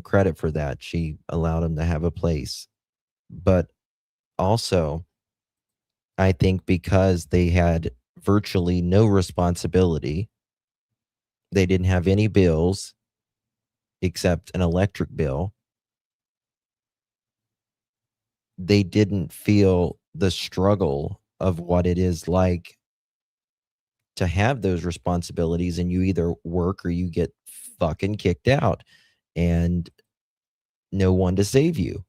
credit for that. She allowed him to have a place. But also, I think because they had virtually no responsibility, they didn't have any bills except an electric bill. They didn't feel the struggle of what it is like to have those responsibilities, and you either work or you get fucking kicked out and no one to save you.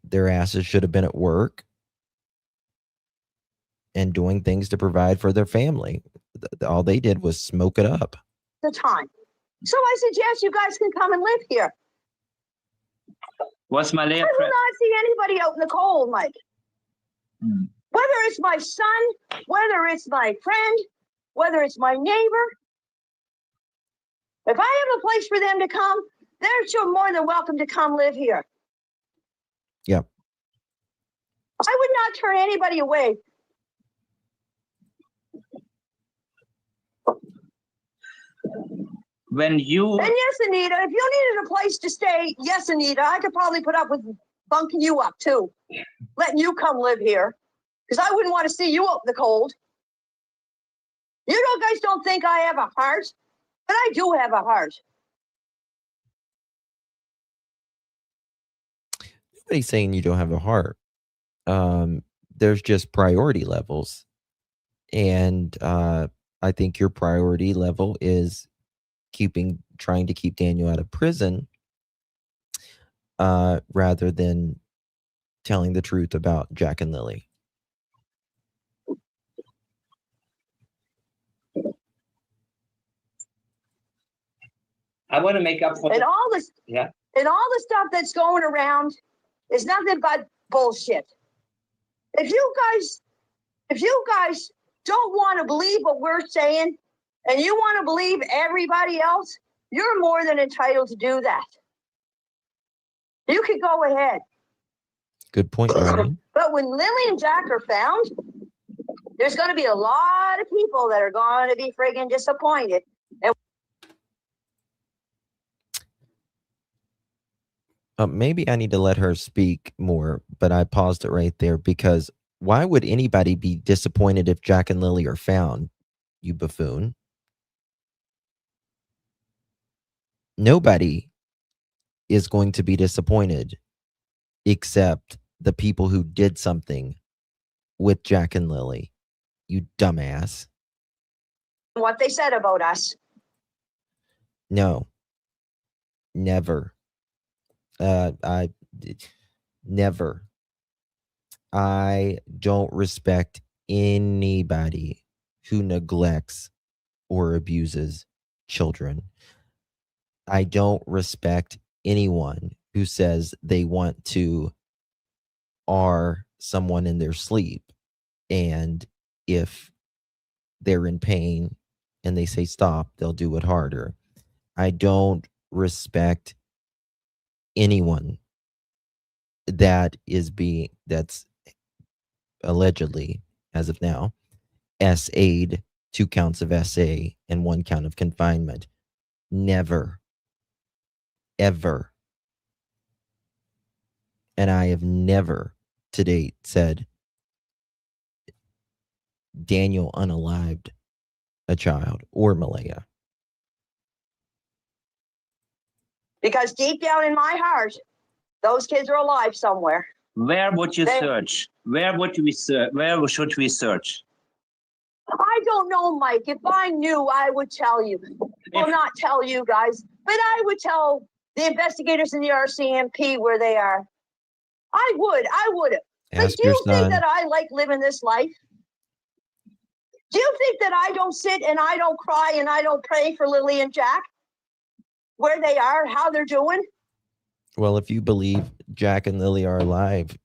Their asses should have been at work and doing things to provide for their family. All they did was smoke it up. The time. So I suggest you guys can come and live here. Was Malaya? I will not see anybody out in the cold, Mike. Whether it's my son, whether it's my friend, whether it's my neighbor. If I have a place for them to come, they're sure more than welcome to come live here. Yep. I would not turn anybody away. When you And yes, Anita, if you needed a place to stay, yes, Anita, I could probably put up with bunking you up too. Letting you come live here. Because I wouldn't want to see you out in the cold. You guys don't think I have a heart, but I do have a heart. Nobody's saying you don't have a heart. There's just priority levels. And I think your priority level is trying to keep Daniel out of prison rather than telling the truth about Jack and Lily. I want to make up for And all this, yeah. and all the stuff that's going around is nothing but bullshit. If you guys don't want to believe what we're saying, and you want to believe everybody else, you're more than entitled to do that. You can go ahead. Good point, Ryan. But when Lily and Jack are found, there's going to be a lot of people that are going to be friggin' disappointed. And Maybe I need to let her speak more, but I paused it right there because why would anybody be disappointed if Jack and Lily are found, you buffoon? Nobody is going to be disappointed except the people who did something with Jack and Lily, you dumbass. what they said about us. No, never. Never. I don't respect anybody who neglects or abuses children. I don't respect anyone who says they want to R someone in their sleep. And if they're in pain and they say stop, they'll do it harder. I don't respect anyone that's allegedly, as of now, SA'd 2 counts of SA and 1 count of confinement. Never, ever. And I have never to date said Daniel unalived a child or Malaya. Because deep down in my heart, those kids are alive somewhere. Where would you search? Where would we search? Where should we search? I don't know, Mike. If I knew, I would tell you. Well, not tell you guys, but I would tell the investigators in the RCMP where they are. I would. But Ask do your you think son. that I like living this life? Do you think that I don't sit and I don't cry and I don't pray for Lily and Jack? Where they are, how they're doing? Well, if you believe Jack and Lily are alive,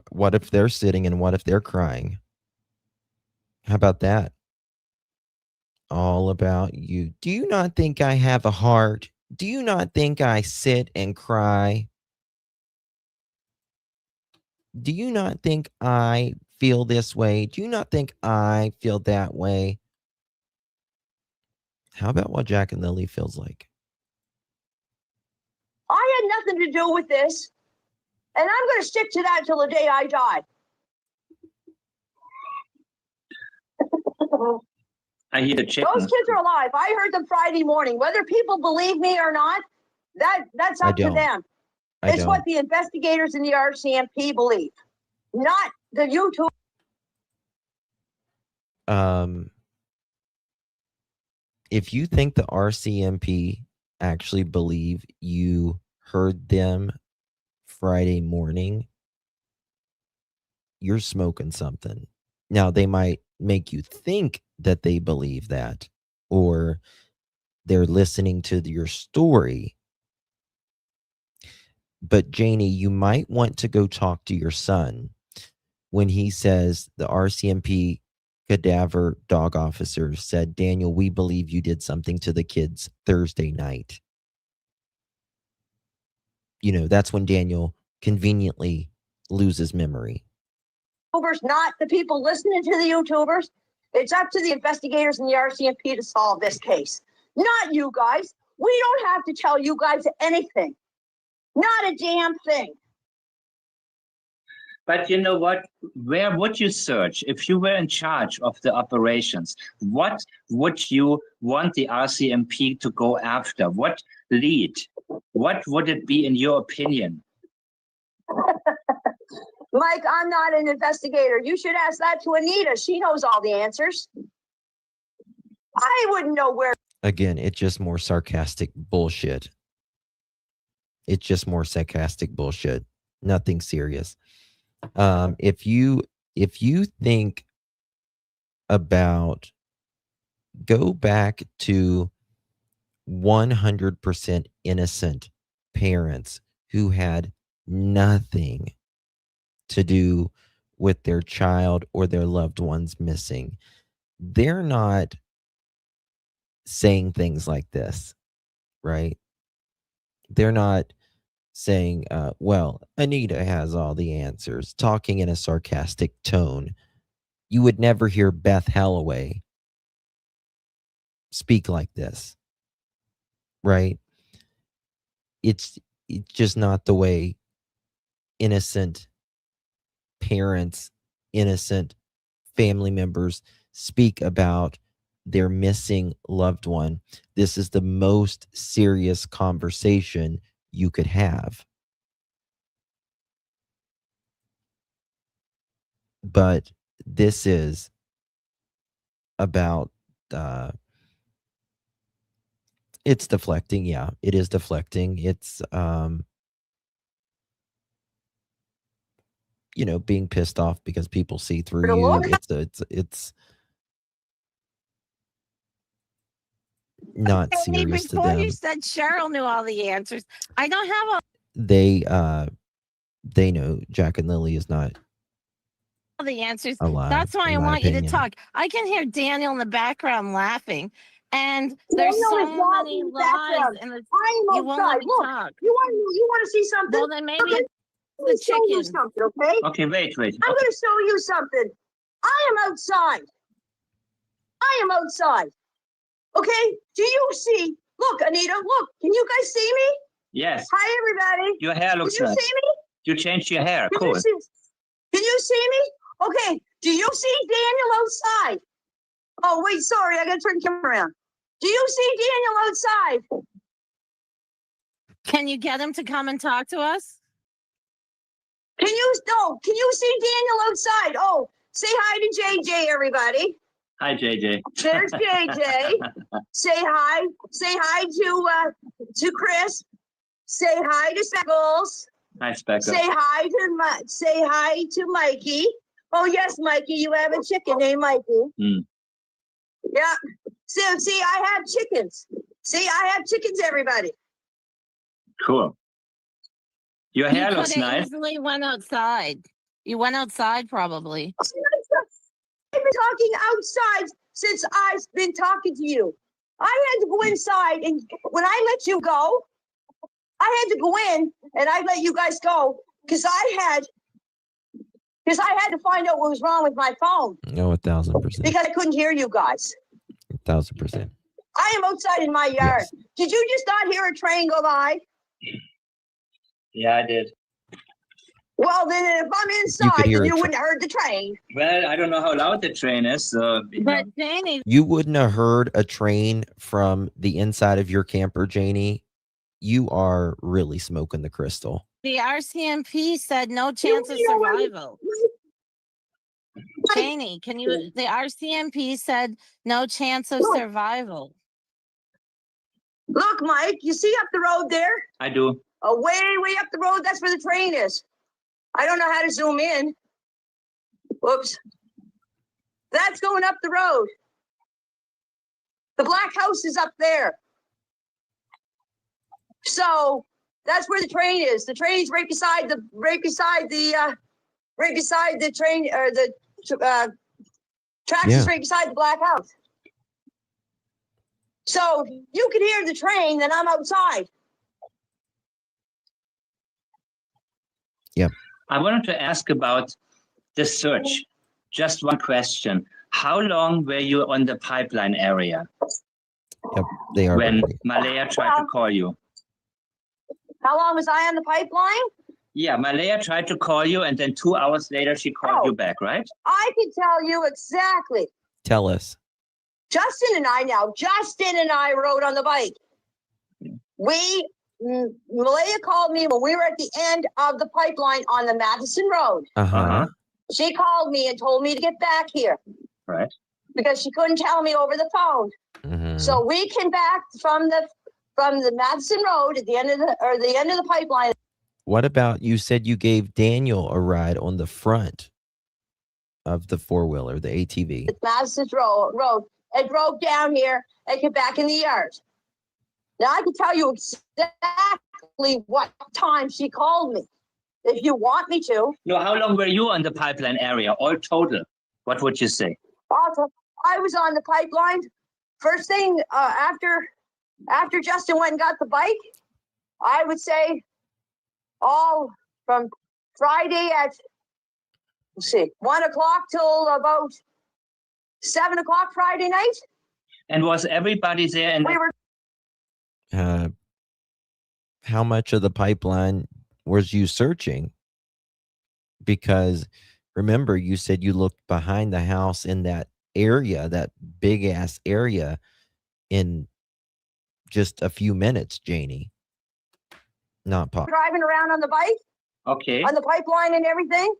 what if they're sitting and what if they're crying? How about that? All about you. Do you not think I have a heart? Do you not think I sit and cry? Do you not think I feel this way? Do you not think I feel that way? How about what Jack and Lily feels like? I had nothing to do with this. And I'm going to stick to that till the day I die. I hear the chickens. Those kids are alive. I heard them Friday morning. Whether people believe me or not, that's up to them. It's what the investigators in the RCMP believe, not the YouTube. If you think the RCMP actually believe you heard them Friday morning, you're smoking something. Now, they might make you think that they believe that, or they're listening to your story. But Janie, you might want to go talk to your son when he says the RCMP cadaver dog officer said, Daniel, we believe you did something to the kids Thursday night. You know, that's when Daniel conveniently loses memory. Not the people listening to the YouTubers. It's up to the investigators in the RCMP to solve this case. Not you guys. We don't have to tell you guys anything. Not a damn thing. But you know what? Where would you search if you were in charge of the operations? What would you want the RCMP to go after? What lead? What would it be in your opinion? Mike, I'm not an investigator. You should ask that to Anita. She knows all the answers. I wouldn't know where. Again, it's just more sarcastic bullshit. It's just more sarcastic bullshit. Nothing serious. If you think about, go back to 100% innocent parents who had nothing to do with their child or their loved ones missing. They're not saying things like this, right? They're not saying, well, Anita has all the answers, talking in a sarcastic tone. You would never hear Beth Holloway speak like this, right? It's just not the way innocent parents, innocent family members speak about their missing loved one. This is the most serious conversation you could have. But this is about, it's deflecting. Yeah, it is deflecting. It's, you know, being pissed off because people see through you. It's not serious to Before them. you said Cheryl knew all the answers. I don't have They know Jack and Lily is not all the answers. alive. That's why I want you to talk. I can hear Daniel in the background laughing. And there's so many lies. And you won't let me talk. You want to see something? Well, then maybe okay. it's the show you chicken. something, okay? Okay, wait. I'm going to show you something. I am outside. Okay? Do you see? Look, Anita, look. Can you guys see me? Yes. Hi, everybody. Your hair looks nice. Can you see me? You changed your hair. Cool. Can you see me? Okay. Do you see Daniel outside? Oh, wait, sorry. I got to turn the camera around. Do you see Daniel outside? Can you get him to come and talk to us? Can you see Daniel outside? Oh, Say hi to JJ, everybody. Hi, JJ. There's JJ. Say hi. Say hi to Chris. Say hi to Speckles. Hi, Speckles. Say hi to Mikey. Oh yes, Mikey, you have a chicken named Mikey. Mm. Yeah. See, I have chickens. See, I have chickens, everybody. Cool. Your hair You looks could have nice. easily went outside. You went outside probably. I've been talking outside since I've been talking to you. I had to go inside, and when I let you go, I had to go in and I let you guys go because I had to find out what was wrong with my phone. Oh, 1,000%. Because I couldn't hear you guys. 1,000%. I am outside in my yard. Yes. Did you just not hear a train go by? Yeah, I did. Well, then if I'm inside, hear then a you tra- wouldn't have heard the train. Well, I don't know how loud the train is. So, But Janie, You wouldn't have heard a train from the inside of your camper, Janie. You are really smoking the crystal. the RCMP said no chance of survival. Janie, the RCMP said no chance of survival. Look, Mike, you see up the road there? I do. Way up the road, that's where the train is. I don't know how to zoom in. Whoops. That's going up the road. The black house is up there. So that's where the train is. The train's right beside the train, or the tracks is right beside the black house. So you can hear the train, then I'm outside. Yep. I wanted to ask about the search. Just one question. How long were you on the pipeline area Yep, they are. when ready. Malaya tried to call you? How long was I on the pipeline? Yeah, Malaya tried to call you, and then 2 hours later, she called you back, right? I can tell you exactly. Tell us. Justin and I rode on the bike. Malaya called me when we were at the end of the pipeline on the Madison Road. Uh-huh. She called me and told me to get back here. Right. Because she couldn't tell me over the phone. Mhm. So we came back from the Madison Road at the end of the pipeline. What about, you said you gave Daniel a ride on the front of the four-wheeler, the ATV. Madison Road and drove down here and came back in the yard. Now I can tell you exactly what time she called me, if you want me to. No, how long were you on the pipeline area, all total? What would you say? Also, I was on the pipeline. First thing after Justin went and got the bike, I would say all from Friday at 1 o'clock till about 7 o'clock Friday night. And was everybody there? And We were How much of the pipeline was you searching? Because remember, you said you looked behind the house in that area, that big ass area, in just a few minutes, Janie. Not pop. driving around on the bike, okay. on the pipeline and everything.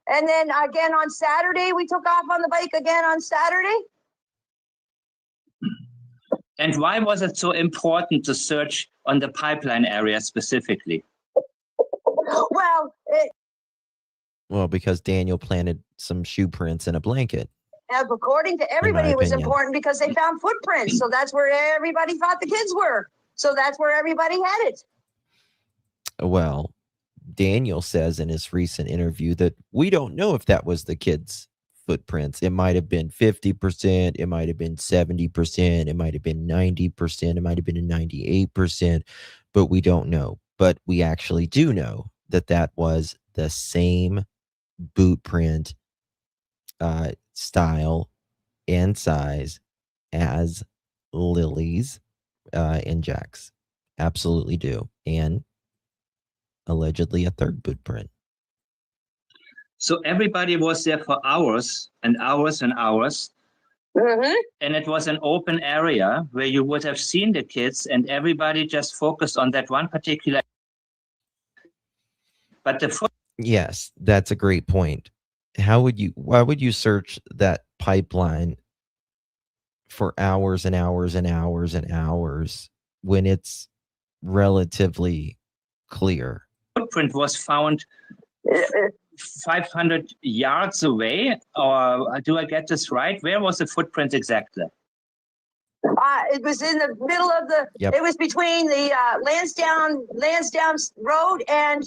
And then again on Saturday, we took off on the bike again on Saturday. And why was it so important to search on the pipeline area specifically? Well, because Daniel planted some shoe prints in a blanket. According to everybody, it was opinion. important because they found footprints. So that's where everybody thought the kids were. So that's where everybody headed. Well, Daniel says in his recent interview that we don't know if that was the kids' footprints. It might have been 50%, it might have been 70%, it might have been 90%, it might have been 98%, but we don't know. But we actually do know that that was the same boot print style and size as Lily's and Jack's. Absolutely do. And allegedly a third boot print. So everybody was there for hours and hours and hours. Mm-hmm. And it was an open area where you would have seen the kids, and everybody just focused on that one particular. But Yes, that's a great point. why would you search that pipeline for hours and hours and hours and hours when it's relatively clear? Footprint was found 500 yards away, or do I get this right? Where was the footprint exactly? It was in the middle of the. Yep. It was between the Lansdowne Road and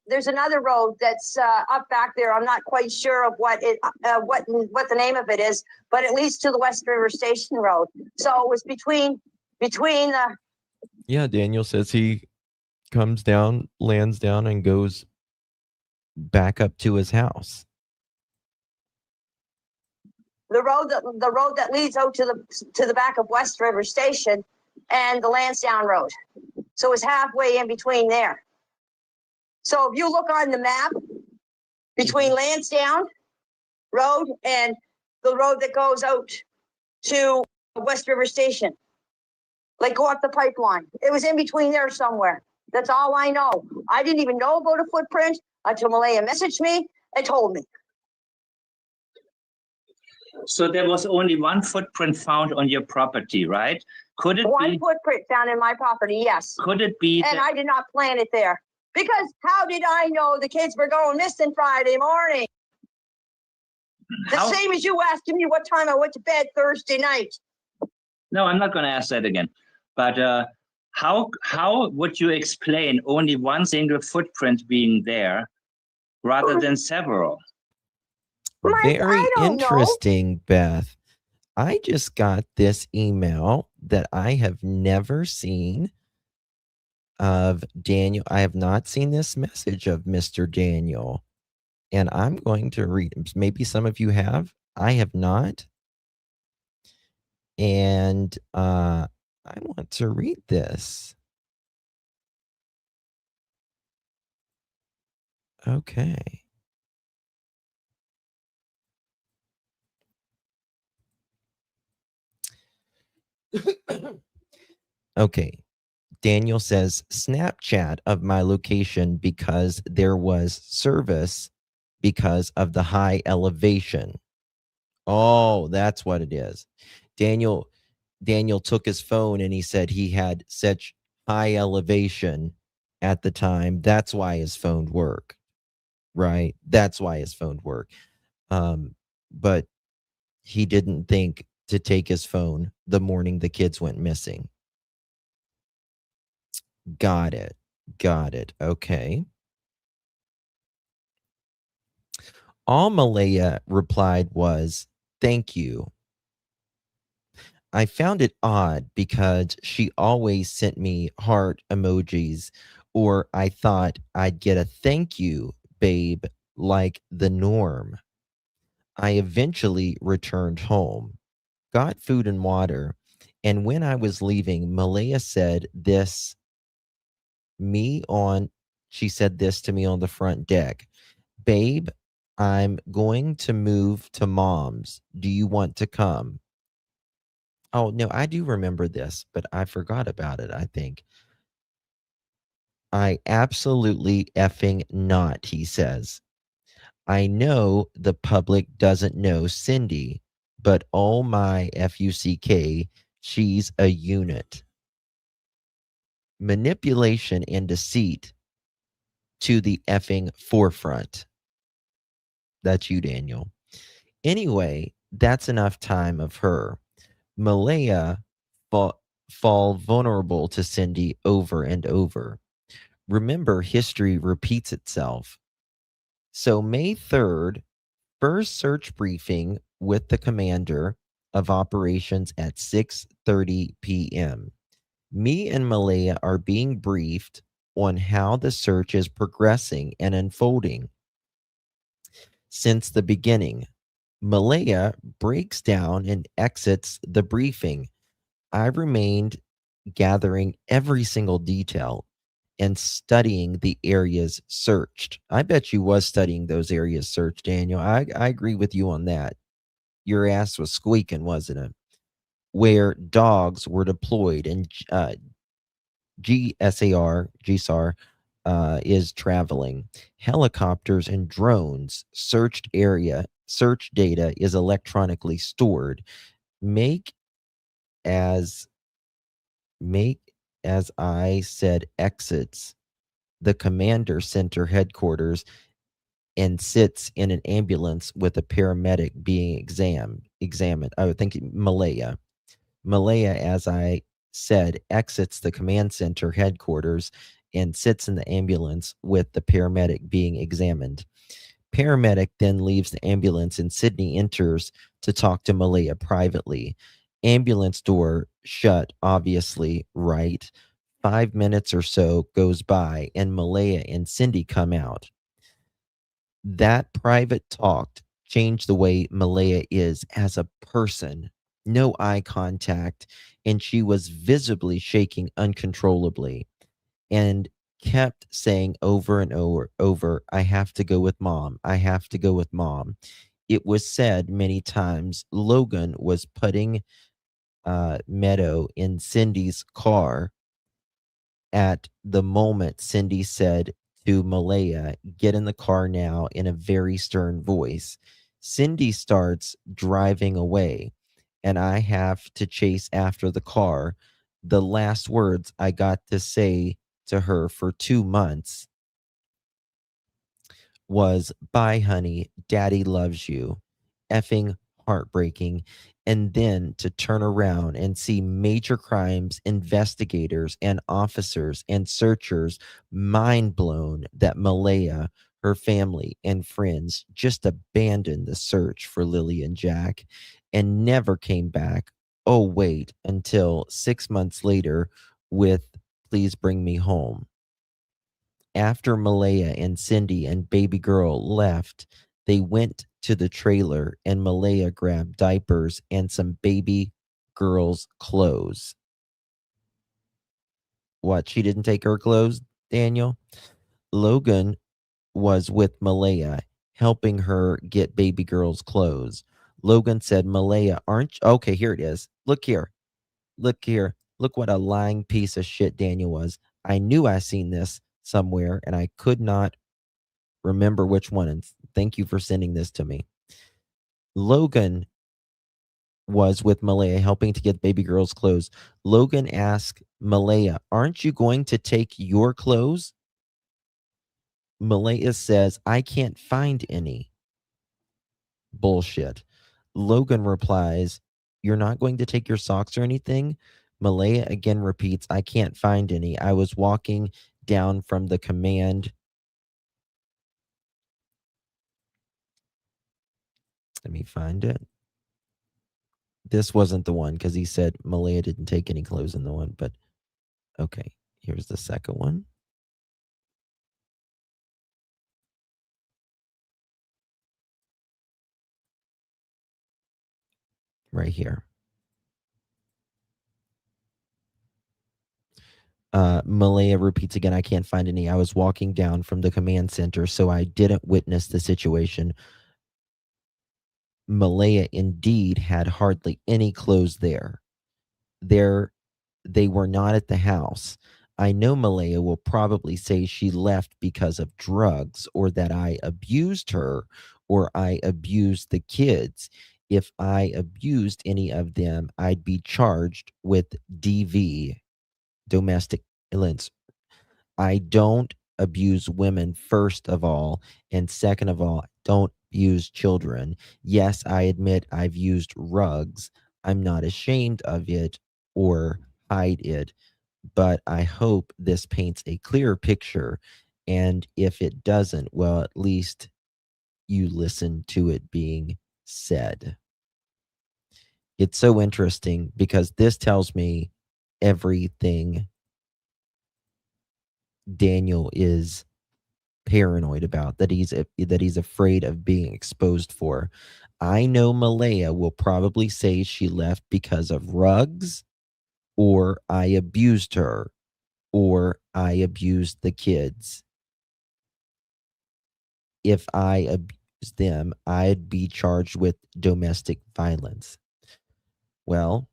there's another road that's up back there. I'm not quite sure of what the name of it is, but it leads to the West River Station Road. So it was between the. Yeah, Daniel says he comes down Lansdowne and goes back up to his house. The road that leads out to the back of West River Station and the Lansdowne Road. So it's halfway in between there. So if you look on the map between Lansdowne Road and the road that goes out to West River Station, like go up the pipeline, it was in between there somewhere. That's all I know. I didn't even know about a footprint until Malaya messaged me and told me. So there was only one footprint found on your property, right? Could it One be? footprint found in my property, yes. Could it be? And I did not plant it there. Because how did I know the kids were going missing Friday morning? The same as you asking me what time I went to bed Thursday night. No, I'm not going to ask that again. But how would you explain only one single footprint being there rather than several? Very I don't interesting, Beth. I just got this email that I have never seen of Daniel. I have not seen this message of Mr. Daniel, and I'm going to read. Maybe some of you have. I have not, and I want to read this. Okay. Okay. Daniel says, Snapchat of my location because there was service because of the high elevation. Oh, that's what it is. Daniel took his phone and he said he had such high elevation at the time. That's why his phone worked. Right? That's why his phone worked. But he didn't think to take his phone the morning the kids went missing. Got it. Okay. All Malaya replied was, thank you. I found it odd because she always sent me heart emojis, or I thought I'd get a thank you, babe, like the norm. I eventually returned home, got food and water, and when I was leaving, Malaya said she said this to me on the front deck. Babe, I'm going to move to mom's. Do you want to come? Oh, no, I do remember this, but I forgot about it, I think. I absolutely effing not, he says. I know the public doesn't know Cindy, but oh my FUCK, she's a unit. Manipulation and deceit to the effing forefront. That's you, Daniel. Anyway, that's enough time of her. Malaya fall vulnerable to Cindy over and over. Remember, history repeats itself. So May 3rd, first search briefing with the commander of operations at 6:30 p.m. Me and Malaya are being briefed on how the search is progressing and unfolding. Since the beginning, Malaya breaks down and exits the briefing. I remained gathering every single detail and studying the areas searched. I bet you was studying those areas searched, Daniel. I agree with you on that. Your ass was squeaking, wasn't it? Where dogs were deployed and GSAR is traveling. Helicopters and drones search data is electronically stored. Make as I said exits the commander center headquarters and sits in an ambulance with a paramedic being examined. I would think Malaya. Malaya, as I said, exits the command center headquarters and sits in the ambulance with the paramedic being examined. Paramedic then leaves the ambulance and Sydney enters to talk to Malaya privately. Ambulance door shut, obviously, right? 5 minutes or so goes by and Malaya and Cindy come out. That private talk changed the way Malaya is as a person. No eye contact, and she was visibly shaking uncontrollably and kept saying over and over, I have to go with mom. I have to go with mom. It was said many times Logan was putting Meadow in Cindy's car at the moment Cindy said to Malaya, get in the car now, in a very stern voice. Cindy starts driving away, and I have to chase after the car. The last words I got to say to her for 2 months was, bye, honey, daddy loves you. Effing heartbreaking. And then to turn around and see major crimes investigators and officers and searchers mind blown that Malaya, her family, and friends just abandoned the search for Lily and Jack and never came back. Oh, wait, until 6 months later with Please Bring Me Home. After Malaya and Cindy and baby girl left, they went to the trailer and Malaya grabbed diapers and some baby girl's clothes. What? She didn't take her clothes, Daniel? Logan was with Malaya, helping her get baby girl's clothes. Logan said, Malaya, aren't you? Okay, here it is. Look here. Look here. Look what a lying piece of shit Daniel was. I knew I seen this somewhere and I could not remember which one. And thank you for sending this to me. Logan was with Malaya helping to get baby girl's clothes. Logan asked Malaya, aren't you going to take your clothes? Malaya says, I can't find any. Bullshit. Logan replies, you're not going to take your socks or anything? Malaya again repeats, I can't find any. I was walking down from the command. Let me find it. This wasn't the one because he said Malaya didn't take any clothes in the one, but okay, here's the second one. Right here. Malaya repeats again, I can't find any. I was walking down from the command center, so I didn't witness the situation. Malaya indeed had hardly any clothes there. They were not at the house. I know Malaya will probably say she left because of drugs or that I abused her or I abused the kids. If I abused any of them, I'd be charged with DV, domestic violence. I don't abuse women, first of all, and second of all, don't abuse children. Yes, I admit I've used rugs. I'm not ashamed of it or hide it, but I hope this paints a clearer picture. And if it doesn't, well, at least you listen to it being said. It's so interesting because this tells me everything Daniel is paranoid about, that he's afraid of being exposed for. I know Malaya will probably say she left because of rugs, or I abused her, or I abused the kids. If I abused them, I'd be charged with domestic violence. Well,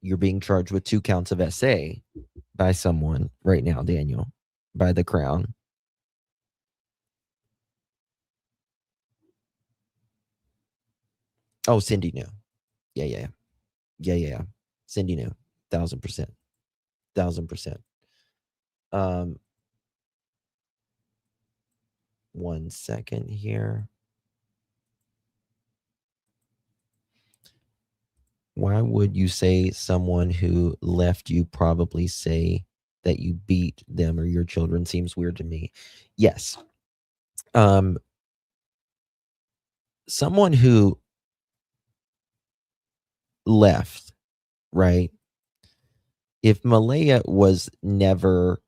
you're being charged with 2 counts of SA by someone right now, Daniel. by the Crown. Oh, Cindy knew. Yeah. Cindy knew. 1,000%. 1,000%. 1 second here. Why would you say someone who left you probably say that you beat them or your children? Seems weird to me. Yes. Someone who left, right? If Malaya was never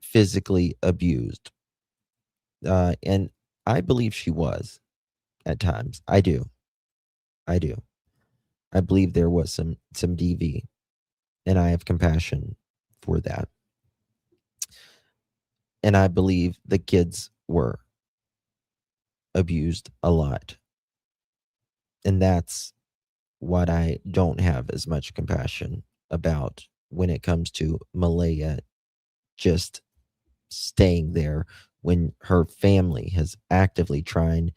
physically abused, and I believe she was at times. I do. I believe there was some DV, and I have compassion for that. And I believe the kids were abused a lot. And that's what I don't have as much compassion about when it comes to Malaya just staying there when her family has actively trying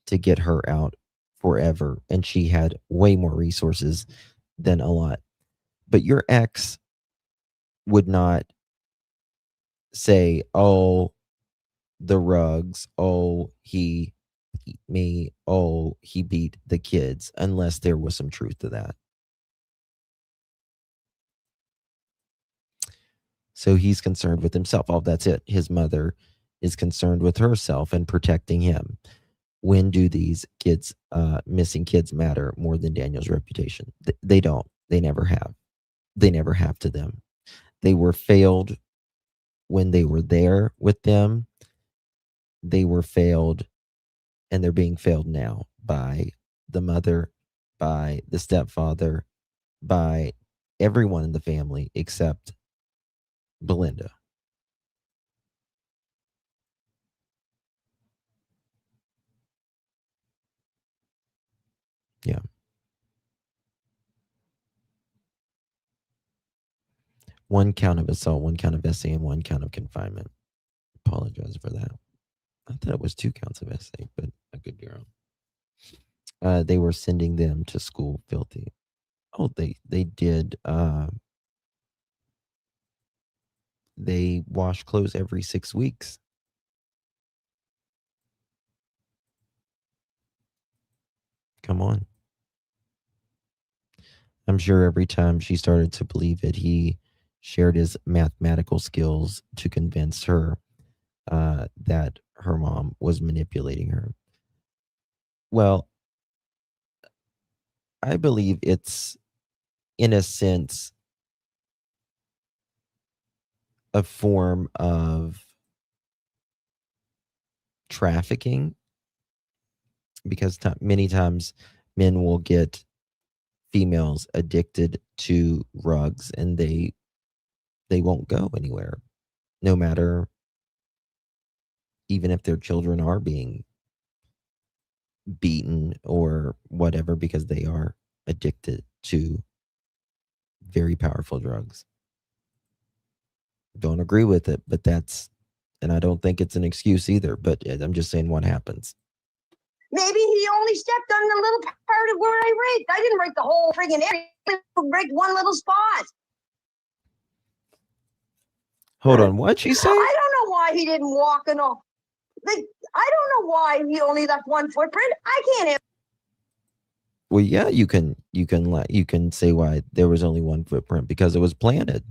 to get her out forever, and she had way more resources than a lot. But your ex would not say, oh, the rugs, oh, he beat me, oh, he beat the kids, unless there was some truth to that. So he's concerned with himself. Oh, that's it. His mother is concerned with herself and protecting him. When do these kids, missing kids, matter more than Daniel's reputation? They don't. They never have. They never have to them. They were failed when they were there with them. They were failed, and they're being failed now by the mother, by the stepfather, by everyone in the family except Belinda. Yeah. One count of assault, 1 count of SA, and 1 count of confinement. Apologize for that. I thought it was 2 counts of SA, but I could be wrong. They were sending them to school filthy. Oh, they did. They wash clothes every 6 weeks. Come on. I'm sure every time she started to believe it, he shared his mathematical skills to convince her that her mom was manipulating her. Well, I believe it's, in a sense, a form of trafficking, because many times men will get females addicted to rugs and they won't go anywhere, no matter, even if their children are being beaten or whatever, because they are addicted to very powerful drugs. Don't agree with it, but that's, and I don't think it's an excuse either, but I'm just saying what happens. Maybe he only stepped on the little part of where I raped. I didn't rape the whole friggin' area. I raped one little spot. Hold on, what'd she say? I don't know why he didn't walk and all. I don't know why he only left one footprint. I can't. Well, yeah, you can say why there was only one footprint, because it was planted.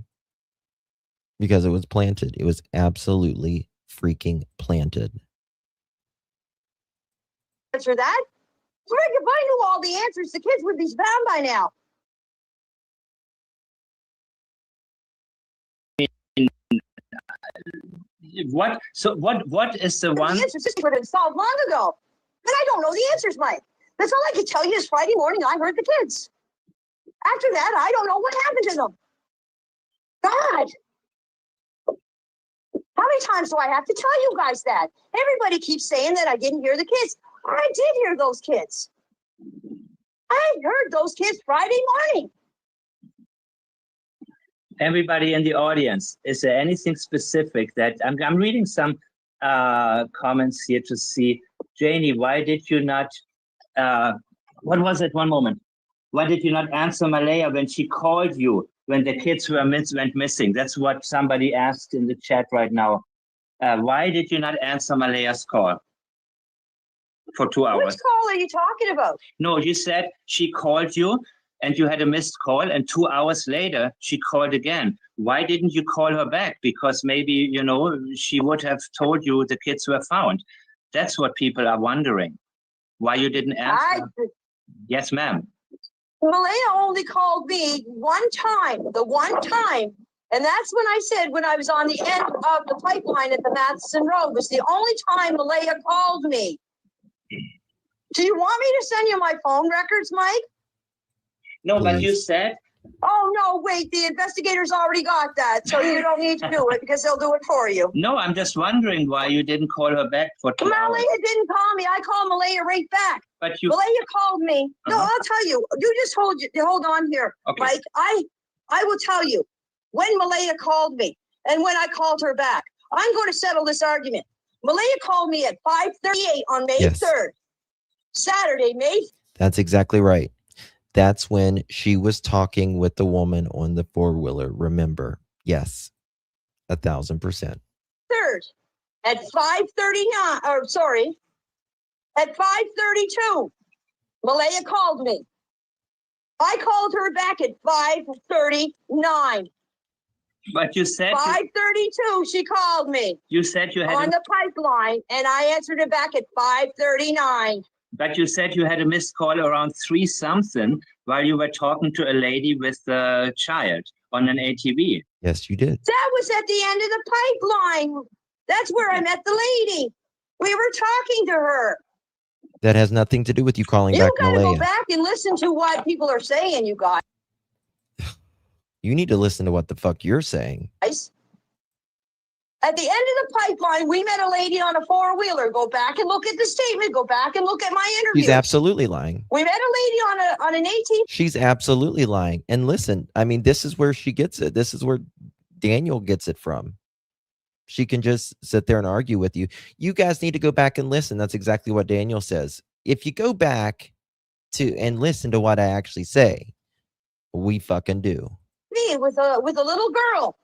Because it was planted. It was absolutely freaking planted. Answer that. Frick, if I knew all the answers, the kids would be found by now. What? So what is the one? The answers would have been solved long ago. And I don't know the answers, Mike. That's all I can tell you is Friday morning I heard the kids. After that, I don't know what happened to them. God. How many times do I have to tell you guys that? Everybody keeps saying that I didn't hear the kids. I did hear those kids. I heard those kids Friday morning. Everybody in the audience, is there anything specific that I'm reading some comments here to see? Janie, why did you not? What was it? One moment. Why did you not answer Malaya when she called you when the kids went missing? That's what somebody asked in the chat right now. Why did you not answer Malaya's call for 2 hours? Which call are you talking about? No, you said she called you and you had a missed call, and 2 hours later she called again. Why didn't you call her back? Because maybe, you know, she would have told you the kids were found. That's what people are wondering. Why you didn't answer? Yes, ma'am. Malaya only called me one time, the one time. And that's when I said, when I was on the end of the pipeline at the Matheson Road, was the only time Malaya called me. Do you want me to send you my phone records, Mike? No, Please. but you said. Oh, no, wait, the investigators already got that. So you don't need to do it because they'll do it for you. No, I'm just wondering why you didn't call her back for 2 hours. Malaya didn't call me. I called Malaya right back. But you. Malaya called me. No, Uh-huh. I'll tell you. You just hold on here, Okay. Mike. I will tell you when Malaya called me and when I called her back. I'm going to settle this argument. Malaya called me at 5:38 on May Yes. 3rd. Saturday, May That's exactly right. That's when she was talking with the woman on the four-wheeler. Remember? Yes. 1,000%. 3rd at 5:39. Or sorry, at 5:32. Malaya called me. I called her back at 5:39. But you said. 5:32, she called me You said you had. on the pipeline, and I answered it back at 5:39. But you said you had a missed call around 3 something while you were talking to a lady with a child on an ATV. Yes, you did. That was at the end of the pipeline. That's where I met the lady. We were talking to her. That has nothing to do with you calling You back gotta go Malaya. back and listen to what people are saying, you guys. You need to listen to what the fuck you're saying. At the end of the pipeline, we met a lady on a four-wheeler. Go back and look at the statement. Go back and look at my interview. She's absolutely lying. We met a lady on an ATV. She's absolutely lying. And listen, I mean, this is where she gets it. This is where Daniel gets it from. She can just sit there and argue with you. You guys need to go back and listen. That's exactly what Daniel says. If you go back to and listen to what I actually say, we fucking do. Me with a little girl.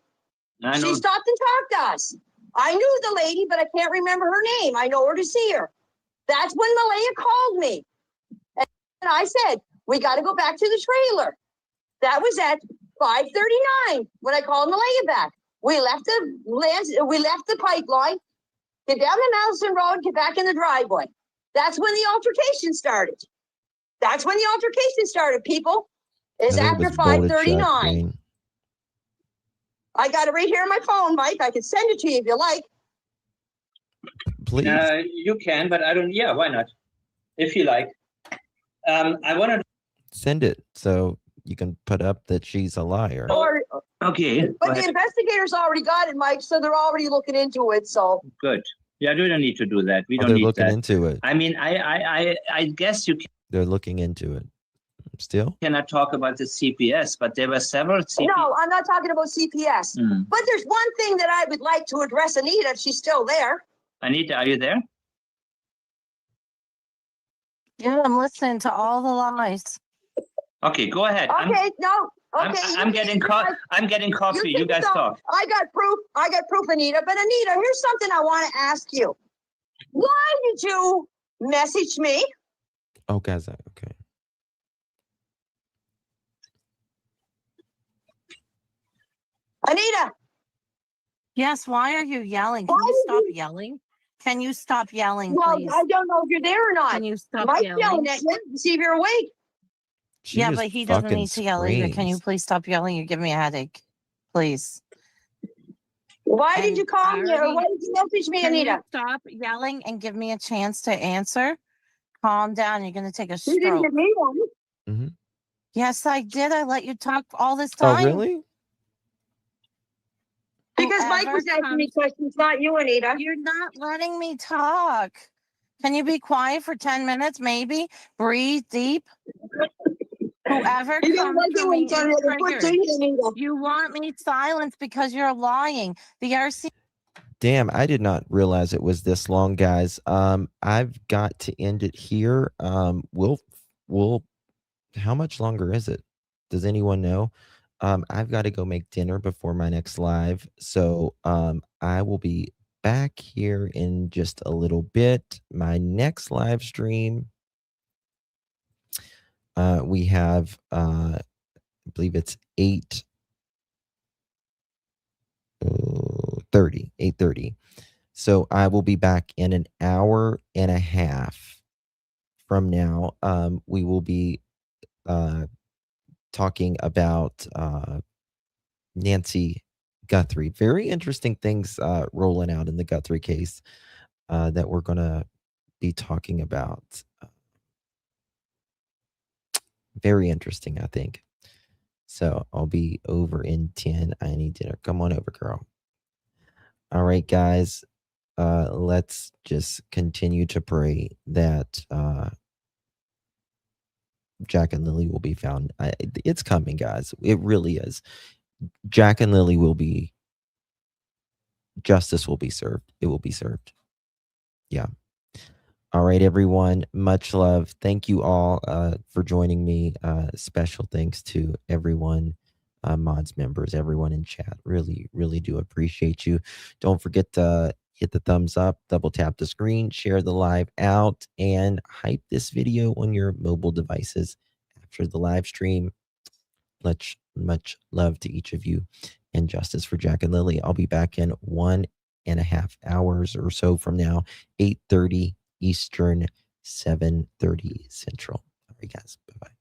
I know. She stopped and talked to us. I knew the lady, but I can't remember her name. I know her to see her. That's when Malaya called me. And I said, we got to go back to the trailer. That was at 5:39 when I called Malaya back. We left the pipeline, get down to Madison Road, get back in the driveway. That's when the altercation started. That's when the altercation started, people. Is I think it after was bullet shot, 5:39. Jane. I got it right here on my phone, Mike. I can send it to you if you like. Please. You can, but I don't. Yeah, why not? If you like. I want to. Send it so you can put up that she's a liar. Or, Okay. but the investigators already got it, Mike, so they're already looking into it. So Good. Yeah, we don't need to do that. We Oh, don't they're need looking that. into it. I mean, I guess you They're looking into it. Still? cannot talk about the CPS, but there were several CPS. no, I'm not talking about CPS. Mm. But there's one thing that I would like to address Anita if she's still there. Anita, are you there? Yeah, I'm listening to all the lies. Okay, go ahead. Okay, no. Okay. I'm getting I'm getting coffee. You guys talk. I got proof, Anita. But Anita, here's something I want to ask you. Why did you message me? Oh, guys. Okay. Anita, Yes, why are you yelling? Can Why you did stop you- yelling? Can you stop yelling, well, please? I don't know if you're there or not. Can you stop Mike's yelling? yelling at you to see if you're awake. She Yeah, just but he doesn't fucking need to yell either. Can you screams. please stop yelling? You're giving me a headache. Please. Why did And you call me or already- why did you message me, Can Anita? you stop yelling and give me a chance to answer? Calm down. You're going to take a You didn't stroke. give me one. Yes, I did. I let you talk all this Oh, time. really? Because Mike Whoever was asking me comes- questions, not you, Anita. You're not letting me talk. Can you be quiet for 10 minutes, maybe? Breathe deep. Whoever You don't comes like for it me when somebody is has a foot to triggered. you, Anita. You want me silenced because you're lying. The RC. Damn, I did not realize it was this long, guys. I've got to end it here. We'll how much longer is it? Does anyone know? I've got to go make dinner before my next live. So I will be back here in just a little bit. My next live stream, we have I believe it's 8:30. So I will be back in an hour and a half from now. We will be talking about Nancy Guthrie. Very interesting things rolling out in the Guthrie case that we're going to be talking about. Very interesting, I think. So I'll be over in 10. I need dinner. Come on over, girl. All right, guys. Let's just continue to pray that Jack and Lilly will be found. It's coming, guys. It really is. Jack and Lilly will be, justice will be served. It will be served. Yeah. All right, everyone. Much love. Thank you all for joining me. Special thanks to everyone, mods members, everyone in chat. Really, really do appreciate you. Don't forget to hit the thumbs up, double tap the screen, share the live out, and hype this video on your mobile devices after the live stream. Much love to each of you, and justice for Jack and Lilly. I'll be back in 1.5 hours or so from now, 8:30 Eastern, 7:30 Central. All right, guys. Bye-bye.